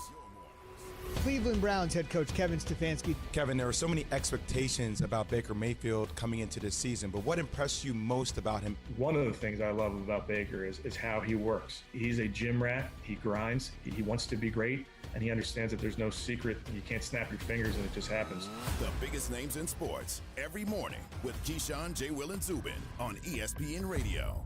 [SPEAKER 14] Cleveland Browns head coach Kevin Stefanski.
[SPEAKER 15] Kevin, there are so many expectations about Baker Mayfield coming into this season, but what impressed you most about him?
[SPEAKER 16] One of the things I love about Baker is how he works. He's a gym rat. He grinds. He wants to be great, and he understands that there's no secret. You can't snap your fingers and it just happens.
[SPEAKER 13] The biggest names in sports, every morning with Keyshawn, J. Will, and Zubin on ESPN Radio.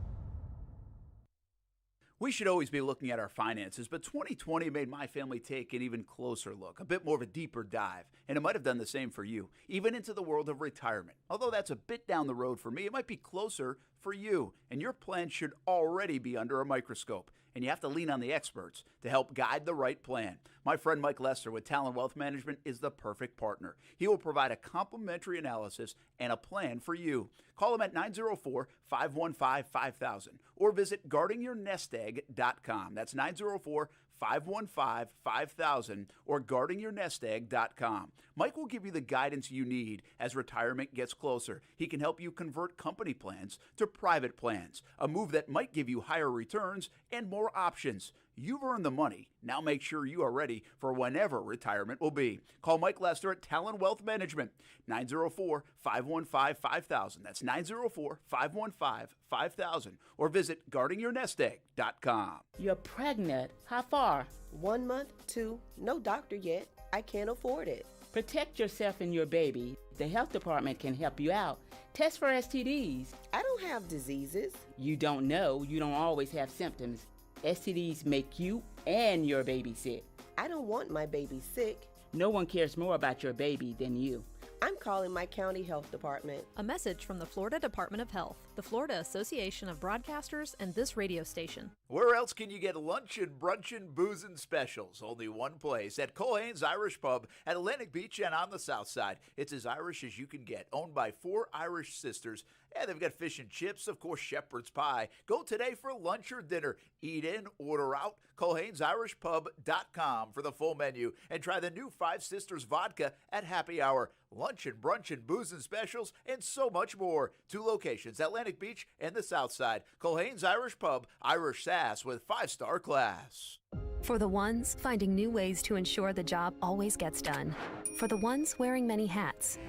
[SPEAKER 6] We should always be looking at our finances, but 2020 made my family take an even closer look, a bit more of a deeper dive, and it might have done the same for you, even into the world of retirement. Although that's a bit down the road for me, it might be closer for you, and your plan should already be under a microscope, and you have to lean on the experts to help guide the right plan. My friend Mike Lester with Talon Wealth Management is the perfect partner. He will provide a complimentary analysis and a plan for you. Call him at 904-515-5000 or visit guardingyournestegg.com. That's 904-515-5000 or guardingyournestegg.com. Mike will give you the guidance you need as retirement gets closer. He can help you convert company plans to private plans, a move that might give you higher returns and more options. You've earned the money. Now make sure you are ready for whenever retirement will be. Call Mike Lester at Talon Wealth Management, 904-515-5000. That's 904-515-5000. Or visit guardingyournestegg.com.
[SPEAKER 23] You're pregnant. How far? 1 month, 2, no doctor yet. I can't afford it. Protect yourself and your baby. The health department can help you out. Test for STDs. I don't have diseases. You don't know. You don't always have symptoms. STDs make you and your baby sick. I don't want my baby sick. No one cares more about your baby than you.
[SPEAKER 17] I'm calling my county health department.
[SPEAKER 18] A message from the Florida Department of Health, the Florida Association of Broadcasters, and this radio station.
[SPEAKER 6] Where else can you get luncheon, brunchin', boozin' specials? Only one place, at Culhane's Irish Pub at Atlantic Beach and on the south side. It's as Irish as you can get, owned by 4 Irish sisters. Yeah, they've got fish and chips, of course, shepherd's pie. Go today for lunch or dinner. Eat in, order out. Culhane'sIrishPub.com for the full menu. And try the new 5 Sisters Vodka at happy hour. Luncheon, brunchin', boozin' specials, and so much more. 2 locations, Atlantic Beach and the south side. Culhane's Irish Pub, Irish Sass with 5-star class.
[SPEAKER 18] For the ones finding new ways to ensure the job always gets done. For the ones wearing many hats.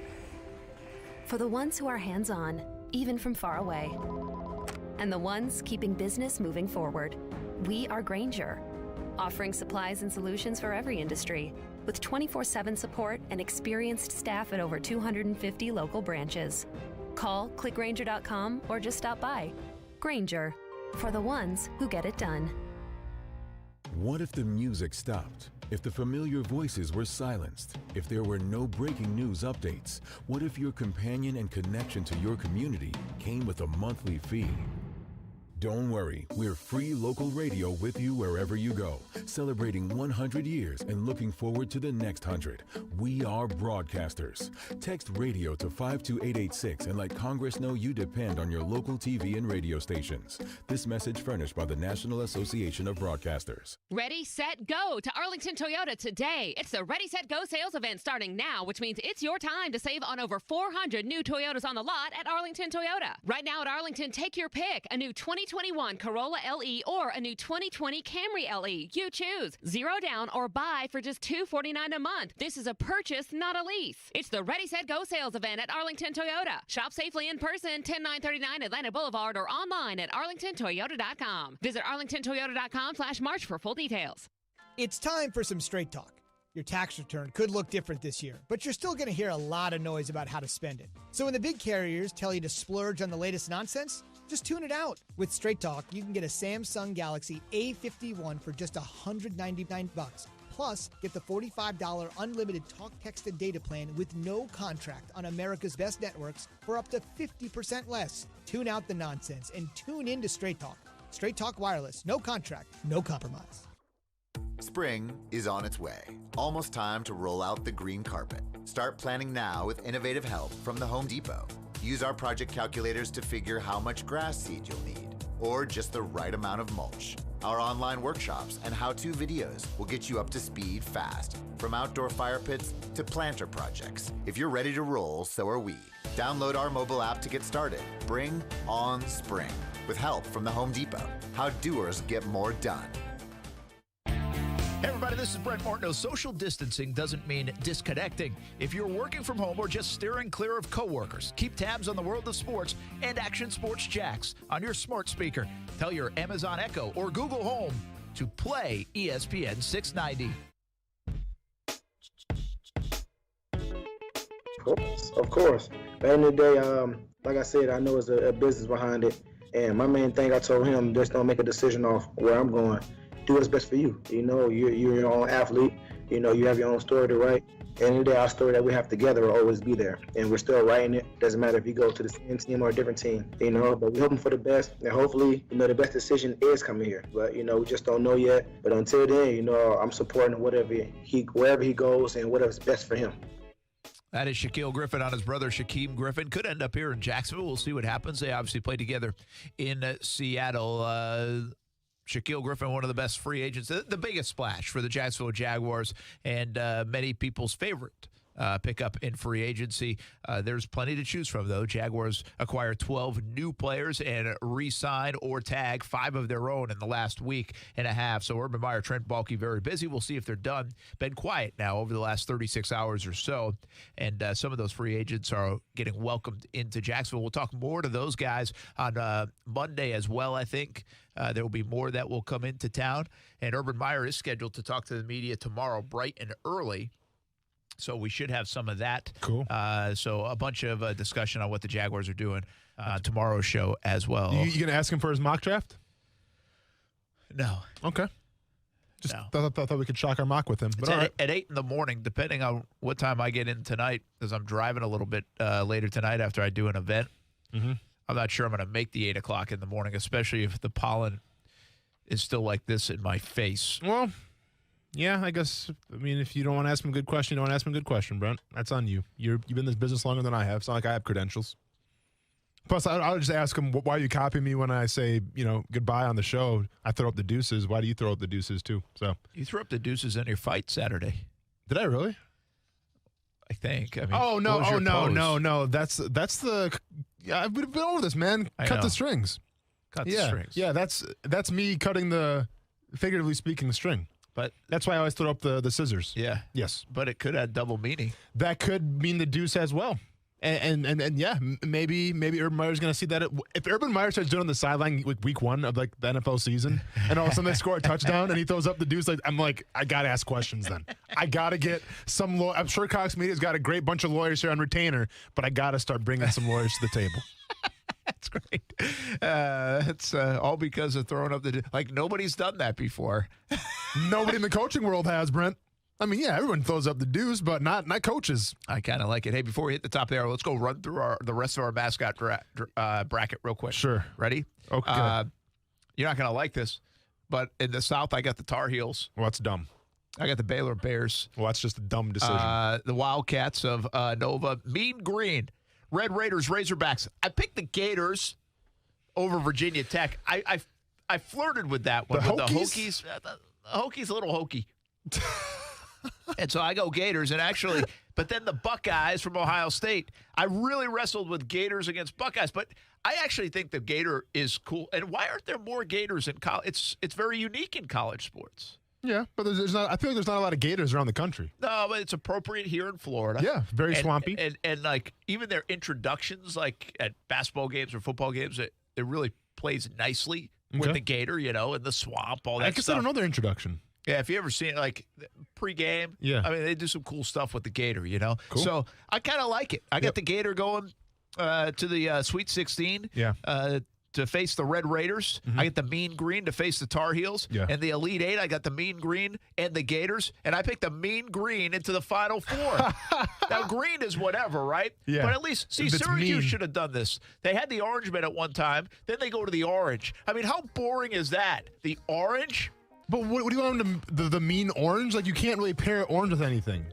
[SPEAKER 18] For the ones who are hands-on, even from far away. And the ones keeping business moving forward. We are Grainger, offering supplies and solutions for every industry, with 24/7 support and experienced staff at over 250 local branches. Call, clickgrainger.com, or just stop by. Grainger, for the ones who get it done.
[SPEAKER 19] What if the music stopped? If the familiar voices were silenced? If there were no breaking news updates? What if your companion and connection to your community came with a monthly fee? Don't worry, we're free local radio with you wherever you go, celebrating 100 years and looking forward to the next 100. We are broadcasters. Text radio to 52886 and let Congress know you depend on your local TV and radio stations. This message furnished by the National Association of Broadcasters.
[SPEAKER 20] Ready, set, go to Arlington Toyota today. It's the Ready, Set, Go sales event starting now, which means it's your time to save on over 400 new Toyotas on the lot at Arlington Toyota. Right now at Arlington, take your pick. A new 2021 Corolla LE or a new 2020 Camry LE. You choose. 0 down or buy for just $249 a month. This is a purchase, not a lease. It's the Ready, Set, Go sales event at Arlington Toyota. Shop safely in person, 10939 Atlanta Boulevard, or online at arlingtontoyota.com. Visit arlingtontoyota.com/March for full details.
[SPEAKER 14] It's time for some straight talk. Your tax return could look different this year, but you're still going to hear a lot of noise about how to spend it. So when the big carriers tell you to splurge on the latest nonsense, just tune it out. With Straight Talk, you can get a Samsung Galaxy A51 for just $199. Plus, get the $45 unlimited talk, text, and data plan with no contract on America's best networks for up to 50% less. Tune out the nonsense and tune in to Straight Talk. Straight Talk Wireless. No contract, no compromise.
[SPEAKER 21] Spring is on its way. Almost time to roll out the green carpet. Start planning now with innovative help from the Home Depot. Use our project calculators to figure how much grass seed you'll need, or just the right amount of mulch. Our online workshops and how-to videos will get you up to speed fast, from outdoor fire pits to planter projects. If you're ready to roll, so are we. Download our mobile app to get started. Bring on spring, with help from the Home Depot. How doers get more done.
[SPEAKER 1] Hey everybody, this is Brent Martineau. Social distancing doesn't mean disconnecting. If you're working from home or just steering clear of coworkers, keep tabs on the world of sports and Action Sports Jacks on your smart speaker. Tell your Amazon Echo or Google Home to play ESPN 690.
[SPEAKER 22] Of course. At the end of the day, like I said, I know it's a business behind it. And my main thing, I told him, just don't make a decision off where I'm going. Do what's best for you. You know, you're your own athlete. You know, you have your own story to write. At the end of the day, our story that we have together will always be there. And we're still writing it. Doesn't matter if you go to the same team or a different team, you know, but we're hoping for the best. And hopefully, you know, the best decision is coming here. But, you know, we just don't know yet. But until then, you know, I'm supporting wherever he goes and whatever's best for him.
[SPEAKER 1] That is Shaquille Griffin on his brother Shaquem Griffin. Could end up here in Jacksonville. We'll see what happens. They obviously played together in Seattle. Shaquille Griffin, one of the best free agents, the biggest splash for the Jacksonville Jaguars, and many people's favorite pickup in free agency. There's plenty to choose from, though. Jaguars acquire 12 new players and re-sign or tag 5 of their own in the last week and a half. So Urban Meyer, Trent Baalke, very busy. We'll see if they're done. Been quiet now over the last 36 hours or so, and some of those free agents are getting welcomed into Jacksonville. We'll talk more to those guys on Monday as well, I think. There will be more that will come into town. And Urban Meyer is scheduled to talk to the media tomorrow bright and early. So we should have some of that.
[SPEAKER 2] Cool.
[SPEAKER 1] So a bunch of discussion on what the Jaguars are doing tomorrow's show as well.
[SPEAKER 2] You going to ask him for his mock draft?
[SPEAKER 1] No.
[SPEAKER 2] Okay. Just
[SPEAKER 1] No.
[SPEAKER 2] thought we could shock our mock with him. But
[SPEAKER 1] It's at 8 in the morning, depending on what time I get in tonight, because I'm driving a little bit later tonight after I do an event.
[SPEAKER 2] Mm-hmm.
[SPEAKER 1] I'm not sure I'm going to make the 8 o'clock in the morning, especially if the pollen is still like this in my face.
[SPEAKER 2] Well, yeah, I guess. I mean, if you don't want to ask him a good question, you don't want to ask him a good question, Brent. That's on you. You've been in this business longer than I have. It's not like I have credentials. Plus, I'll just ask him, why are you copying me when I say, goodbye on the show? I throw up the deuces. Why do you throw up the deuces too? So
[SPEAKER 1] You threw up the deuces in your fight Saturday.
[SPEAKER 2] Did I really?
[SPEAKER 1] I think. I mean,
[SPEAKER 2] Oh no!
[SPEAKER 1] what was
[SPEAKER 2] Oh
[SPEAKER 1] your
[SPEAKER 2] no!
[SPEAKER 1] pose?
[SPEAKER 2] No! No! That's the. Yeah, we've been over this, man.
[SPEAKER 1] I
[SPEAKER 2] Cut
[SPEAKER 1] know.
[SPEAKER 2] the strings.
[SPEAKER 1] Cut the
[SPEAKER 2] Yeah,
[SPEAKER 1] strings.
[SPEAKER 2] yeah. That's me cutting the, figuratively speaking, string.
[SPEAKER 1] But
[SPEAKER 2] that's why I always throw up the scissors.
[SPEAKER 1] Yeah.
[SPEAKER 2] Yes.
[SPEAKER 1] But it could have double meaning.
[SPEAKER 2] That could mean the deuce as well. And yeah, maybe Urban Meyer's going to see that. If Urban Meyer starts doing it on the sideline week 1 of like the NFL season, and all of a sudden they score a touchdown and he throws up the deuce, I'm like, I got to ask questions then. I got to get some I'm sure Cox Media's got a great bunch of lawyers here on retainer, but I got to start bringing some lawyers to the table.
[SPEAKER 1] That's great. It's all because of throwing up nobody's done that before.
[SPEAKER 2] Nobody in the coaching world has, Brent. I mean, yeah, everyone throws up the deuce, but not coaches.
[SPEAKER 1] I kind of like it. Hey, before we hit the top there, let's go run through the rest of our mascot bracket real quick.
[SPEAKER 2] Sure.
[SPEAKER 1] Ready?
[SPEAKER 2] Okay.
[SPEAKER 1] You're not going to like this, but in the South, I got the Tar Heels.
[SPEAKER 2] Well, that's dumb.
[SPEAKER 1] I got the Baylor Bears.
[SPEAKER 2] Well, that's just a dumb decision.
[SPEAKER 1] The Wildcats of Nova. Mean Green. Red Raiders, Razorbacks. I picked the Gators over Virginia Tech. I flirted with that one.
[SPEAKER 2] The
[SPEAKER 1] with
[SPEAKER 2] Hokies?
[SPEAKER 1] The Hokies a little hokey. And so I go Gators, and actually, but then the Buckeyes from Ohio State. I really wrestled with Gators against Buckeyes, but I actually think the Gator is cool. And why aren't there more Gators in college? It's very unique in college sports.
[SPEAKER 2] Yeah, but there's not. I feel like there's not a lot of Gators around the country.
[SPEAKER 1] No, but it's appropriate here in Florida.
[SPEAKER 2] Yeah, very swampy.
[SPEAKER 1] And like even their introductions, like at basketball games or football games, it really plays nicely with the Gator, in the swamp, all that
[SPEAKER 2] I guess
[SPEAKER 1] stuff.
[SPEAKER 2] I don't know their introduction.
[SPEAKER 1] Yeah, if you ever seen it, like pregame,
[SPEAKER 2] yeah.
[SPEAKER 1] I mean, they do some cool stuff with the Gator,
[SPEAKER 2] Cool.
[SPEAKER 1] So I kind of like it. I got the Gator going to the Sweet 16 to face the Red Raiders.
[SPEAKER 2] Mm-hmm.
[SPEAKER 1] I got the Mean Green to face the Tar Heels.
[SPEAKER 2] Yeah.
[SPEAKER 1] And the Elite Eight, I got the Mean Green and the Gators. And I picked the Mean Green into the Final Four. Now, green is whatever, right?
[SPEAKER 2] Yeah.
[SPEAKER 1] But at least, see,
[SPEAKER 2] If it's
[SPEAKER 1] Syracuse
[SPEAKER 2] mean.
[SPEAKER 1] should have done this. They had the orange men at one time. Then they go to the orange. I mean, how boring is that? The orange?
[SPEAKER 2] But what do you want them to the mean orange? Like you can't really pair orange with anything.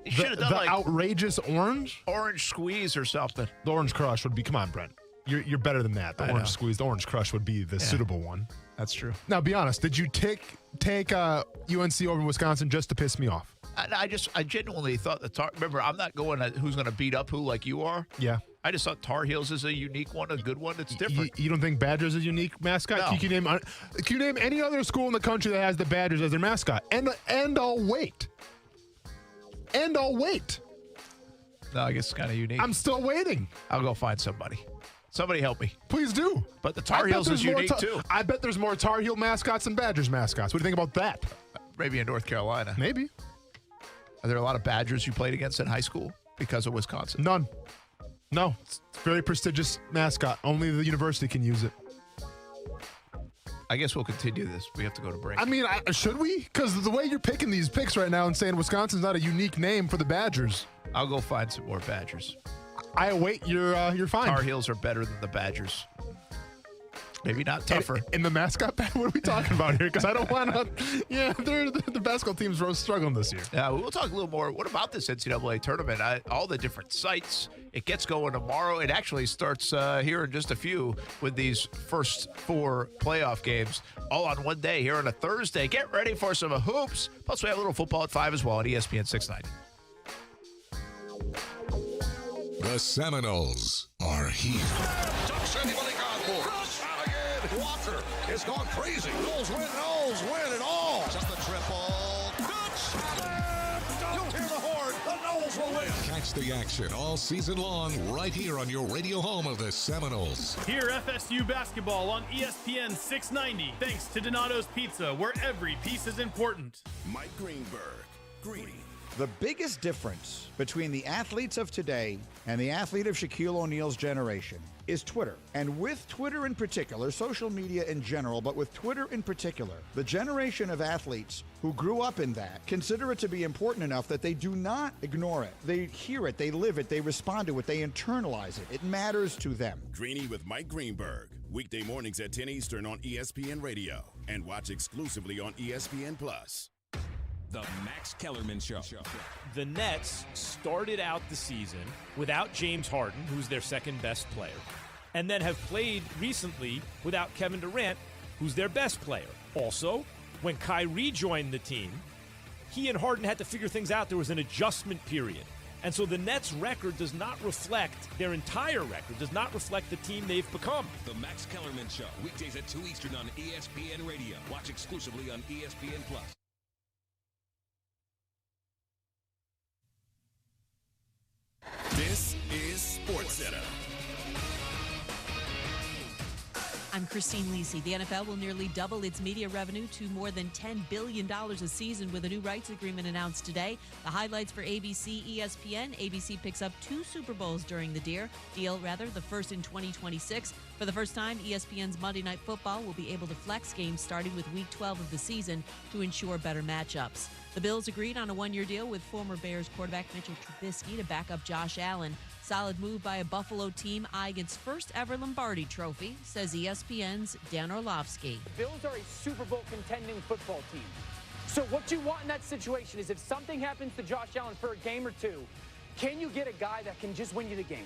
[SPEAKER 1] You should have done
[SPEAKER 2] the
[SPEAKER 1] like
[SPEAKER 2] outrageous orange.
[SPEAKER 1] Orange squeeze or something.
[SPEAKER 2] The orange crush would be. Come on, Brent. You're better than that. The
[SPEAKER 1] I
[SPEAKER 2] orange
[SPEAKER 1] know.
[SPEAKER 2] squeeze, the orange crush would be the suitable one.
[SPEAKER 1] That's true.
[SPEAKER 2] Now, be honest. Did you take UNC over Wisconsin just to piss me off?
[SPEAKER 1] I genuinely thought remember, I'm not going at who's going to beat up who like you are.
[SPEAKER 2] Yeah.
[SPEAKER 1] I just thought Tar Heels is a unique one, a good one. It's different.
[SPEAKER 2] You don't think Badgers is a unique mascot?
[SPEAKER 1] No.
[SPEAKER 2] Can you name any other school in the country that has the Badgers as their mascot? And I'll wait.
[SPEAKER 1] No, I guess it's kind of unique.
[SPEAKER 2] I'm still waiting.
[SPEAKER 1] I'll go find somebody. Somebody help me.
[SPEAKER 2] Please do.
[SPEAKER 1] But the Tar Heels is unique too.
[SPEAKER 2] I bet there's more Tar Heel mascots than Badgers mascots. What do you think about that?
[SPEAKER 1] Maybe in North Carolina.
[SPEAKER 2] Maybe.
[SPEAKER 1] Are there a lot of Badgers you played against in high school because of Wisconsin?
[SPEAKER 2] None. No. It's a very prestigious mascot. Only the university can use it.
[SPEAKER 1] I guess we'll continue this. We have to go to break.
[SPEAKER 2] I mean, should we? Because the way you're picking these picks right now and saying Wisconsin's not a unique name for the Badgers.
[SPEAKER 1] I'll go find some more Badgers.
[SPEAKER 2] I await your fine.
[SPEAKER 1] Tar Heels are better than the Badgers. Maybe not tougher.
[SPEAKER 2] In the mascot battle? What are we talking about here? Because I don't want to. Yeah, the basketball teams are struggling this year.
[SPEAKER 1] Yeah, we'll talk a little more. What about this NCAA tournament? All the different sites. It gets going tomorrow. It actually starts here in just a few with these first 4 playoff games all on one day here on a Thursday. Get ready for some hoops. Plus, we have a little football at 5 as well on ESPN 690.
[SPEAKER 3] The Seminoles are here.
[SPEAKER 4] Walker is going crazy. Knowles win it all. Just the triple. You'll hear the horn. The Knowles will win.
[SPEAKER 3] Catch the action all season long right here on your radio home of the Seminoles.
[SPEAKER 7] Hear FSU basketball on ESPN 690. Thanks to Donato's Pizza, where every piece is important.
[SPEAKER 13] Mike Greenberg, Greeny,
[SPEAKER 8] The biggest difference between the athletes of today and the athlete of Shaquille O'Neal's generation is Twitter. And with Twitter in particular, social media in general, but with Twitter in particular, the generation of athletes who grew up in that consider it to be important enough that they do not ignore it. They hear it, they live it, they respond to it, they internalize it. It matters to them.
[SPEAKER 13] Greeny with Mike Greenberg. Weekday mornings at 10 Eastern on ESPN Radio. And watch exclusively on ESPN+.
[SPEAKER 10] The Max Kellerman Show.
[SPEAKER 7] The Nets started out the season without James Harden, who's their second best player, and then have played recently without Kevin Durant, who's their best player. Also, when Kyrie joined the team, he and Harden had to figure things out. There was an adjustment period. And so the Nets' record does not reflect, their entire record does not reflect the team they've become.
[SPEAKER 10] The Max Kellerman Show, weekdays at 2 Eastern on ESPN Radio. Watch exclusively on ESPN+.
[SPEAKER 13] This is SportsCenter.
[SPEAKER 11] I'm Christine Lisi. The NFL will nearly double its media revenue to more than $10 billion a season with a new rights agreement announced today. The highlights for ABC, ESPN. ABC picks up 2 Super Bowls during the deal, the first in 2026. For the first time, ESPN's Monday Night Football will be able to flex games starting with Week 12 of the season to ensure better matchups. The Bills agreed on a 1-year deal with former Bears quarterback Mitchell Trubisky to back up Josh Allen. Solid move by a Buffalo team eyeing its first ever Lombardi trophy, says ESPN's Dan Orlovsky.
[SPEAKER 24] The Bills are a Super Bowl contending football team. So what you want in that situation is if something happens to Josh Allen for a game or two, can you get a guy that can just win you the game?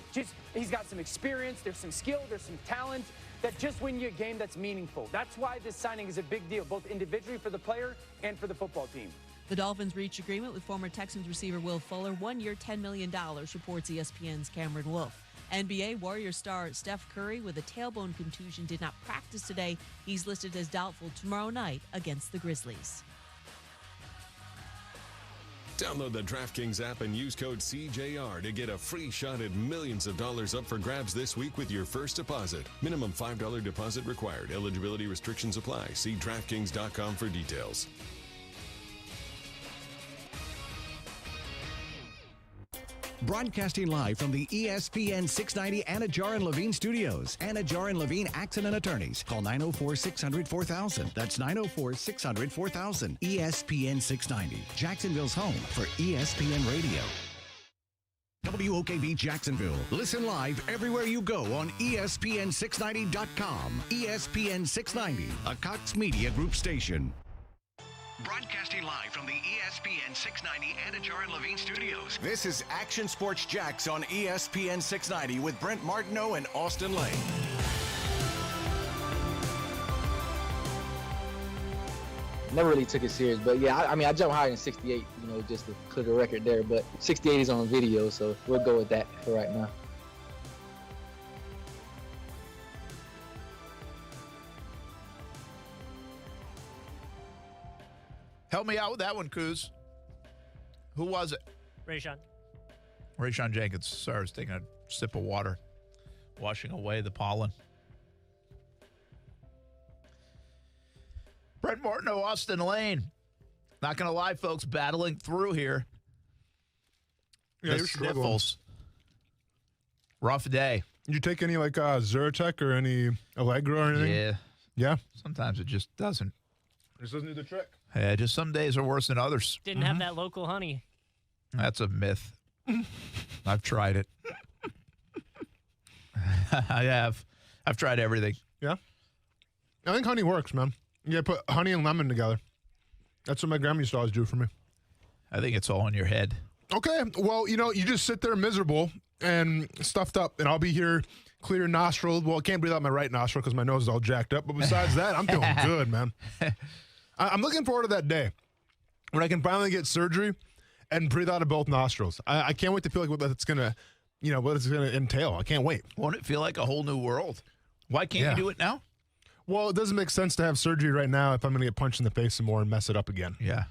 [SPEAKER 24] He's got some experience, there's some skill, there's some talent that just win you a game that's meaningful. That's why this signing is a big deal, both individually for the player and for the football team.
[SPEAKER 11] The Dolphins reached agreement with former Texans receiver Will Fuller, 1 year, $10 million, reports ESPN's Cameron Wolfe. NBA Warriors star Steph Curry with a tailbone contusion did not practice today. He's listed as doubtful tomorrow night against the Grizzlies.
[SPEAKER 10] Download the DraftKings app and use code CJR to get a free shot at millions of dollars up for grabs this week with your first deposit. Minimum $5 deposit required. Eligibility restrictions apply. See DraftKings.com for details.
[SPEAKER 5] Broadcasting live from the ESPN 690 Anajar and Levine studios. Anajar and Levine Accident Attorneys. Call 904-600-4000. That's 904-600-4000. ESPN 690. Jacksonville's home for ESPN Radio. WOKV Jacksonville. Listen live everywhere you go on ESPN690.com. ESPN 690, a Cox Media Group station. Broadcasting live from the ESPN 690 Anajar and Levine studios. This is Action Sports Jacks on ESPN 690 with Brent Martineau and Austin Lane.
[SPEAKER 25] Never really took it serious, but yeah, I jumped higher than 68, just to clear the record there, but 68 is on video, so we'll go with that for right now.
[SPEAKER 1] Help me out with that one, Kuz. Who was it? Rayshon Jenkins. Sorry, I was taking a sip of water, washing away the pollen. Brent Martineau, Austin Lane. Not going to lie, folks, battling through here.
[SPEAKER 2] Yeah,
[SPEAKER 1] the sniffles. Rough day.
[SPEAKER 2] Did you take any Zyrtec or any Allegra or anything?
[SPEAKER 1] Yeah.
[SPEAKER 2] Yeah?
[SPEAKER 1] Sometimes it just doesn't.
[SPEAKER 2] This doesn't do the trick.
[SPEAKER 1] Yeah, just some days are worse than others.
[SPEAKER 26] Didn't have that local honey.
[SPEAKER 1] That's a myth. I've tried it. I have. I've tried everything.
[SPEAKER 2] Yeah? I think honey works, man. You gotta put honey and lemon together. That's what my grandma used to always do for me.
[SPEAKER 1] I think it's all in your head.
[SPEAKER 2] Okay. Well, you just sit there miserable and stuffed up, and I'll be here clear nostril. Well, I can't breathe out my right nostril because my nose is all jacked up. But besides that, I'm feeling good, man. I'm looking forward to that day when I can finally get surgery and breathe out of both nostrils. I can't wait to feel like what it's gonna entail. I can't wait.
[SPEAKER 1] Won't it feel like a whole new world? Why can't you do it now?
[SPEAKER 2] Well, it doesn't make sense to have surgery right now if I'm going to get punched in the face some more and mess it up again.
[SPEAKER 1] Yeah.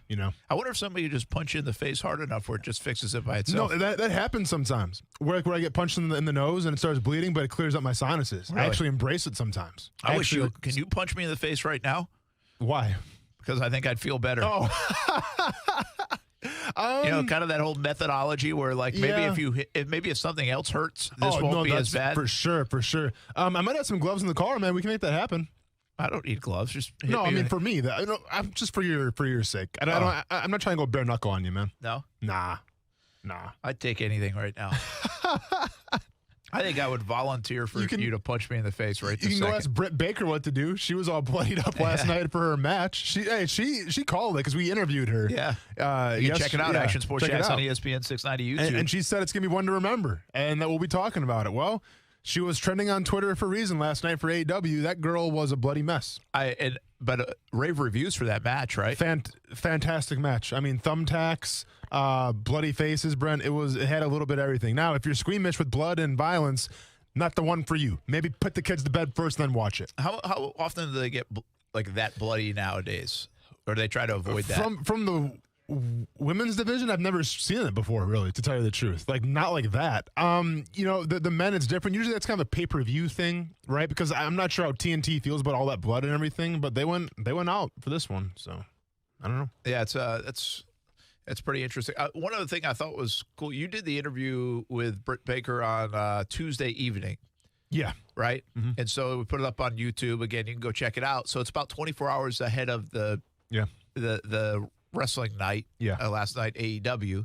[SPEAKER 1] I wonder if somebody could just punch you in the face hard enough where it just fixes it by itself.
[SPEAKER 2] No, that happens sometimes. Where I get punched in the nose and it starts bleeding, but it clears up my sinuses. Really? I actually embrace it sometimes.
[SPEAKER 1] Can you punch me in the face right now?
[SPEAKER 2] Why?
[SPEAKER 1] Because I think I'd feel better.
[SPEAKER 2] Oh.
[SPEAKER 1] Kind of that whole methodology where, like, maybe if something else hurts, this won't be as bad.
[SPEAKER 2] For sure. I might have some gloves in the car, man. We can make that happen.
[SPEAKER 1] I don't need gloves. Just
[SPEAKER 2] I mean for me. I'm just for your sake. I'm not trying to go bare knuckle on you, man.
[SPEAKER 1] No.
[SPEAKER 2] Nah.
[SPEAKER 1] I'd take anything right now. I think I would volunteer for you to punch me in the face right this second.
[SPEAKER 2] You can go ask Britt Baker what to do. She was all bloodied up last night for her match. She called it because we interviewed her.
[SPEAKER 1] Yeah. You can check it out. Action Sports Jacks on ESPN 690 YouTube.
[SPEAKER 2] And she said it's going to be one to remember and that we'll be talking about it. Well, she was trending on Twitter for a reason last night for AEW. That girl was a bloody mess.
[SPEAKER 1] But rave reviews for that match, right?
[SPEAKER 2] Fantastic match. I mean, thumbtacks, bloody faces, Brent. It had a little bit of everything. Now, if you're squeamish with blood and violence, not the one for you. Maybe put the kids to bed first, then watch it.
[SPEAKER 1] How often do they get like that bloody nowadays, or do they try to avoid that?
[SPEAKER 2] From the women's division, I've never seen it before, really, to tell you the truth. Like, not like that. The men, it's different. Usually that's kind of a pay-per-view thing, right? Because I'm not sure how TNT feels about all that blood and everything, but they went out for this one, so I don't know.
[SPEAKER 1] Yeah, it's pretty interesting. One other thing I thought was cool, you did the interview with Britt Baker on Tuesday evening.
[SPEAKER 2] Yeah.
[SPEAKER 1] Right? Mm-hmm. And so we put it up on YouTube. Again, you can go check it out. So it's about 24 hours ahead of the wrestling night, last night, AEW.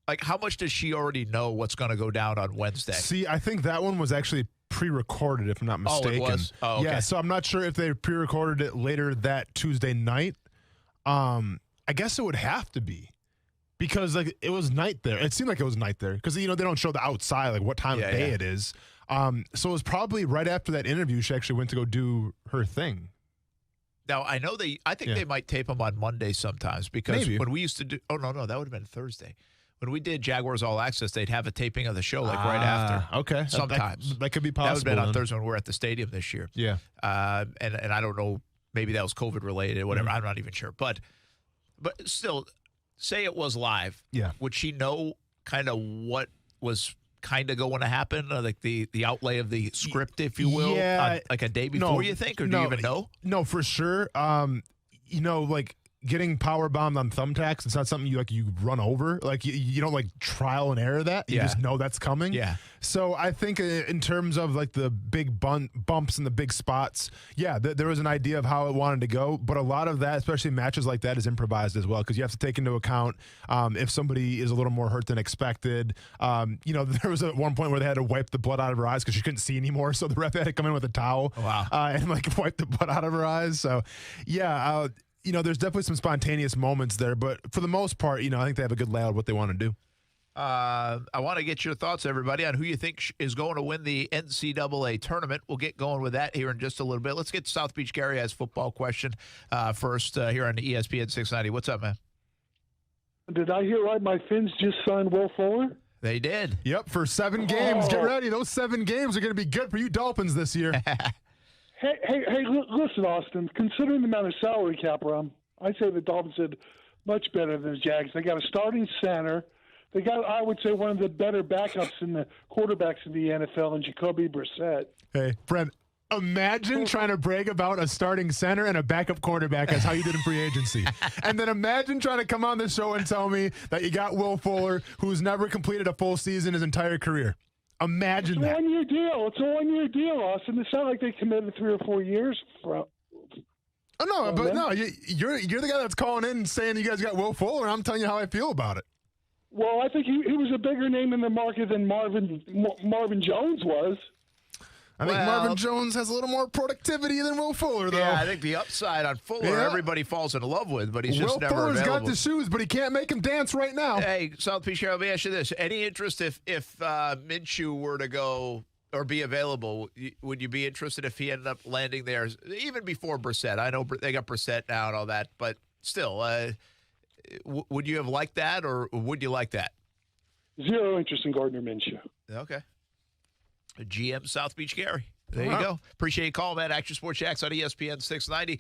[SPEAKER 1] Like, how much does she already know what's going to go down on Wednesday?
[SPEAKER 2] See, I think that one was actually pre-recorded, if I'm not mistaken.
[SPEAKER 1] Oh, it was? Oh, okay.
[SPEAKER 2] Yeah, so I'm not sure if they pre-recorded it later that Tuesday night. I guess it would have to be because, like, it was night there. It seemed like it was night there because, they don't show the outside, like, what time of day it is. So it was probably right after that interview she actually went to go do her thing.
[SPEAKER 1] Now, I think they might tape them on Monday sometimes because when we used to do, that would have been Thursday. When we did Jaguars All Access, they'd have a taping of the show right after.
[SPEAKER 2] Okay.
[SPEAKER 1] Sometimes.
[SPEAKER 2] That could be possible.
[SPEAKER 1] That would have been on Thursday when we were at the stadium this year.
[SPEAKER 2] Yeah.
[SPEAKER 1] And I don't know, maybe that was COVID related, whatever. Mm-hmm. I'm not even sure. But still, say it was live.
[SPEAKER 2] Yeah.
[SPEAKER 1] Would she know kind of what was kind of going to happen, like the outlay of the script, if you will, like a day before, you think, or do you even know?
[SPEAKER 2] No, for sure. Like getting power bombed on thumbtacks, it's not something you run over. Like you don't like trial and error that. You just know that's coming.
[SPEAKER 1] Yeah.
[SPEAKER 2] So I think in terms of like the big bumps and the big spots, there was an idea of how it wanted to go, but a lot of that, especially matches like that, is improvised as well because you have to take into account if somebody is a little more hurt than expected. There was at one point where they had to wipe the blood out of her eyes because she couldn't see anymore, so the ref had to come in with a towel and like wipe the blood out of her eyes. So there's definitely some spontaneous moments there, but for the most part, I think they have a good layout of what they want to do.
[SPEAKER 1] I want to get your thoughts, everybody, on who you think is going to win the NCAA tournament. We'll get going with that here in just a little bit. Let's get to South Beach Gary as football question first here on ESPN 690. What's up, man?
[SPEAKER 9] Did I hear right? My Finns just signed Will Fuller?
[SPEAKER 1] They did.
[SPEAKER 2] Yep, for 7 games. Get ready. Those 7 games are going to be good for you Dolphins this year.
[SPEAKER 9] Hey, listen, Austin, considering the amount of salary cap around, I'd say the Dolphins did much better than the Jags. They got a starting center. They got, I would say, one of the better backups in the quarterbacks in the NFL in Jacoby Brissett.
[SPEAKER 2] Hey, Brent, imagine trying to brag about a starting center and a backup quarterback as how you did in free agency. And then imagine trying to come on the show and tell me that you got Will Fuller, who's never completed a full season his entire career. Imagine that.
[SPEAKER 9] It's a 1-year deal. It's a 1-year deal, Austin. It's not like they committed 3 or 4 years from.
[SPEAKER 2] Oh no, but no, you're the guy that's calling in and saying you guys got Will Fuller. I'm telling you how I feel about it.
[SPEAKER 9] Well, I think he was a bigger name in the market than Marvin Jones was.
[SPEAKER 2] I think Marvin Jones has a little more productivity than Will Fuller, though.
[SPEAKER 1] Yeah, I think the upside on Fuller, everybody falls in love with, but he's just never
[SPEAKER 2] Fuller's
[SPEAKER 1] available.
[SPEAKER 2] Got the shoes, but he can't make him dance right now.
[SPEAKER 1] Hey, South Beach, let me ask you this. Any interest if Minshew were to go or be available, would you be interested if he ended up landing there even before Brissett? I know they got Brissett now and all that, but still, would you have liked that or would you like that?
[SPEAKER 9] Zero interest in Gardner Minshew.
[SPEAKER 1] Okay. GM South Beach Gary. There you go. Appreciate you calling, man. Action Sports Jacks on ESPN 690.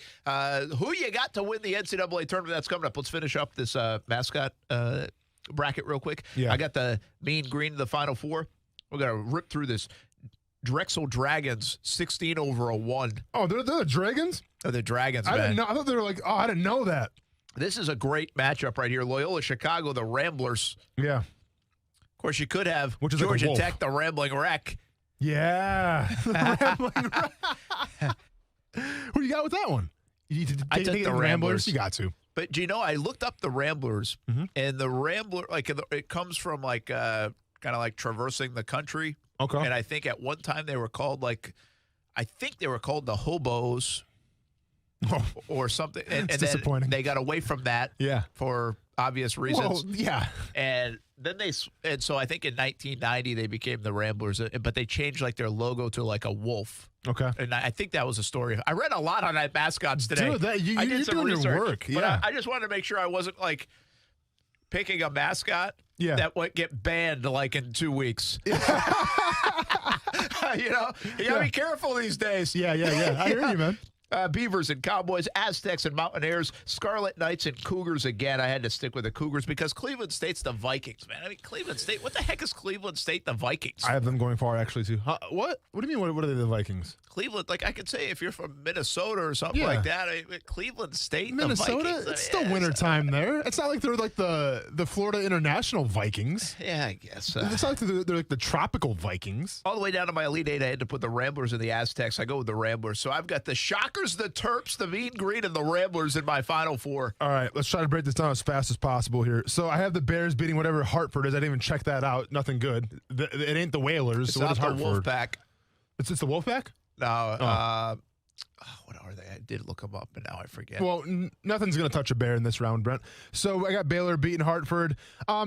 [SPEAKER 1] Who you got to win the NCAA tournament that's coming up? Let's finish up this mascot bracket real quick.
[SPEAKER 2] Yeah.
[SPEAKER 1] I got the Mean Green to the Final Four. We're going to rip through this. Drexel Dragons, 16 over a 1.
[SPEAKER 2] Oh, they're the Dragons?
[SPEAKER 1] Oh, the Dragons,
[SPEAKER 2] I
[SPEAKER 1] man.
[SPEAKER 2] didn't know. I thought they were like, I didn't know that.
[SPEAKER 1] This is a great matchup right here. Loyola Chicago, the Ramblers.
[SPEAKER 2] Yeah.
[SPEAKER 1] Of course, you could have
[SPEAKER 2] Which is
[SPEAKER 1] Georgia
[SPEAKER 2] like a wolf.
[SPEAKER 1] Tech, the Rambling Wreck.
[SPEAKER 2] Yeah. Rambling Wreck. Who you got with that one? You
[SPEAKER 1] I took the Ramblers.
[SPEAKER 2] You got to.
[SPEAKER 1] But do you know, I looked up the Ramblers,
[SPEAKER 2] Mm-hmm.
[SPEAKER 1] and the Rambler, like it comes from like kind of like traversing the country.
[SPEAKER 2] Okay.
[SPEAKER 1] And I think at one time they were called the Hobos or something. And
[SPEAKER 2] It's
[SPEAKER 1] then
[SPEAKER 2] disappointing.
[SPEAKER 1] they got away from that for obvious reasons.
[SPEAKER 2] Well, yeah.
[SPEAKER 1] And then so I think in 1990 they became the Ramblers, but they changed like their logo to like a wolf.
[SPEAKER 2] Okay.
[SPEAKER 1] And I think that was a story. I read a lot on that mascots today.
[SPEAKER 2] Dude,
[SPEAKER 1] I did
[SPEAKER 2] you're
[SPEAKER 1] some
[SPEAKER 2] doing
[SPEAKER 1] research,
[SPEAKER 2] your work.
[SPEAKER 1] but
[SPEAKER 2] Yeah.
[SPEAKER 1] I just wanted to make sure I wasn't like picking a mascot
[SPEAKER 2] Yeah.
[SPEAKER 1] that would get banned like in 2 weeks. You know, you gotta be careful these days.
[SPEAKER 2] Yeah. I hear you, man.
[SPEAKER 1] Beavers and Cowboys, Aztecs and Mountaineers, Scarlet Knights and Cougars again. I had to stick with the Cougars because Cleveland State's the Vikings, man. I mean, Cleveland State, what the heck is Cleveland State the Vikings?
[SPEAKER 2] I have them going far, actually, too. What? What do you mean? What are they, the Vikings?
[SPEAKER 1] Cleveland, like I could say if you're from Minnesota or something
[SPEAKER 2] Yeah.
[SPEAKER 1] like that, Cleveland State,
[SPEAKER 2] Minnesota?
[SPEAKER 1] the Vikings.
[SPEAKER 2] It's still wintertime there. It's not like they're like the Florida International Vikings.
[SPEAKER 1] Yeah, I guess.
[SPEAKER 2] It's not like they're like the tropical Vikings.
[SPEAKER 1] All the way down to my Elite Eight, I had to put the Ramblers and the Aztecs. I go with the Ramblers. So I've got the Shockers, the Terps, the Mean Green, and the Ramblers in my Final Four.
[SPEAKER 2] All right, let's try to break this down as fast as possible here. So I have the Bears beating whatever Hartford is. I didn't even check that out. Nothing good. It ain't the Whalers.
[SPEAKER 1] It's
[SPEAKER 2] so what
[SPEAKER 1] not
[SPEAKER 2] is
[SPEAKER 1] the
[SPEAKER 2] Hartford?
[SPEAKER 1] Wolfpack.
[SPEAKER 2] It's just the Wolfpack?
[SPEAKER 1] No, what are they? I did look them up, and now I forget.
[SPEAKER 2] Well, nothing's going to touch a Bear in this round, Brent. So I got Baylor beating Hartford.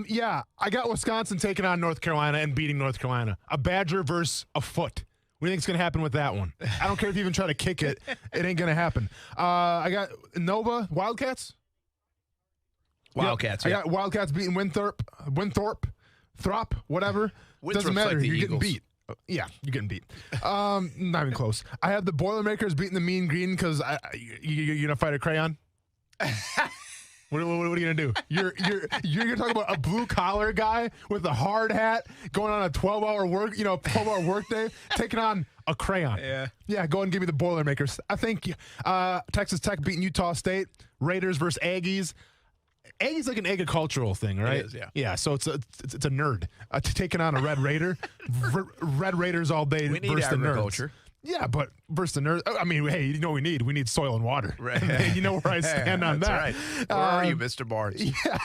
[SPEAKER 2] Yeah, I got Wisconsin taking on North Carolina and beating North Carolina. A Badger versus a foot. What do you think is going to happen with that one? I don't care if you even try to kick it. It ain't going to happen. I got Nova, Wildcats.
[SPEAKER 1] Wildcats,
[SPEAKER 2] I got Wildcats beating Winthrop, Throp, whatever.
[SPEAKER 1] Winthrop's
[SPEAKER 2] Doesn't matter.
[SPEAKER 1] like the
[SPEAKER 2] You're
[SPEAKER 1] Eagles.
[SPEAKER 2] getting beat. Yeah, you're getting beat. Not even close. I have the Boilermakers beating the Mean Green because you're going to fight a crayon? What are you gonna do? You're gonna talk about a blue collar guy with a hard hat going on a 12-hour work day, taking on a crayon. Yeah. Go and give me the Boilermakers. I think Texas Tech beating Utah State, Raiders versus Aggies. Aggies like an agricultural thing, right?
[SPEAKER 1] It is, yeah.
[SPEAKER 2] Yeah. So it's a nerd taking on a Red Raider. Red Raiders all day
[SPEAKER 1] We need
[SPEAKER 2] versus the nerds.
[SPEAKER 1] agriculture.
[SPEAKER 2] Yeah, but versus the nerds. I mean, hey, you know what we need? We need soil and water.
[SPEAKER 1] Right.
[SPEAKER 2] You know where I stand on
[SPEAKER 1] That's
[SPEAKER 2] that.
[SPEAKER 1] right. Where are you, Mr. Barnes?
[SPEAKER 2] Yeah,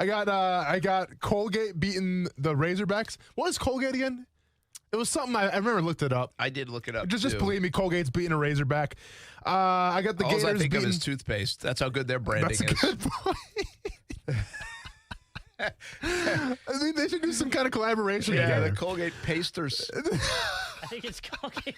[SPEAKER 2] I got Colgate beating the Razorbacks. What is Colgate again? It was something I remember looked it up.
[SPEAKER 1] I did look it up.
[SPEAKER 2] Just
[SPEAKER 1] too.
[SPEAKER 2] believe me, Colgate's beating a Razorback. I got the
[SPEAKER 1] All
[SPEAKER 2] Gators
[SPEAKER 1] I think
[SPEAKER 2] beating.
[SPEAKER 1] of is toothpaste. That's how good their branding
[SPEAKER 2] That's a
[SPEAKER 1] is.
[SPEAKER 2] good point. I think they should do some kind of collaboration
[SPEAKER 1] Yeah,
[SPEAKER 2] together.
[SPEAKER 1] the Colgate Pasters.
[SPEAKER 12] I think it's Colgate.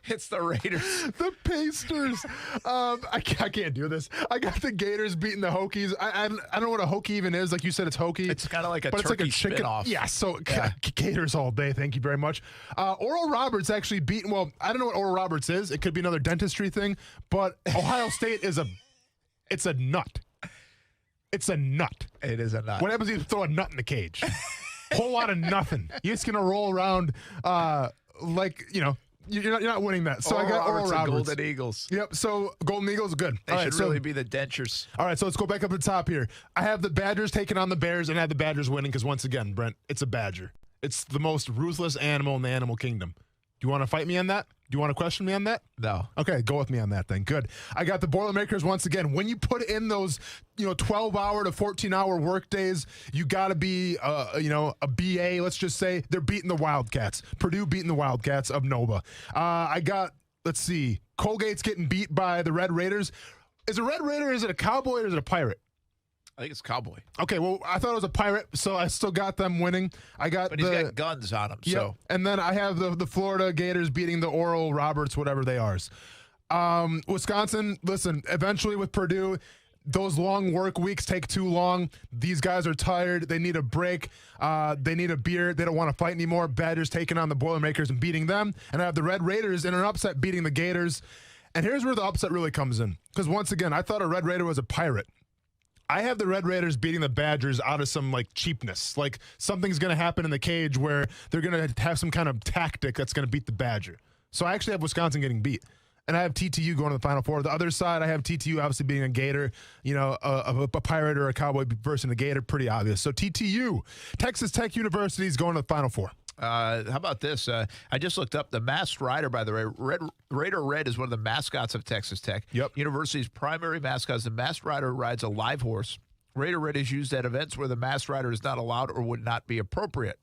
[SPEAKER 1] It's the Raiders.
[SPEAKER 2] The Pasters. I can't do this. I got the Gators beating the Hokies. I don't know what a Hokie even is. Like you said, it's Hokie.
[SPEAKER 1] It's kind of like a
[SPEAKER 2] but
[SPEAKER 1] turkey
[SPEAKER 2] it's like a chicken
[SPEAKER 1] spinoff.
[SPEAKER 2] Yeah, so
[SPEAKER 1] Yeah.
[SPEAKER 2] Gators all day. Thank you very much. Oral Roberts actually beating. Well, I don't know what Oral Roberts is. It could be another dentistry thing. But Ohio State is it's a nut. It's a nut.
[SPEAKER 1] It is a nut.
[SPEAKER 2] What happens if you throw a nut in the cage? Whole lot of nothing. You're just gonna roll around like you're not winning that. So I got Oral Roberts.
[SPEAKER 1] Golden Eagles.
[SPEAKER 2] Yep. So Golden Eagles, good.
[SPEAKER 1] They
[SPEAKER 2] All
[SPEAKER 1] should
[SPEAKER 2] right,
[SPEAKER 1] really be the dentures.
[SPEAKER 2] All right, so let's go back up to the top here. I have the Badgers taking on the Bears, and I have the Badgers winning because once again, Brent, it's a badger. It's the most ruthless animal in the animal kingdom. Do you want to fight me on that? Do you want to question me on that?
[SPEAKER 1] No.
[SPEAKER 2] Okay, go with me on that then. Good. I got the Boilermakers once again. When you put in those, 12-hour to 14-hour work days, you got to be, a BA. Let's just say they're beating the Wildcats. Purdue beating the Wildcats of Nova. I got, let's see, Colgate's getting beat by the Red Raiders. Is a Red Raider, is it a Cowboy or is it a Pirate?
[SPEAKER 1] I think it's Cowboy.
[SPEAKER 2] Okay, well, I thought it was a Pirate, so I still got them winning.
[SPEAKER 1] But he's got guns on him,
[SPEAKER 2] Yep.
[SPEAKER 1] so.
[SPEAKER 2] And then I have the Florida Gators beating the Oral Roberts, whatever they are. Wisconsin, listen, eventually with Purdue, those long work weeks take too long. These guys are tired. They need a break. They need a beer. They don't want to fight anymore. Badgers taking on the Boilermakers and beating them. And I have the Red Raiders in an upset beating the Gators. And here's where the upset really comes in. Because once again, I thought a Red Raider was a Pirate. I have the Red Raiders beating the Badgers out of some cheapness. Like something's going to happen in the cage where they're going to have some kind of tactic that's going to beat the Badger. So I actually have Wisconsin getting beat. and I have TTU going to the Final Four. The other side, I have TTU obviously being a Gator, a Pirate or a Cowboy versus a Gator, pretty obvious. So TTU, Texas Tech University is going to the Final Four.
[SPEAKER 1] How about this? I just looked up the masked rider, by the way. Raider Red is one of the mascots of Texas Tech.
[SPEAKER 2] Yep.
[SPEAKER 1] University's primary mascot is the masked rider who rides a live horse. Raider Red is used at events where the masked rider is not allowed or would not be appropriate.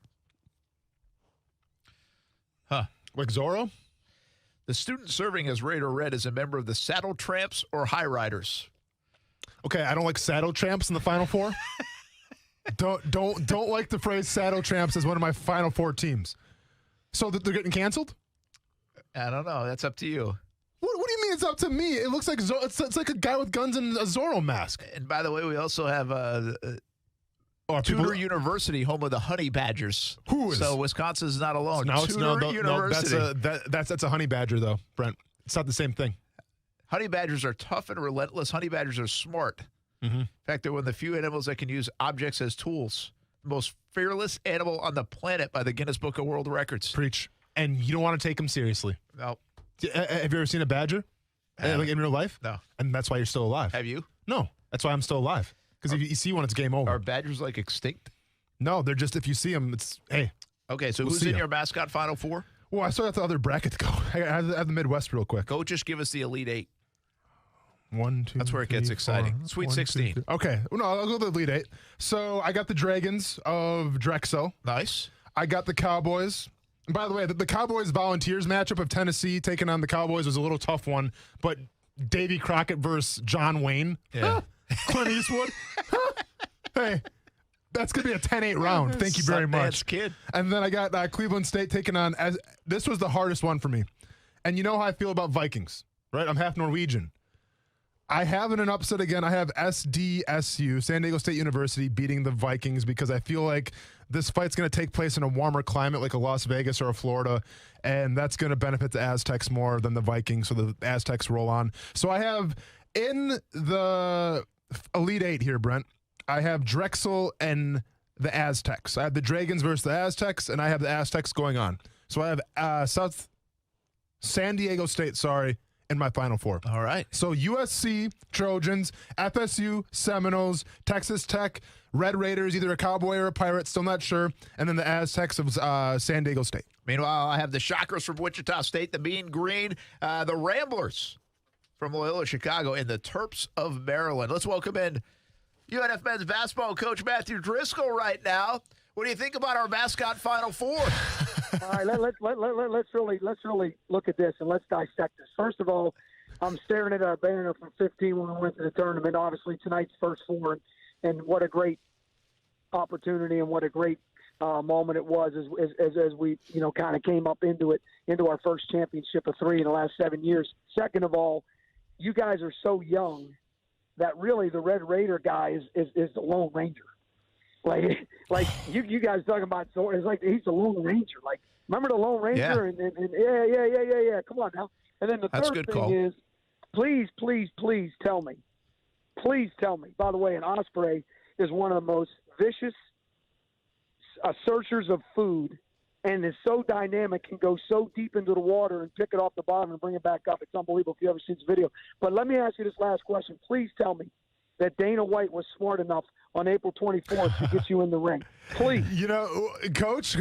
[SPEAKER 1] Huh.
[SPEAKER 2] Like Zorro?
[SPEAKER 1] The student serving as Raider Red is a member of the Saddle Tramps or High Riders.
[SPEAKER 2] Okay, I don't like Saddle Tramps in the Final Four. Don't like the phrase Saddle Tramps as one of my Final Four teams. So that they're getting canceled?
[SPEAKER 1] I don't know. That's up to you.
[SPEAKER 2] What do you mean it's up to me? It looks like it's like a guy with guns and a Zorro mask.
[SPEAKER 1] And by the way, we also have Tudor University, home of the Honey Badgers.
[SPEAKER 2] Who is?
[SPEAKER 1] So Wisconsin is not alone. University.
[SPEAKER 2] That's a honey badger, though, Brent. It's not the same thing.
[SPEAKER 1] Honey badgers are tough and relentless. Honey badgers are smart.
[SPEAKER 2] Mm-hmm.
[SPEAKER 1] In fact, they're one of the few animals that can use objects as tools. The most fearless animal on the planet by the Guinness Book of World Records.
[SPEAKER 2] Preach. And you don't want to take them seriously.
[SPEAKER 1] No.
[SPEAKER 2] Have you ever seen a badger? Like in real life?
[SPEAKER 1] No.
[SPEAKER 2] And that's why you're still alive.
[SPEAKER 1] Have you?
[SPEAKER 2] No. That's why I'm still alive. Because if you see one, it's game over.
[SPEAKER 1] Are badgers like extinct?
[SPEAKER 2] No, they're just, if you see them, it's, hey.
[SPEAKER 1] Okay, so who's in your mascot Final Four?
[SPEAKER 2] Well, I still got the other bracket to go. I have the Midwest real quick.
[SPEAKER 1] Go just give us the Elite Eight.
[SPEAKER 2] 1, 2,
[SPEAKER 1] That's where it gets exciting. Sweet 16.
[SPEAKER 2] Okay. No, I'll go to the Elite Eight. So I got the Dragons of Drexel.
[SPEAKER 1] Nice.
[SPEAKER 2] I got the Cowboys. And by the way, the Cowboys Volunteers matchup of Tennessee taking on the Cowboys was a little tough one, but Davy Crockett versus John Wayne.
[SPEAKER 1] Yeah.
[SPEAKER 2] Clint Eastwood. Hey, that's going to be a 10-8 round. Thank you very much.
[SPEAKER 1] Kid.
[SPEAKER 2] And then I got Cleveland State taking on, this was the hardest one for me. And you know how I feel about Vikings, right? I'm half Norwegian. I have in an upset again. I have SDSU, San Diego State University, beating the Vikings because I feel like this fight's going to take place in a warmer climate like a Las Vegas or a Florida, and that's going to benefit the Aztecs more than the Vikings, so the Aztecs roll on. So I have in the Elite Eight here, Brent, I have Drexel and the Aztecs. I have the Dragons versus the Aztecs, and I have the Aztecs going on. So I have San Diego State, in my Final Four.
[SPEAKER 1] All right.
[SPEAKER 2] So USC, Trojans, FSU, Seminoles, Texas Tech, Red Raiders, either a Cowboy or a Pirate, still not sure, and then the Aztecs of San Diego State.
[SPEAKER 1] Meanwhile, I have the Shockers from Wichita State, the Mean Green, the Ramblers from Loyola Chicago, and the Terps of Maryland. Let's welcome in UNF men's basketball coach Matthew Driscoll right now. What do you think about our mascot Final Four?
[SPEAKER 6] All right, let's really look at this and let's dissect this. First of all, I'm staring at our banner from 15 when we went to the tournament. Obviously, tonight's first four, and what a great opportunity and what a great moment it was as we kind of came up into our first championship of 3 in the last 7 years. Second of all, you guys are so young that really the Red Raider guy is the Lone Ranger. Like you guys talking about Zorro, it's like he's the Lone Ranger. Like, remember the Lone Ranger?
[SPEAKER 1] Yeah.
[SPEAKER 6] Yeah. Come on now. And then the third thing is, please tell me. By the way, an osprey is one of the most vicious searchers of food, and is so dynamic, can go so deep into the water and pick it off the bottom and bring it back up. It's unbelievable if you ever seen this video. But let me ask you this last question. Please tell me that Dana White was smart enough on April 24th to get you in the ring. Please.
[SPEAKER 2] Coach,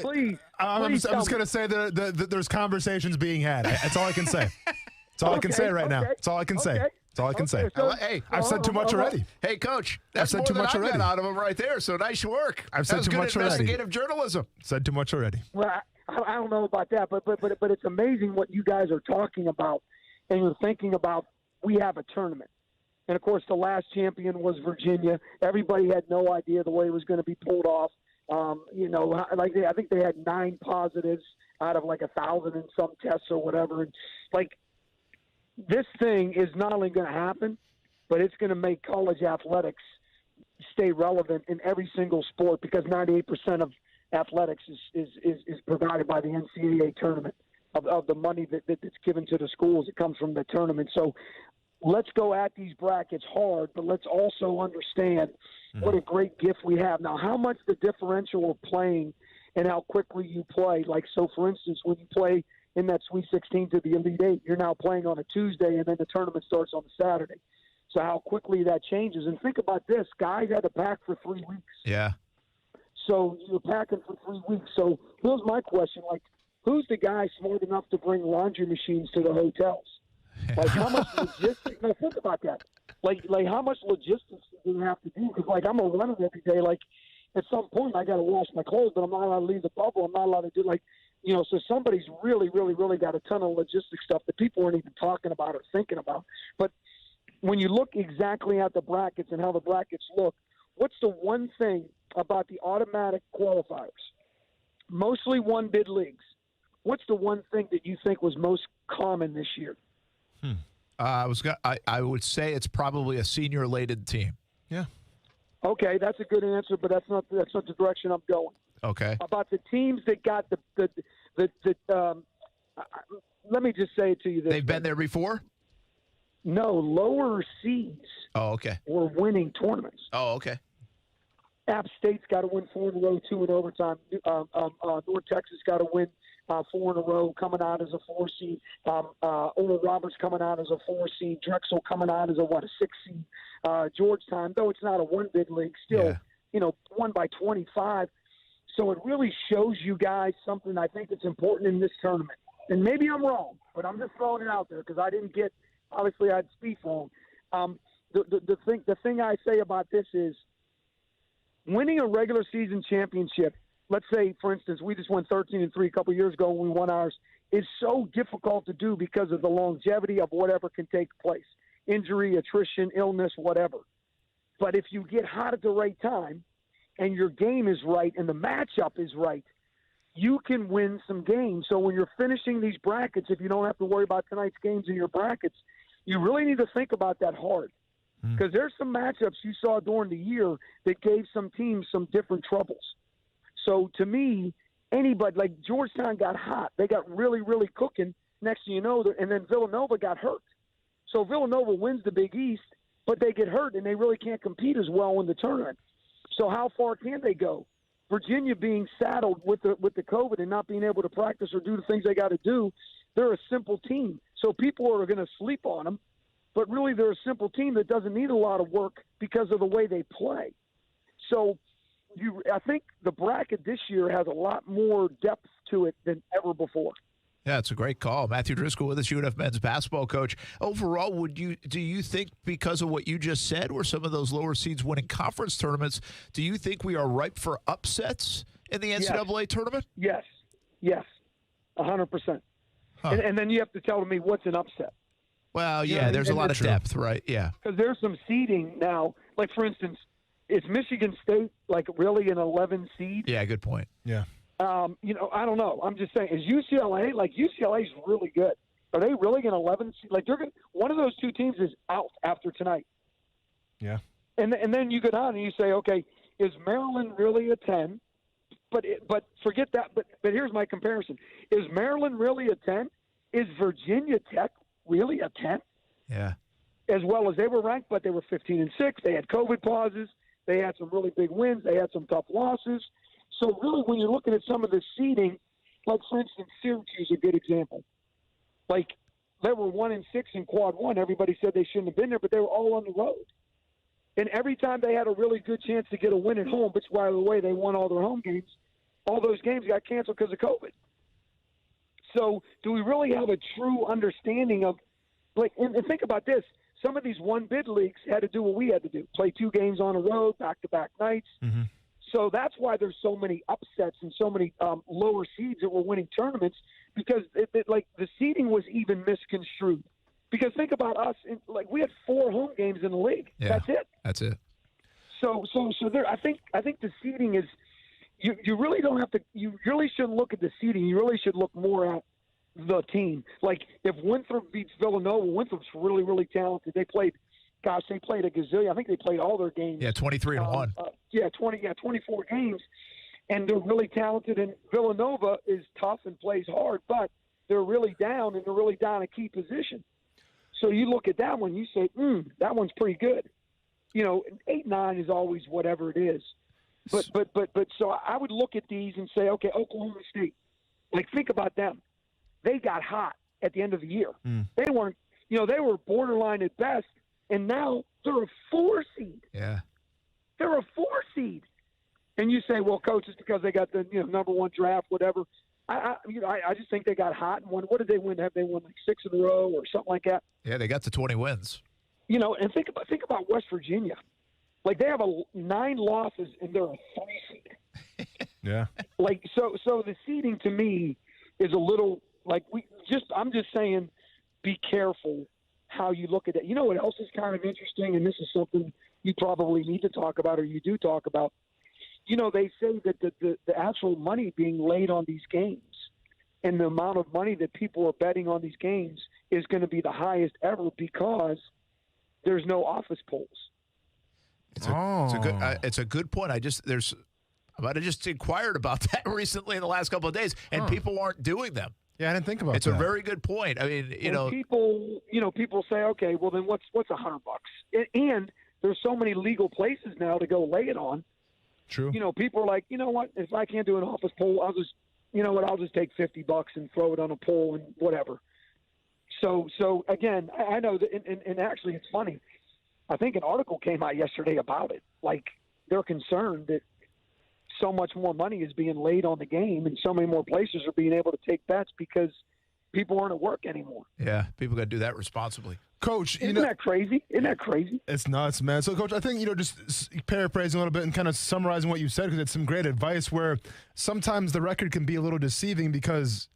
[SPEAKER 6] please.
[SPEAKER 2] I'm just going to say that there's conversations being had. That's all I can say. That's all I can say right now. That's all I can say. That's all I can say.
[SPEAKER 1] Hey,
[SPEAKER 2] I've said too much already.
[SPEAKER 1] Hey, Coach, that's
[SPEAKER 2] I've said too much already.
[SPEAKER 1] Out of him right there. So nice work.
[SPEAKER 2] I've said too much already.
[SPEAKER 1] Investigative journalism.
[SPEAKER 2] Said too much already.
[SPEAKER 6] Well, I don't know about that, but it's amazing what you guys are talking about, and you're thinking about. We have a tournament. And, of course, the last champion was Virginia. Everybody had no idea the way it was going to be pulled off. I think they had 9 positives out of 1,000 in some tests or whatever. And, this thing is not only going to happen, but it's going to make college athletics stay relevant in every single sport because 98% of athletics is provided by the NCAA tournament. Of the money that's given to the schools, it comes from the tournament. So, let's go at these brackets hard, but let's also understand what a great gift we have. Now, how much the differential of playing and how quickly you play. So, for instance, when you play in that Sweet 16 to the Elite Eight. You're now playing on a Tuesday, and then the tournament starts on a Saturday. So how quickly that changes. And think about this. Guys had to pack for 3 weeks.
[SPEAKER 1] Yeah.
[SPEAKER 6] So you're packing for 3 weeks. So here's my question. Like, who's the guy smart enough to bring laundry machines to the hotels? Like, how much logistics? Now, think about that. Like how much logistics do you have to do? Because, like, I'm a runner every day. Like, at some point, I got to wash my clothes, but I'm not allowed to leave the bubble. I'm not allowed to do, like, you know, so somebody's really, really, really got a ton of logistics stuff that people aren't even talking about or thinking about. But when you look exactly at the brackets and how the brackets look, what's the one thing about the automatic qualifiers? Mostly one-bid leagues. What's the one thing that you think was most common this year?
[SPEAKER 1] I would say it's probably a senior-laden team.
[SPEAKER 2] Yeah.
[SPEAKER 6] Okay, that's a good answer, but that's not the direction I'm going.
[SPEAKER 1] Okay.
[SPEAKER 6] About the teams that got let me just say it to you this
[SPEAKER 1] They've been there before?
[SPEAKER 6] No, lower seeds
[SPEAKER 1] Oh, okay.
[SPEAKER 6] were winning tournaments.
[SPEAKER 1] Oh, okay.
[SPEAKER 6] App State's got to win 4 in a row, 2 in overtime. North Texas got to win 4 in a row, coming out as a 4 seed. Oral Roberts coming out as a 4 seed. Drexel coming out as a 6 seed. Georgetown, though it's not a one-bid league, still, won by 25. So it really shows you guys something I think that's important in this tournament. And maybe I'm wrong, but I'm just throwing it out there because I didn't get – obviously I'd speak wrong. The thing I say about this is winning a regular season championship, let's say, for instance, we just won 13-3 a couple years ago when we won ours, is so difficult to do because of the longevity of whatever can take place. Injury, attrition, illness, whatever. But if you get hot at the right time and your game is right and the matchup is right, you can win some games. So when you're finishing these brackets, if you don't have to worry about tonight's games in your brackets, you really need to think about that hard. Because there's some matchups you saw during the year that gave some teams some different troubles. So to me, anybody, like Georgetown got hot. They got really, really cooking. Next thing you know, and then Villanova got hurt. So Villanova wins the Big East, but they get hurt, and they really can't compete as well in the tournament. So how far can they go? Virginia being saddled with the COVID and not being able to practice or do the things they got to do, they're a simple team. So people are going to sleep on them, but really they're a simple team that doesn't need a lot of work because of the way they play. So I think the bracket this year has a lot more depth to it than ever before.
[SPEAKER 1] Yeah, it's a great call. Matthew Driscoll with us, UNF men's basketball coach. Overall, do you think because of what you just said, where some of those lower seeds winning conference tournaments, do you think we are ripe for upsets in the NCAA tournament?
[SPEAKER 6] Yes, 100%.
[SPEAKER 1] Huh.
[SPEAKER 6] And then you have to tell me what's an upset.
[SPEAKER 1] Well, yeah, there's a lot of depth, right? Yeah.
[SPEAKER 6] Because there's some seeding now. Like, for instance, is Michigan State, like, really an 11 seed?
[SPEAKER 1] Yeah, good point.
[SPEAKER 2] Yeah.
[SPEAKER 6] I don't know. I'm just saying, is UCLA, like, UCLA's really good. Are they really an 11 seed? Like, one of those two teams is out after tonight.
[SPEAKER 2] Yeah.
[SPEAKER 6] And then you go down and you say, okay, is Maryland really a 10? But forget that. But here's my comparison. Is Maryland really a 10? Is Virginia Tech really a 10?
[SPEAKER 1] Yeah.
[SPEAKER 6] As well as they were ranked, but they were 15-6. They had COVID pauses. They had some really big wins. They had some tough losses. So really, when you're looking at some of the seeding, like, for instance, Syracuse is a good example. Like, they were 1-6 in quad one. Everybody said they shouldn't have been there, but they were all on the road. And every time they had a really good chance to get a win at home, which, by the way, they won all their home games, all those games got canceled because of COVID. So do we really have a true understanding of, like, and think about this. Some of these one-bid leagues had to do what we had to do, play 2 games on a road, back-to-back nights.
[SPEAKER 2] Mm-hmm.
[SPEAKER 6] So that's why there's so many upsets and so many lower seeds that were winning tournaments, because like the seeding was even misconstrued. Because think about us, like, we had 4 home games in the league.
[SPEAKER 1] Yeah,
[SPEAKER 6] That's it.
[SPEAKER 1] That's it.
[SPEAKER 6] So there, I think the seeding is, you really don't have to. You really shouldn't look at the seeding. You really should look more at the team. Like, if Winthrop beats Villanova, Winthrop's really, really talented. They played a gazillion. I think they played all their games.
[SPEAKER 1] Yeah, 23-1.
[SPEAKER 6] 24 games, and they're really talented. And Villanova is tough and plays hard, but they're really down, and they're really down a key position. So you look at that one, you say, that one's pretty good. 8-9 is always whatever it is. But so I would look at these and say, okay, Oklahoma State. Like, think about them. they got hot at the end of the year. They weren't, they were borderline at best, and now they're a 4 seed.
[SPEAKER 1] Yeah.
[SPEAKER 6] They're a 4 seed. And you say, well, coach, it's because they got the number 1 draft, whatever. I just think they got hot and won. What did they win? Have they won like 6 in a row or something like that?
[SPEAKER 1] Yeah, they got to 20 wins.
[SPEAKER 6] And think about West Virginia. Like they have 9 losses and they're a 3 seed.
[SPEAKER 2] Yeah.
[SPEAKER 6] Like so the seeding to me is a little like I'm just saying, be careful how you look at it. You know what else is kind of interesting, and this is something you probably need to talk about, or you do talk about. They say that the actual money being laid on these games and the amount of money that people are betting on these games is going to be the highest ever because there's no office polls.
[SPEAKER 1] It's a good point. I might have just inquired about that recently in the last couple of days, and people aren't doing them.
[SPEAKER 2] Yeah, I didn't think about
[SPEAKER 1] It's a very good point. I mean,
[SPEAKER 6] people say, okay, well then what's $100? And there's so many legal places now to go lay it on.
[SPEAKER 2] True.
[SPEAKER 6] People are like, you know what? If I can't do an office poll, I'll just take $50 and throw it on a poll and whatever. So again, I know that, and actually it's funny. I think an article came out yesterday about it. Like they're concerned that so much more money is being laid on the game and so many more places are being able to take bets because people aren't at work anymore.
[SPEAKER 1] Yeah, people got to do that responsibly.
[SPEAKER 2] Coach,
[SPEAKER 6] Isn't that crazy? Isn't that crazy?
[SPEAKER 2] It's nuts, man. So, Coach, I think, just paraphrasing a little bit and kind of summarizing what you said, because it's some great advice where sometimes the record can be a little deceiving because,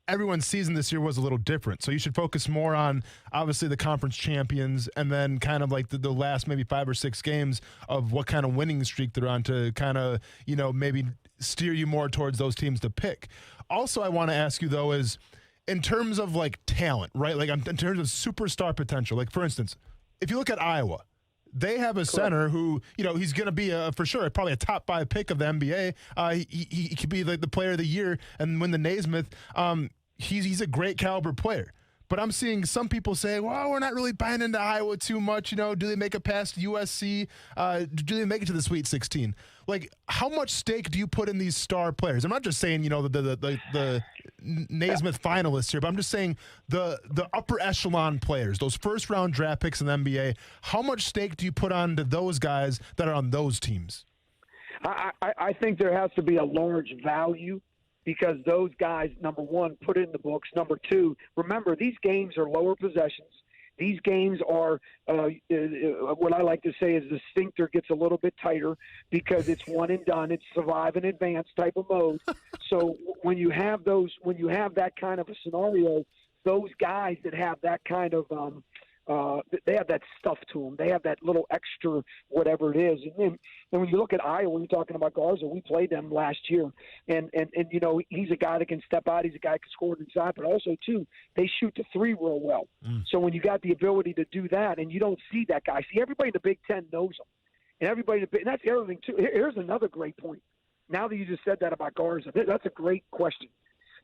[SPEAKER 2] everyone's season this year was a little different. So you should focus more on, obviously, the conference champions and then kind of like the last maybe 5 or 6 games of what kind of winning streak they're on to kind of, maybe steer you more towards those teams to pick. Also, I want to ask you, though, is in terms of like talent, right? Like in terms of superstar potential. Like for instance, if you look at Iowa, they have a center who, he's going to be for sure probably a top 5 pick of the NBA. He could be like the player of the year and win the Naismith. He's a great caliber player. But I'm seeing some people say, well, we're not really buying into Iowa too much. Do they make it past USC? Do they make it to the Sweet 16? Like, how much stake do you put in these star players? I'm not just saying, the Naismith finalists here, but I'm just saying the upper echelon players, those first-round draft picks in the NBA, how much stake do you put on to those guys that are on those teams?
[SPEAKER 6] I think there has to be a large value because those guys, number one, put it in the books. Number two, remember, these games are lower possessions. These games are what I like to say is the sphincter gets a little bit tighter because it's one and done. It's survive and advance type of mode. So when you have that kind of a scenario, those guys that have that kind of they have that stuff to them. They have that little extra whatever it is. And when you look at Iowa, you're talking about Garza. We played them last year, and he's a guy that can step out. He's a guy that can score inside, but also too they shoot the 3 real well. So when you got the ability to do that, and you don't see that guy. See, everybody in the Big Ten knows him, and that's the other thing too. Here's another great point. Now that you just said that about Garza, that's a great question.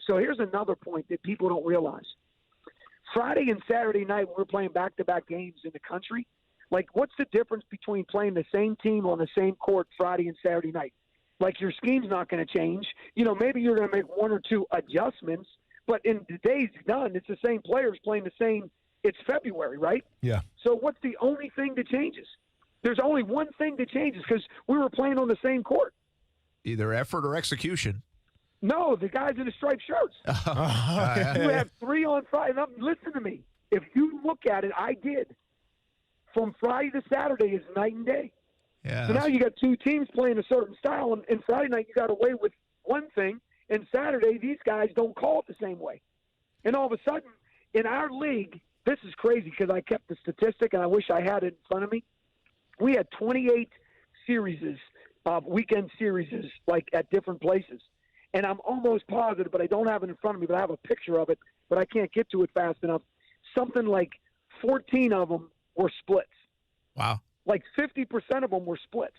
[SPEAKER 6] So here's another point that people don't realize. Friday and Saturday night, when we're playing back-to-back games in the country, like what's the difference between playing the same team on the same court Friday and Saturday night? Like your scheme's not going to change. Maybe you're going to make 1 or 2 adjustments, but in the day's done, it's the same players playing the same. It's February, right?
[SPEAKER 2] Yeah.
[SPEAKER 6] So what's the only thing that changes? There's only one thing that changes because we were playing on the same court.
[SPEAKER 1] Either effort or execution.
[SPEAKER 6] No, the guys in the striped shirts. You have 3 on Friday. Now, listen to me. If you look at it, I did. From Friday to Saturday is night and day.
[SPEAKER 1] Yeah.
[SPEAKER 6] So now you got 2 teams playing a certain style, and Friday night you got away with one thing, and Saturday these guys don't call it the same way. And all of a sudden, in our league, this is crazy because I kept the statistic, and I wish I had it in front of me. We had 28 weekend series, like at different places. And I'm almost positive, but I don't have it in front of me, but I have a picture of it, but I can't get to it fast enough. Something like 14 of them were splits.
[SPEAKER 1] Wow.
[SPEAKER 6] Like 50% of them were splits.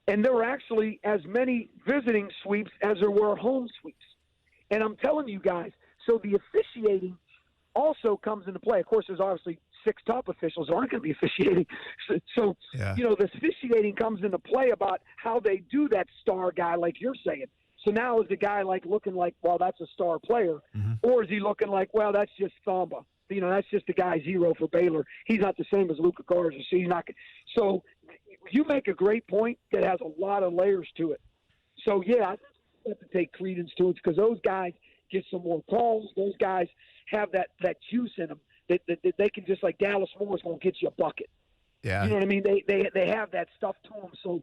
[SPEAKER 6] And there were actually as many visiting sweeps as there were home sweeps. And I'm telling you guys, so the officiating also comes into play. Of course, there's obviously 6 top officials who aren't going to be officiating. So the officiating comes into play about how they do that star guy like you're saying. So now is the guy looking like, well, that's a star player, or is he looking like, well, that's just Thamba? That's just the guy zero for Baylor. He's not the same as Luka Garza. So he's not. So you make a great point that has a lot of layers to it. So yeah, I have to take credence to it because those guys get some more calls. Those guys have that juice in them that they can just like Dallas Moore's going to get you a bucket.
[SPEAKER 1] Yeah.
[SPEAKER 6] You know what I mean? They have that stuff to them. So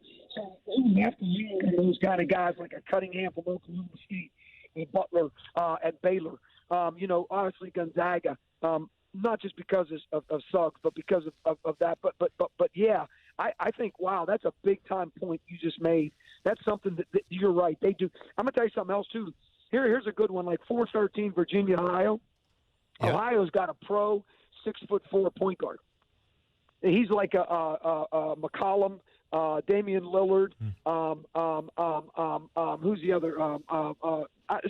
[SPEAKER 6] even after you and those kind of guys like a Cunningham from Oklahoma State and Butler at Baylor, honestly Gonzaga, not just because of Suggs, but because of that. But yeah, I think, wow, that's a big time point you just made. That's something that you're right. They do. I'm going to tell you something else too. Here's a good one, like 413 Virginia, Ohio. Yeah. Ohio's got a pro 6'4" point guard. He's like a McCollum, Damian Lillard. Who's the other?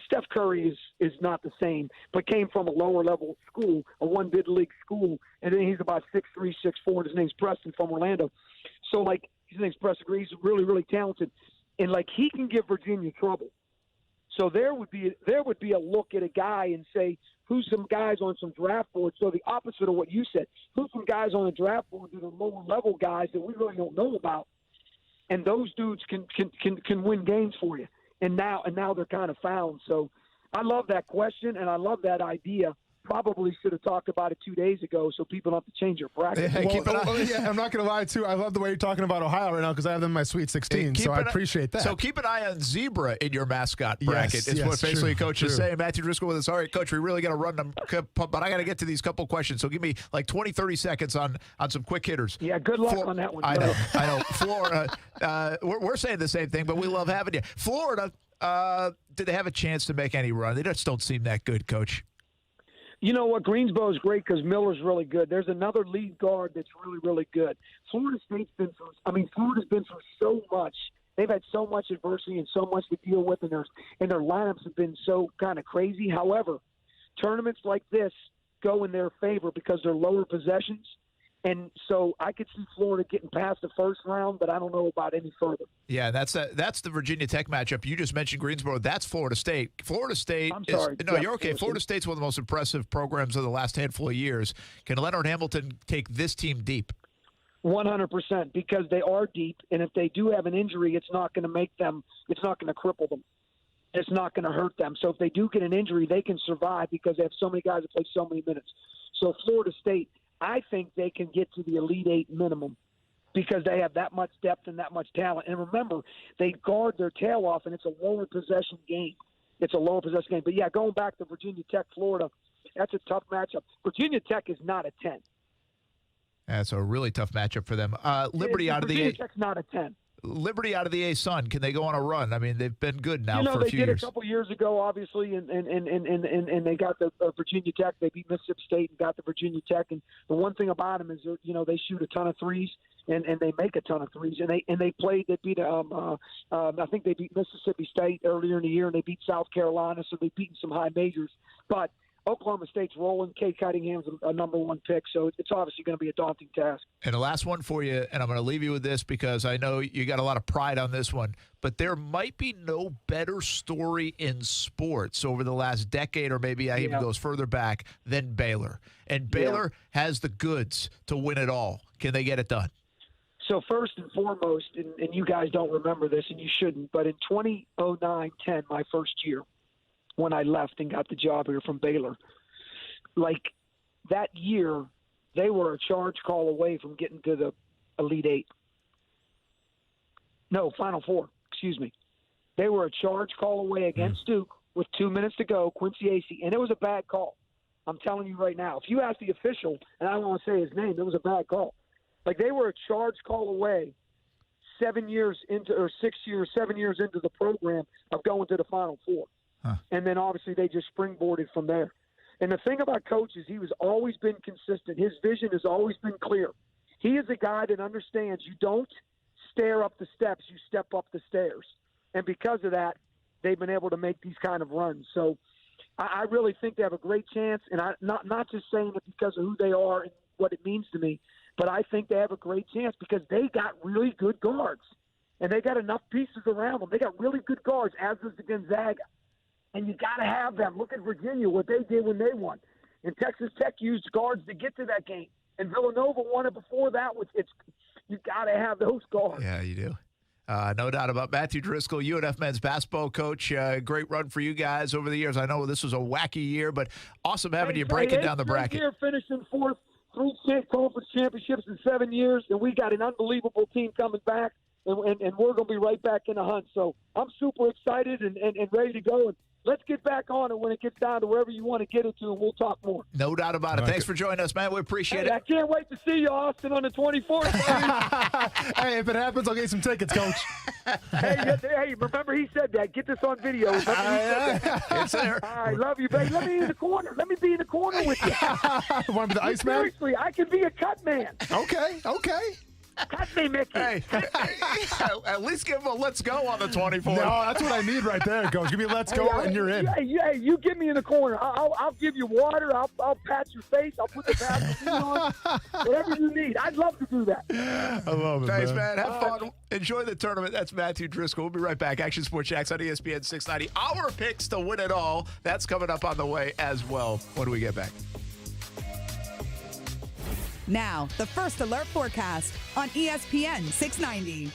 [SPEAKER 6] Steph Curry is not the same, but came from a lower level school, a one bid league school, and then he's about 6'3", 6'4". His name's Preston from Orlando. So his name's Preston. He's really, really talented, and he can give Virginia trouble. So there would be a look at a guy and say, who's some guys on some draft boards? So the opposite of what you said. Who's some guys on the draft board that are lower level guys that we really don't know about? And those dudes can win games for you. And now they're kind of found. So I love that question and I love that idea. Probably should have talked about it 2 days ago so people don't have to change their bracket.
[SPEAKER 2] Hey, I'm not going to lie, too. I love the way you're talking about Ohio right now because I have them in my Sweet 16, so I appreciate that.
[SPEAKER 1] So keep an eye on Zebra in your mascot bracket is what basically Coach is saying. Matthew Driscoll with us. All right, Coach, we really got to run them, but I got to get to these couple questions. So give me 20, 30 seconds on some quick hitters.
[SPEAKER 6] Yeah, good luck on that one.
[SPEAKER 1] I know. Florida, we're saying the same thing, but we love having you. Florida, did they have a chance to make any run? They just don't seem that good, Coach.
[SPEAKER 6] You know what? Greensboro is great because Miller's really good. There's another lead guard that's really, really good. Florida's been through so much. They've had so much adversity and so much to deal with, and their lineups have been so kind of crazy. However, tournaments like this go in their favor because they're lower possessions. And so I could see Florida getting past the first round, but I don't know about any further.
[SPEAKER 1] Yeah, that's the Virginia Tech matchup. You just mentioned Greensboro. That's Florida State. Florida State
[SPEAKER 6] I'm sorry.
[SPEAKER 1] No, you're okay. Florida State's one of the most impressive programs of the last handful of years. Can Leonard Hamilton take this team deep?
[SPEAKER 6] 100%, because they are deep, and if they do have an injury, it's not going to cripple them. It's not going to hurt them. So if they do get an injury, they can survive because they have so many guys that play so many minutes. So Florida State, I think they can get to the Elite Eight minimum because they have that much depth and that much talent. And remember, they guard their tail off, and it's a lower possession game. But, yeah, going back to Virginia Tech, Florida, that's a tough matchup. Virginia Tech is not a 10.
[SPEAKER 1] That's a really tough matchup for them. Liberty out of the
[SPEAKER 6] Virginia Tech's not a 10.
[SPEAKER 1] Liberty out of the A-Sun. Can they go on a run? I mean, they've been good now for a few years.
[SPEAKER 6] They did a couple years ago, obviously, and they got the Virginia Tech. They beat Mississippi State and got the Virginia Tech. And the one thing about them is, they shoot a ton of threes and they make a ton of threes. And they played. They beat I think they beat Mississippi State earlier in the year, and they beat South Carolina. So they've beaten some high majors, but Oklahoma State's rolling. Cade Cunningham's a number one pick, so it's obviously going to be a daunting task.
[SPEAKER 1] And the last one for you, and I'm going to leave you with this because I know you got a lot of pride on this one, but there might be no better story in sports over the last decade, or maybe I even goes further back, than Baylor. And Baylor has the goods to win it all. Can they get it done?
[SPEAKER 6] So first and foremost, and you guys don't remember this, and you shouldn't, but in 2009-10, my first year, when I left and got the job here from Baylor, that year, they were a charge call away from getting to the Elite Eight. No, Final Four, excuse me. They were a charge call away against Duke with 2 minutes to go, Quincy Acey, and it was a bad call. I'm telling you right now. If you ask the official, and I don't want to say his name, it was a bad call. They were a charge call away 7 years into the program of going to the Final Four. And then obviously they just springboarded from there. And the thing about Coach is he has always been consistent. His vision has always been clear. He is a guy that understands you don't stare up the steps, you step up the stairs. And because of that, they've been able to make these kind of runs. So I really think they have a great chance. And I'm not just saying it because of who they are and what it means to me, but I think they have a great chance because they got really good guards. and they got enough pieces around them. They got really good guards, as does the Gonzaga. And you got to have them. Look at Virginia, what they did when they won. And Texas Tech used guards to get to that game. And Villanova won it before that. You got to have those guards.
[SPEAKER 1] Yeah, you do. No doubt about Matthew Driscoll, UNF men's basketball coach. Great run for you guys over the years. I know this was a wacky year, but awesome having you breaking down the bracket.
[SPEAKER 6] Year finishing fourth, 3 conference championships in 7 years, and we got an unbelievable team coming back, and we're going to be right back in the hunt. So I'm super excited and ready to go. And let's get back on it when it gets down to wherever you want to get it to, and we'll talk more.
[SPEAKER 1] No doubt about it. Thanks for joining us, man. We appreciate it.
[SPEAKER 6] I can't wait to see you, Austin, on the 24th.
[SPEAKER 2] Hey, if it happens, I'll get you some tickets, Coach.
[SPEAKER 6] Hey, remember he said that. Get this on video. Remember he said that.
[SPEAKER 1] It's there.
[SPEAKER 6] I love you, baby. Let me in the corner. Let me be in the corner with you.
[SPEAKER 2] Want to be the ice man?
[SPEAKER 6] Seriously, I can be a cut man.
[SPEAKER 2] Okay.
[SPEAKER 6] Cut me, Mickey.
[SPEAKER 1] Hey, at least give him a let's go on the 24th.
[SPEAKER 2] No, that's what I need right there, Coach. Give me a let's go, and you're in.
[SPEAKER 6] Hey, you get me in the corner. I'll give you water. I'll pat your face. I'll put the Vaseline on. Whatever you need. I'd love to do that.
[SPEAKER 2] I love it,
[SPEAKER 1] Thanks, man. Have fun. Enjoy the tournament. That's Matthew Driscoll. We'll be right back. Action Sports Jacks on ESPN 690. Our picks to win it all. That's coming up on the way as well when we get back.
[SPEAKER 15] Now, the First Alert forecast on ESPN 690.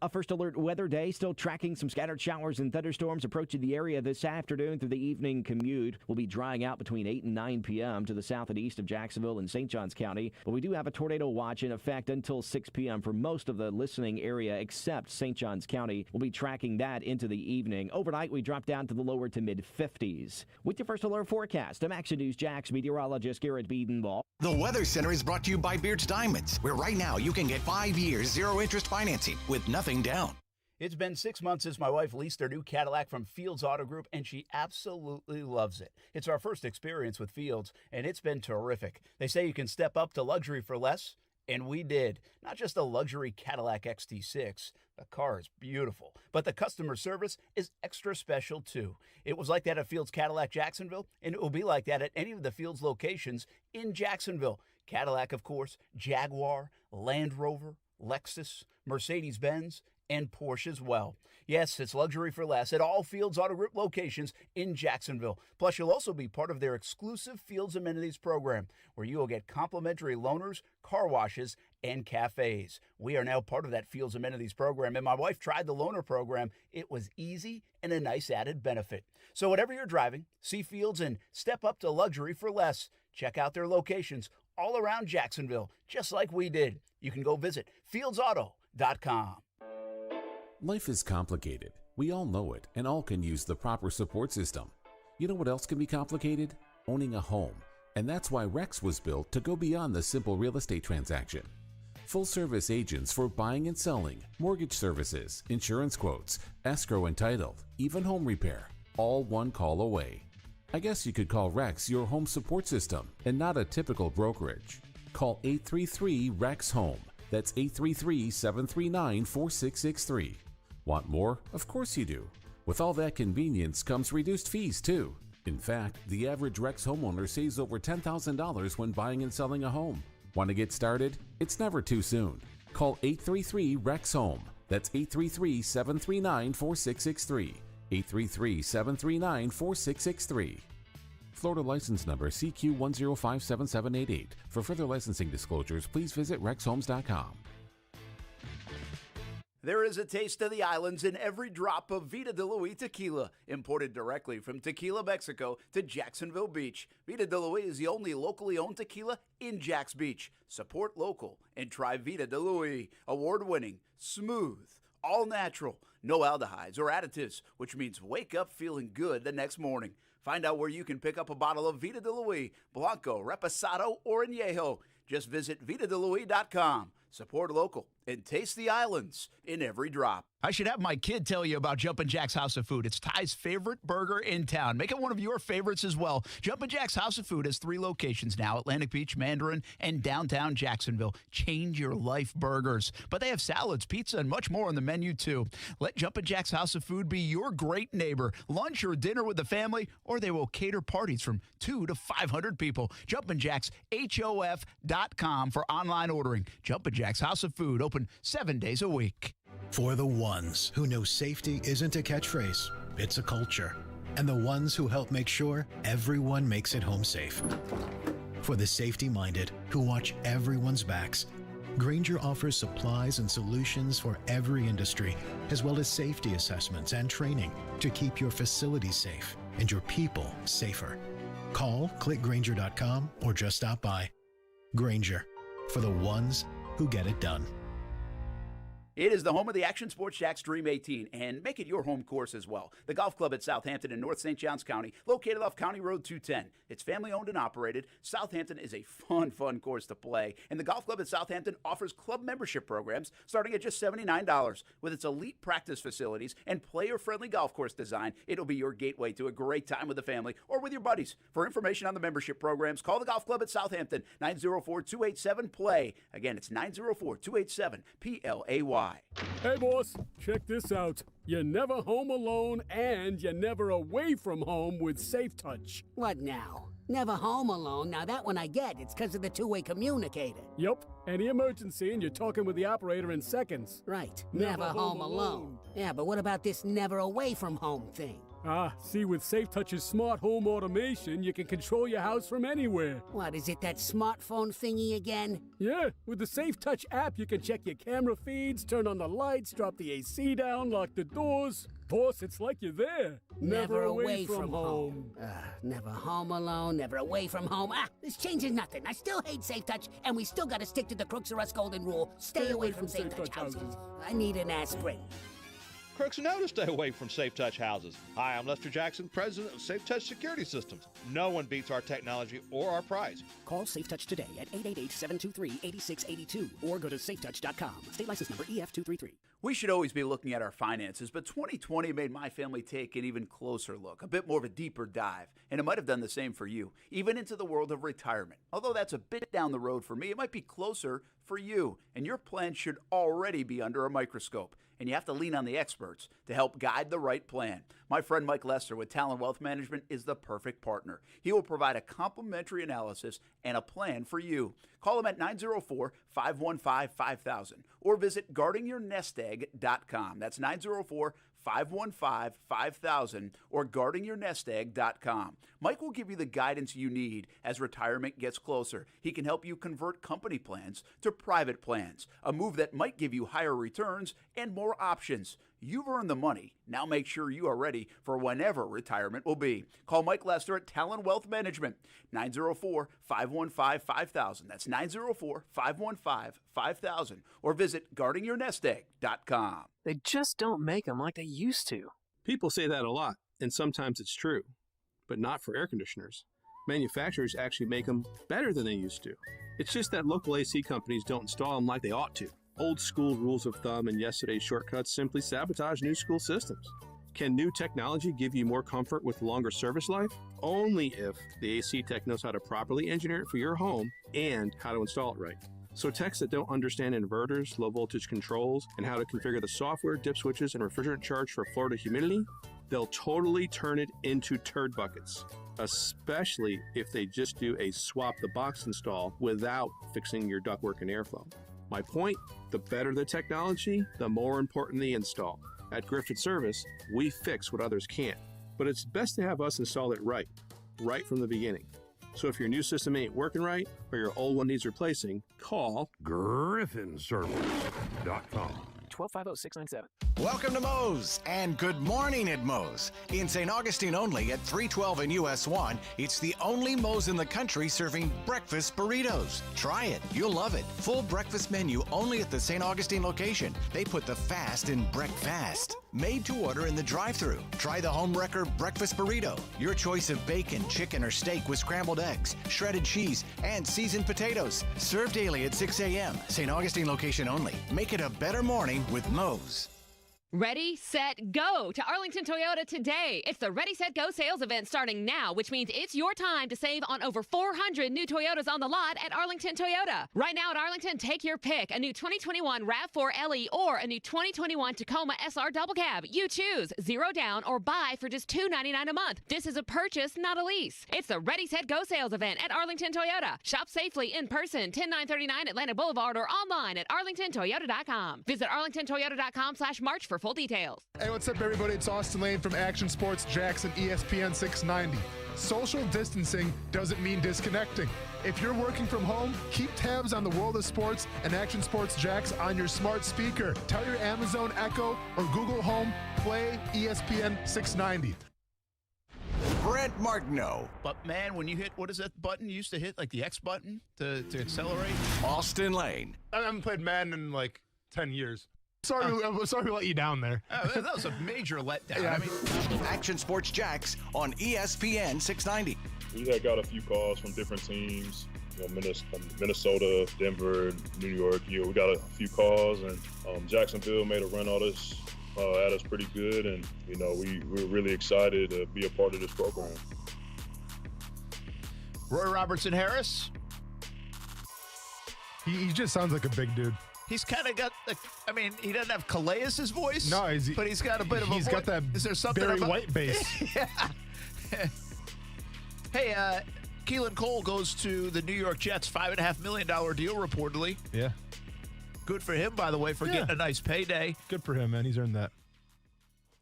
[SPEAKER 16] A First Alert weather day, still tracking some scattered showers and thunderstorms approaching the area this afternoon through the evening commute. Will be drying out between 8 and 9 p.m. to the south and east of Jacksonville and St. Johns County. But we do have a tornado watch in effect until 6 p.m. for most of the listening area except St. Johns County. We'll be tracking that into the evening. Overnight, we drop down to the lower to mid-50s. With your First Alert forecast, I'm Action News Jax meteorologist Garrett Biedenball.
[SPEAKER 5] The Weather Center is brought to you by Beard's Diamonds, where right now you can get 5 years, zero-interest financing with nothing down.
[SPEAKER 17] It's been 6 months since my wife leased her new Cadillac from Fields Auto Group, and she absolutely loves it. It's our first experience with Fields, and it's been terrific. They say you can step up to luxury for less, and we did. Not just a luxury Cadillac XT6. The car is beautiful, but the customer service is extra special, too. It was like that at Fields Cadillac Jacksonville, and it will be like that at any of the Fields locations in Jacksonville. Cadillac, of course, Jaguar, Land Rover, Lexus, Mercedes-Benz, and Porsche as well. Yes, it's luxury for less at all Fields Auto Group locations in Jacksonville. Plus, you'll also be part of their exclusive Fields Amenities program, where you will get complimentary loaners, car washes, and cafes. We are now part of that Fields Amenities program, and my wife tried the loaner program. It was easy and a nice added benefit. So whatever you're driving, see Fields and step up to luxury for less. Check out their locations all around Jacksonville, just like we did. You can go visit fieldsauto.com.
[SPEAKER 18] Life is complicated. We all know it, and all can use the proper support system. You know what else can be complicated? Owning a home. And that's why Rex was built to go beyond the simple real estate transaction. Full-service agents for buying and selling, mortgage services, insurance quotes, escrow and title, even home repair. All one call away. I guess you could call Rex your home support system and not a typical brokerage. Call 833-REX-HOME. That's 833-739-4663. Want more? Of course you do. With all that convenience comes reduced fees, too. In fact, the average Rex homeowner saves over $10,000 when buying and selling a home. Want to get started? It's never too soon. Call 833-REX-HOME. That's 833-739-4663. 833-739-4663. Florida license number CQ1057788. For further licensing disclosures, please visit rexhomes.com.
[SPEAKER 17] There is a taste of the islands in every drop of Vida de Luis tequila, imported directly from Tequila, Mexico to Jacksonville Beach. Vida de Luis is the only locally owned tequila in Jax Beach. Support local and try Vida de Luis. Award-winning, smooth, all natural, no aldehydes or additives, which means wake up feeling good the next morning. Find out where you can pick up a bottle of Vida de Luis, Blanco, Reposado, or Añejo. Just visit VitaDeLuis.com. Support local and taste the islands in every drop.
[SPEAKER 1] I should have my kid tell you about Jumpin' Jack's House of Food. It's Ty's favorite burger in town. Make it one of your favorites as well. Jumpin' Jack's House of Food has 3 locations now, Atlantic Beach, Mandarin, and downtown Jacksonville. Change your life burgers. But they have salads, pizza, and much more on the menu, too. Let Jumpin' Jack's House of Food be your great neighbor. Lunch or dinner with the family, or they will cater parties from 200 to 500 people. Jumpin' Jack's, HOF.com.
[SPEAKER 17] JumpaJacks.com for online ordering. Jumpa Jacks House of Food, open 7 days a week.
[SPEAKER 14] For the ones who know safety isn't a catchphrase, it's a culture. And the ones who help make sure everyone makes it home safe. For the safety-minded who watch everyone's backs, Grainger offers supplies and solutions for every industry, as well as safety assessments and training to keep your facilities safe and your people safer. Call, click Grainger.com, or just stop by. Grainger, for the ones who get it done.
[SPEAKER 17] It is the home of the Action Sports Jack's Dream 18, and make it your home course as well. The Golf Club at Southampton in North St. Johns County, located off County Road 210. It's family-owned and operated. Southampton is a fun course to play, and the Golf Club at Southampton offers club membership programs starting at just $79. With its elite practice facilities and player-friendly golf course design, it'll be your gateway to a great time with the family or with your buddies. For information on the membership programs, call the Golf Club at Southampton, 904-287-PLAY. Again, it's 904-287-PLAY.
[SPEAKER 19] Hey, boss, check this out. You're never home alone and you're never away from home with Safe Touch.
[SPEAKER 20] What now? Never home alone. Now that one I get. It's because of the two-way communicator.
[SPEAKER 19] Yup. Any emergency and you're talking with the operator in seconds.
[SPEAKER 20] Right. Never home alone. Yeah, but what about this never away from home thing?
[SPEAKER 19] See, with Safe Touch's smart home automation, you can control your house from anywhere.
[SPEAKER 20] What, is it that smartphone thingy again?
[SPEAKER 19] Yeah, with the Safe Touch app, you can check your camera feeds, turn on the lights, drop the AC down, lock the doors. Boss, it's like you're there.
[SPEAKER 20] Never away from home. Never home alone, never away from home. This changes nothing. I still hate Safe Touch, and we still got to stick to the Crooks or Us golden rule. Stay away from Safe Touch houses. I need an aspirin.
[SPEAKER 21] Crooks know to stay away from Safe Touch houses. Hi, I'm Lester Jackson, president of Safe Touch Security Systems. No one beats our technology or our price.
[SPEAKER 23] Call Safe Touch today at 888-723-8682 or go to safetouch.com. State license number EF233.
[SPEAKER 17] We should always be looking at our finances, but 2020 made my family take an even closer look, a bit more of a deeper dive, and it might have done the same for you, even into the world of retirement. Although that's a bit down the road for me, it might be closer for you, and your plan should already be under a microscope. And you have to lean on the experts to help guide the right plan. My friend Mike Lester with Talon Wealth Management is the perfect partner. He will provide a complimentary analysis and a plan for you. Call him at 904-515-5000 or visit guardingyournestegg.com. That's 904-515-5000 or guardingyournestegg.com. Mike will give you the guidance you need as retirement gets closer. He can help you convert company plans to private plans, a move that might give you higher returns and more options. You've earned the money. Now make sure you are ready for whenever retirement will be. Call Mike Lester at Talon Wealth Management, 904-515-5000. That's 904-515-5000. Or visit guardingyournestegg.com.
[SPEAKER 26] They just don't make them like they used to.
[SPEAKER 27] People say that a lot, and sometimes it's true, but not for air conditioners. Manufacturers actually make them better than they used to. It's just that local AC companies don't install them like they ought to. Old school rules of thumb and yesterday's shortcuts simply sabotage new school systems. Can new technology give you more comfort with longer service life? Only if the AC tech knows how to properly engineer it for your home and how to install it right. So techs that don't understand inverters, low voltage controls, and how to configure the software, dip switches, and refrigerant charge for Florida humidity, they'll totally turn it into turd buckets, especially if they just do a swap the box install without fixing your ductwork and airflow. My point, the better the technology, the more important the install. At Griffin Service, we fix what others can't, but it's best to have us install it right from the beginning. So if your new system ain't working right or your old one needs replacing, call
[SPEAKER 28] GriffinService.com.
[SPEAKER 26] 1250-697.
[SPEAKER 5] Welcome to Moe's and good morning at Moe's. In St. Augustine only at 312 and US 1, it's the only Moe's in the country serving breakfast burritos. Try it. You'll love it. Full breakfast menu only at the St. Augustine location. They put the fast in breakfast. Made to order in the drive-thru. Try the Home Wrecker breakfast burrito. Your choice of bacon, chicken, or steak with scrambled eggs, shredded cheese, and seasoned potatoes. Served daily at 6 a.m. St. Augustine location only. Make it a better morning with Moe's.
[SPEAKER 3] Ready, set, go to Arlington Toyota today. It's the Ready, Set, Go sales event starting now, which means it's your time to save on over 400 new Toyotas on the lot at Arlington Toyota. Right now at Arlington, take your pick. A new 2021 RAV4 LE or a new 2021 Tacoma SR Double Cab. You choose. 0 down or buy for just $299 a month. This is a purchase, not a lease. It's the Ready, Set, Go sales event at Arlington Toyota. Shop safely in person, 10939 Atlanta Boulevard or online at arlingtontoyota.com. Visit arlingtontoyota.com/March for full details.
[SPEAKER 2] Hey, what's up, everybody? It's Austin Lane from Action Sports Jackson, ESPN 690. Social distancing doesn't mean disconnecting. If you're working from home, keep tabs on the world of sports and Action Sports Jacks on your smart speaker. Tell your Amazon Echo or Google Home, play ESPN 690.
[SPEAKER 5] Brent Martineau.
[SPEAKER 1] But, man, when you hit, what is that button you used to hit, like the X button to accelerate?
[SPEAKER 5] Austin Lane.
[SPEAKER 2] I haven't played Madden in like 10 years. Sorry we let you down there.
[SPEAKER 1] That was a major letdown.
[SPEAKER 2] Yeah.
[SPEAKER 1] I mean,
[SPEAKER 5] Action Sports Jacks on ESPN 690.
[SPEAKER 4] We had got a few calls from different teams, Minnesota, Denver, New York. We got a few calls, and Jacksonville made a run on us, at us pretty good, and we're really excited to be a part of this program.
[SPEAKER 1] Roy Robertson Harris.
[SPEAKER 2] He just sounds like a big dude.
[SPEAKER 1] He's kind of got he doesn't have Calais' voice.
[SPEAKER 2] No,
[SPEAKER 1] but he's got a bit of a voice.
[SPEAKER 2] He's got that
[SPEAKER 1] Is there something
[SPEAKER 2] Barry
[SPEAKER 1] about
[SPEAKER 2] White bass.
[SPEAKER 1] Yeah. Hey, Keelan Cole goes to the New York Jets, $5.5 million deal reportedly.
[SPEAKER 2] Yeah.
[SPEAKER 1] Good for him, by the way, for getting a nice payday.
[SPEAKER 2] Good for him, man. He's earned that.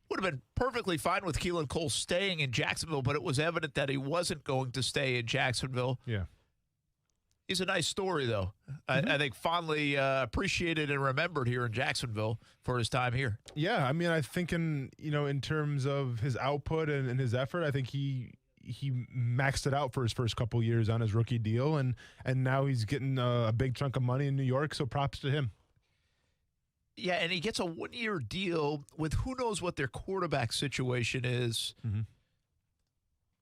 [SPEAKER 1] Would have been perfectly fine with Keelan Cole staying in Jacksonville, but it was evident that he wasn't going to stay in Jacksonville.
[SPEAKER 2] Yeah.
[SPEAKER 1] He's a nice story, though. I think fondly appreciated and remembered here in Jacksonville for his time here.
[SPEAKER 2] Yeah, I mean, I think in terms of his output and his effort, I think he maxed it out for his first couple years on his rookie deal, and now he's getting a big chunk of money in New York, so props to him.
[SPEAKER 1] Yeah, and he gets a one-year deal with who knows what their quarterback situation is.
[SPEAKER 2] Mm-hmm.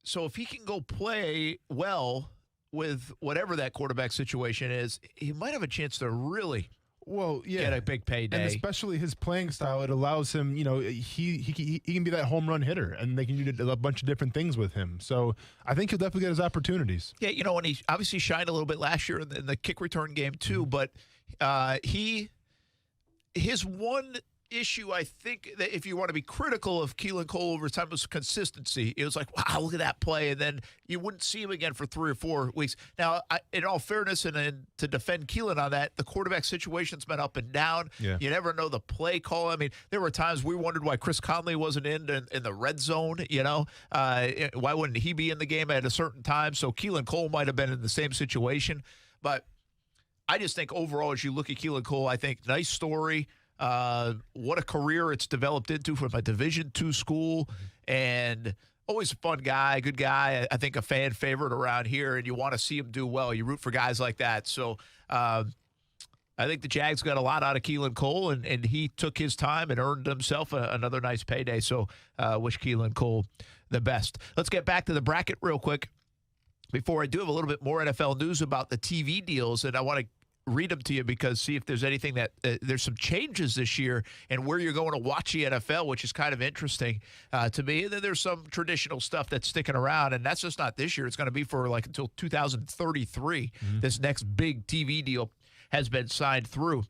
[SPEAKER 1] So if he can go play well with whatever that quarterback situation is, he might have a chance to really get a big payday.
[SPEAKER 2] And especially his playing style, it allows him, he can be that home run hitter, and they can do a bunch of different things with him. So I think he'll definitely get his opportunities.
[SPEAKER 1] Yeah, and he obviously shined a little bit last year in the kick return game too, but his one issue, I think, that if you want to be critical of Keelan Cole over time, was consistency. It was like, wow, look at that play, and then you wouldn't see him again for 3 or 4 weeks. Now, in all fairness, and to defend Keelan on that, the quarterback situation's been up and down.
[SPEAKER 2] Yeah.
[SPEAKER 1] You never know the play call. I mean, there were times we wondered why Chris Conley wasn't in the red zone, why wouldn't he be in the game at a certain time? So Keelan Cole might have been in the same situation. But I just think overall, as you look at Keelan Cole, I think nice story. What a career it's developed into from a Division II school, and always a fun guy, good guy. I think a fan favorite around here, and you want to see him do well. You root for guys like that. So I think the Jags got a lot out of Keelan Cole, and he took his time and earned himself another nice payday. So wish Keelan Cole the best. Let's get back to the bracket real quick. Before I do have a little bit more NFL news about the TV deals, and I want to read them to you because see if there's anything that there's some changes this year and where you're going to watch the NFL, which is kind of interesting to me. And then there's some traditional stuff that's sticking around, and that's just not this year. It's going to be for like until 2033. This next big TV deal has been signed through.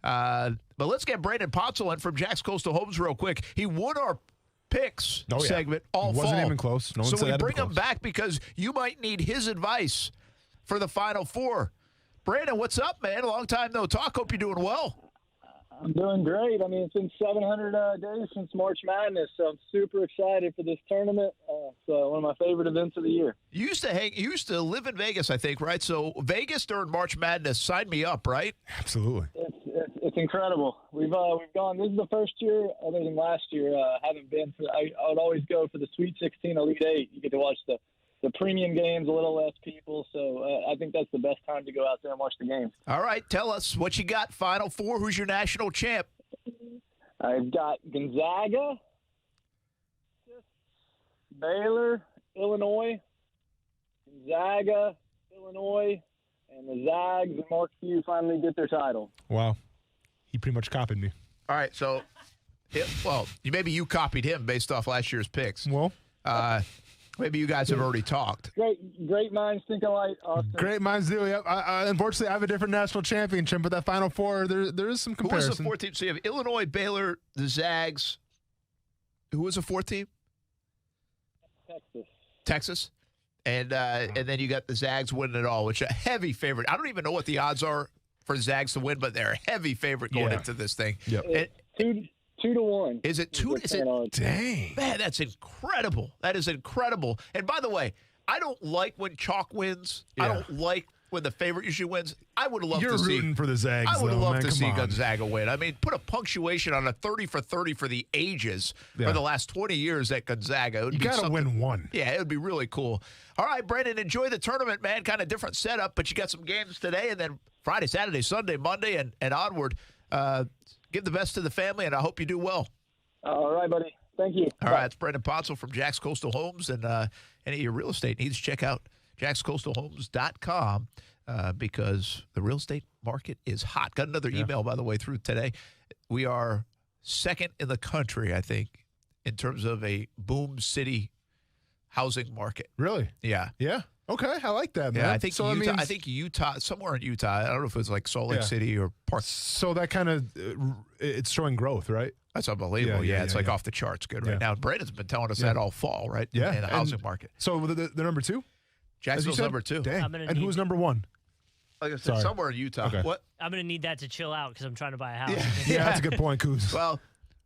[SPEAKER 1] But let's get Brandon Potzel in from Jack's Coastal Homes real quick. He won our picks segment all fall.
[SPEAKER 2] Wasn't even close. No one
[SPEAKER 1] so
[SPEAKER 2] said
[SPEAKER 1] we
[SPEAKER 2] that
[SPEAKER 1] bring him back because you might need his advice for the Final Four. Brandon, what's up, man? Long time no talk. Hope you're doing well.
[SPEAKER 7] I'm doing great. I mean, it's been 700 days since March Madness, so I'm super excited for this tournament. It's one of my favorite events of the year.
[SPEAKER 1] You used to live in Vegas, I think, right? So Vegas during March Madness, sign me up, right?
[SPEAKER 2] Absolutely.
[SPEAKER 7] It's incredible. We've gone. This is the first year, other than last year, I haven't been. I would always go for the Sweet 16, Elite 8. You get to watch the premium games, a little less people. So I think that's the best time to go out there and watch the games.
[SPEAKER 1] All right. Tell us what you got. Final Four. Who's your national champ?
[SPEAKER 7] I've got Gonzaga, Baylor, Illinois, Gonzaga, Illinois, and the Zags and Mark Few finally get their title.
[SPEAKER 2] Wow. He pretty much copied me.
[SPEAKER 1] All right. So Well, maybe you copied him based off last year's picks.
[SPEAKER 2] Well,
[SPEAKER 1] maybe you guys have already talked.
[SPEAKER 7] Great minds think alike, Austin.
[SPEAKER 2] Great minds do. Yep. Unfortunately, I have a different national championship, but that Final Four, there is some comparison.
[SPEAKER 1] Who was the fourth team? So you have Illinois, Baylor, the Zags. Who was the fourth team? Texas. And then you got the Zags winning it all, which a heavy favorite. I don't even know what the odds are for Zags to win, but they're a heavy favorite going into this thing.
[SPEAKER 2] Yep.
[SPEAKER 7] 2-1.
[SPEAKER 1] Is it 2? Is it?
[SPEAKER 2] Dang.
[SPEAKER 1] Man, that's incredible. That is incredible. And by the way, I don't like when chalk wins. I don't like when the favorite usually wins. I would love to see.
[SPEAKER 2] You're rooting for the Zags,
[SPEAKER 1] I would
[SPEAKER 2] though,
[SPEAKER 1] love
[SPEAKER 2] man.
[SPEAKER 1] to see
[SPEAKER 2] Come on.
[SPEAKER 1] Gonzaga win. I mean, put a punctuation on a 30 for 30 for the ages for the last 20 years at Gonzaga.
[SPEAKER 2] You got to win one.
[SPEAKER 1] Yeah, it would be really cool. All right, Brandon, enjoy the tournament, man. Kind of different setup, but you got some games today, and then Friday, Saturday, Sunday, Monday, and onward. Give the best to the family, and I hope you do well.
[SPEAKER 7] All right, buddy. Thank you.
[SPEAKER 1] All right, it's Brandon Potzel from Jack's Coastal Homes, and any of your real estate needs, check out jackscoastalhomes.com because the real estate market is hot. Got another email, by the way, through today. We are second in the country, I think, in terms of a boom city housing market.
[SPEAKER 2] Really?
[SPEAKER 1] Yeah.
[SPEAKER 2] Yeah. Okay, I like that, man.
[SPEAKER 1] Yeah, I think
[SPEAKER 2] so
[SPEAKER 1] Utah. I think Utah, somewhere in Utah. I don't know if it was like Salt Lake City or Park.
[SPEAKER 2] So that kind of it's showing growth, right?
[SPEAKER 1] That's unbelievable. Yeah, it's like off the charts good right now. Brandon's been telling us that all fall, right?
[SPEAKER 2] Yeah,
[SPEAKER 1] in the housing market.
[SPEAKER 2] So the number 2?
[SPEAKER 1] Jacksonville's number 2.
[SPEAKER 2] Dang. And who's number 1?
[SPEAKER 1] Like I said, somewhere in Utah.
[SPEAKER 2] Okay.
[SPEAKER 1] What?
[SPEAKER 12] I'm going to need that to chill out because I'm trying to buy a house.
[SPEAKER 2] Yeah, that's a good point, Coos.
[SPEAKER 1] Well,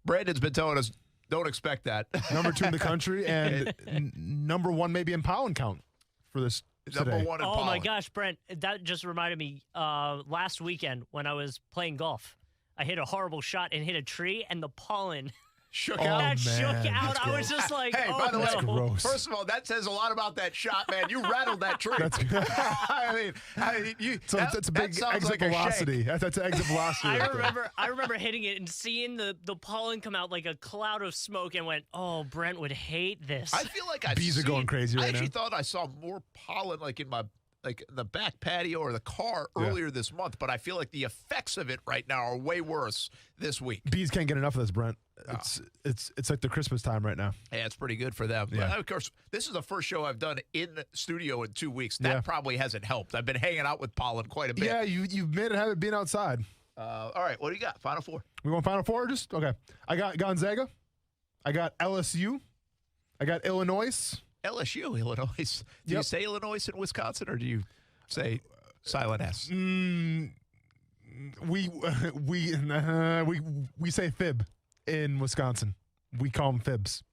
[SPEAKER 1] Brandon's been telling us don't expect that.
[SPEAKER 2] Number 2 in the country and number 1 maybe in pollen count for this
[SPEAKER 1] Number
[SPEAKER 2] today.
[SPEAKER 1] 1 in
[SPEAKER 12] Oh
[SPEAKER 1] pollen.
[SPEAKER 12] my gosh, Brent, that just reminded me last weekend when I was playing golf. I hit a horrible shot and hit a tree, and the pollen
[SPEAKER 1] shook
[SPEAKER 2] out.
[SPEAKER 12] That shook
[SPEAKER 2] man,
[SPEAKER 12] out.
[SPEAKER 2] that's
[SPEAKER 12] I was
[SPEAKER 2] gross.
[SPEAKER 12] just like,
[SPEAKER 1] Hey,
[SPEAKER 12] oh,
[SPEAKER 1] by the way,
[SPEAKER 12] no.
[SPEAKER 2] gross.
[SPEAKER 1] First of all, that says a lot about that shot, man. You rattled that tree.
[SPEAKER 2] That's good.
[SPEAKER 1] I mean,
[SPEAKER 2] So it's a big exit velocity. That's exit velocity.
[SPEAKER 12] I remember hitting it and seeing the pollen come out like a cloud of smoke and went, oh, Brent would hate this.
[SPEAKER 1] I feel like
[SPEAKER 2] Bees are going crazy
[SPEAKER 1] I
[SPEAKER 2] right
[SPEAKER 1] actually
[SPEAKER 2] now.
[SPEAKER 1] thought I saw more pollen like in the back patio or the car earlier this month, but I feel like the effects of it right now are way worse this week.
[SPEAKER 2] Bees can't get enough of this, Brent. It's like the Christmas time right now.
[SPEAKER 1] Yeah, it's pretty good for them.
[SPEAKER 2] Yeah.
[SPEAKER 1] But of course, this is the first show I've done in studio in 2 weeks. That probably hasn't helped. I've been hanging out with pollen quite a bit.
[SPEAKER 2] Yeah, you've made it have it being outside.
[SPEAKER 1] All right, what do you got? Final 4.
[SPEAKER 2] We going Final 4? Just okay. I got Gonzaga. I got LSU. I got Illinois.
[SPEAKER 1] LSU, Illinois. Do you say Illinois in Wisconsin, or do you say silent S?
[SPEAKER 2] We say fib in Wisconsin. We call them fibs.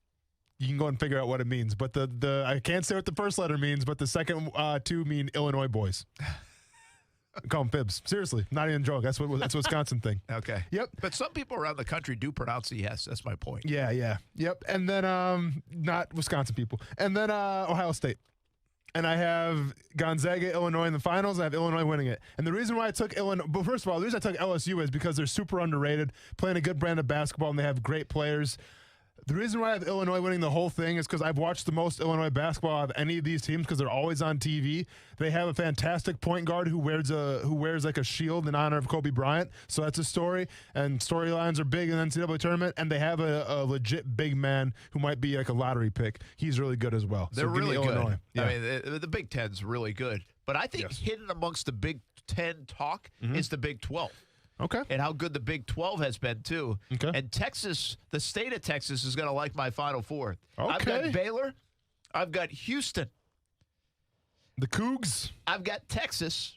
[SPEAKER 2] You can go and figure out what it means, but the I can't say what the first letter means, but the second 2 mean Illinois boys. Call them fibs. Seriously, not even a joke. That's a Wisconsin thing.
[SPEAKER 1] Okay.
[SPEAKER 2] Yep.
[SPEAKER 1] But some people around the country do pronounce the S. That's my point.
[SPEAKER 2] Yeah. Yep. And then not Wisconsin people. And then Ohio State. And I have Gonzaga, Illinois in the finals. I have Illinois winning it. And the reason why I took Illinois, but first of all, the reason I took LSU is because they're super underrated, playing a good brand of basketball, and they have great players. The reason why I have Illinois winning the whole thing is because I've watched the most Illinois basketball out of any of these teams because they're always on TV. They have a fantastic point guard who wears like a shield in honor of Kobe Bryant. So that's a story. And storylines are big in the NCAA tournament. And they have a legit big man who might be like a lottery pick. He's really good as well.
[SPEAKER 1] They're
[SPEAKER 2] so
[SPEAKER 1] really good.
[SPEAKER 2] Illinois. Yeah.
[SPEAKER 1] I mean, the Big Ten's really good. But I think hidden amongst the Big Ten talk is the Big 12.
[SPEAKER 2] Okay.
[SPEAKER 1] And how good the Big 12 has been, too.
[SPEAKER 2] Okay.
[SPEAKER 1] And Texas, the state of Texas, is going to like my Final 4.
[SPEAKER 2] Okay.
[SPEAKER 1] I've got Baylor. I've got Houston.
[SPEAKER 2] The Cougs.
[SPEAKER 1] I've got Texas.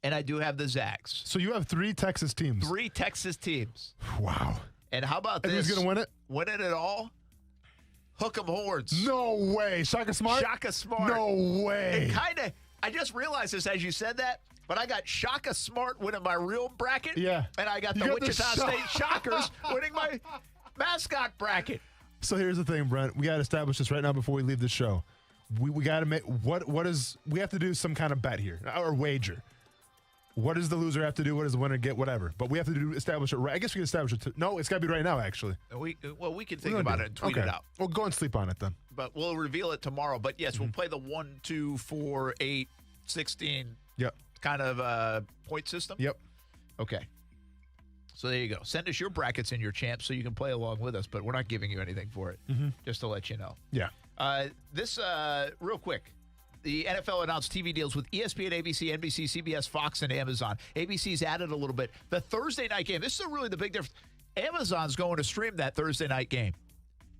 [SPEAKER 1] And I do have the Zags.
[SPEAKER 2] So you have 3 Texas teams.
[SPEAKER 1] 3 Texas teams.
[SPEAKER 2] Wow.
[SPEAKER 1] And how about
[SPEAKER 2] And
[SPEAKER 1] this?
[SPEAKER 2] who's going to win it?
[SPEAKER 1] Winning it all? Hook 'em horns.
[SPEAKER 2] No way. Shaka Smart?
[SPEAKER 1] Shaka Smart.
[SPEAKER 2] No way.
[SPEAKER 1] It kind of, I just realized this as you said that. But I got Shaka Smart winning my real bracket.
[SPEAKER 2] Yeah.
[SPEAKER 1] And I got
[SPEAKER 2] You
[SPEAKER 1] the
[SPEAKER 2] got the
[SPEAKER 1] Wichita State Shockers winning my mascot bracket.
[SPEAKER 2] So here's the thing, Brent. We got to establish this right now before we leave the show. We got to make we have to do some kind of bet here or wager. What does the loser have to do? What does the winner get? Whatever. But we have to establish it right. I guess we can establish it. No, it's got to be right now, actually.
[SPEAKER 1] We can think about it and tweet it out.
[SPEAKER 2] Well, go and sleep on it then.
[SPEAKER 1] But we'll reveal it tomorrow. But yes, we'll play the 1, 2, 4, 8, 16.
[SPEAKER 2] Yep.
[SPEAKER 1] Kind of point system?
[SPEAKER 2] Yep.
[SPEAKER 1] Okay. So there you go. Send us your brackets and your champs so you can play along with us, but we're not giving you anything for it, just to let you know.
[SPEAKER 2] Yeah.
[SPEAKER 1] Real quick. The NFL announced TV deals with ESPN, ABC, NBC, CBS, Fox, and Amazon. ABC's added a little bit. The Thursday night game, this is really the big difference. Amazon's going to stream that Thursday night game.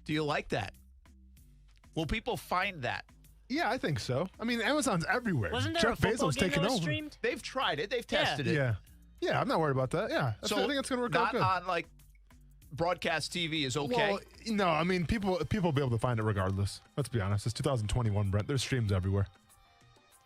[SPEAKER 1] Do you like that? Will people find that?
[SPEAKER 2] Yeah, I think so. I mean, Amazon's everywhere.
[SPEAKER 12] Wasn't there
[SPEAKER 2] Jeff
[SPEAKER 12] a football
[SPEAKER 2] Bezos
[SPEAKER 12] game
[SPEAKER 2] taking
[SPEAKER 12] that was
[SPEAKER 2] over.
[SPEAKER 12] streamed?
[SPEAKER 1] They've tried it. They've tested it.
[SPEAKER 2] Yeah. Yeah, I'm not worried about that. Yeah. I think it's going to work out good.
[SPEAKER 1] Not on, like, broadcast TV is okay?
[SPEAKER 2] Well, no, I mean, people will be able to find it regardless. Let's be honest. It's 2021, Brent. There's streams everywhere.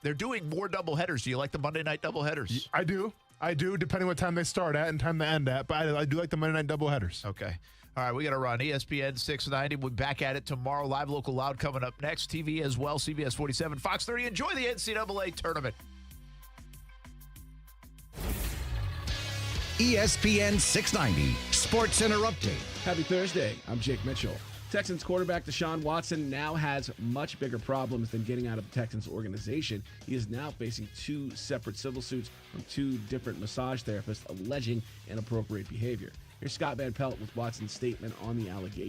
[SPEAKER 1] They're doing more doubleheaders. Do you like the Monday night doubleheaders?
[SPEAKER 2] I do, depending what time they start at and time they end at. But I do like the Monday night doubleheaders.
[SPEAKER 1] Okay. All right, we got to run. ESPN 690. We'll be back at it tomorrow. Live Local Loud coming up next. TV as well. CBS 47, Fox 30. Enjoy the NCAA Tournament.
[SPEAKER 5] ESPN 690 Sports Center Update.
[SPEAKER 8] Happy Thursday. I'm Jake Mitchell. Texans quarterback Deshaun Watson now has much bigger problems than getting out of the Texans organization. He is now facing 2 separate civil suits from 2 different massage therapists alleging inappropriate behavior. Here's Scott Van Pelt with Watson's statement on the allegation.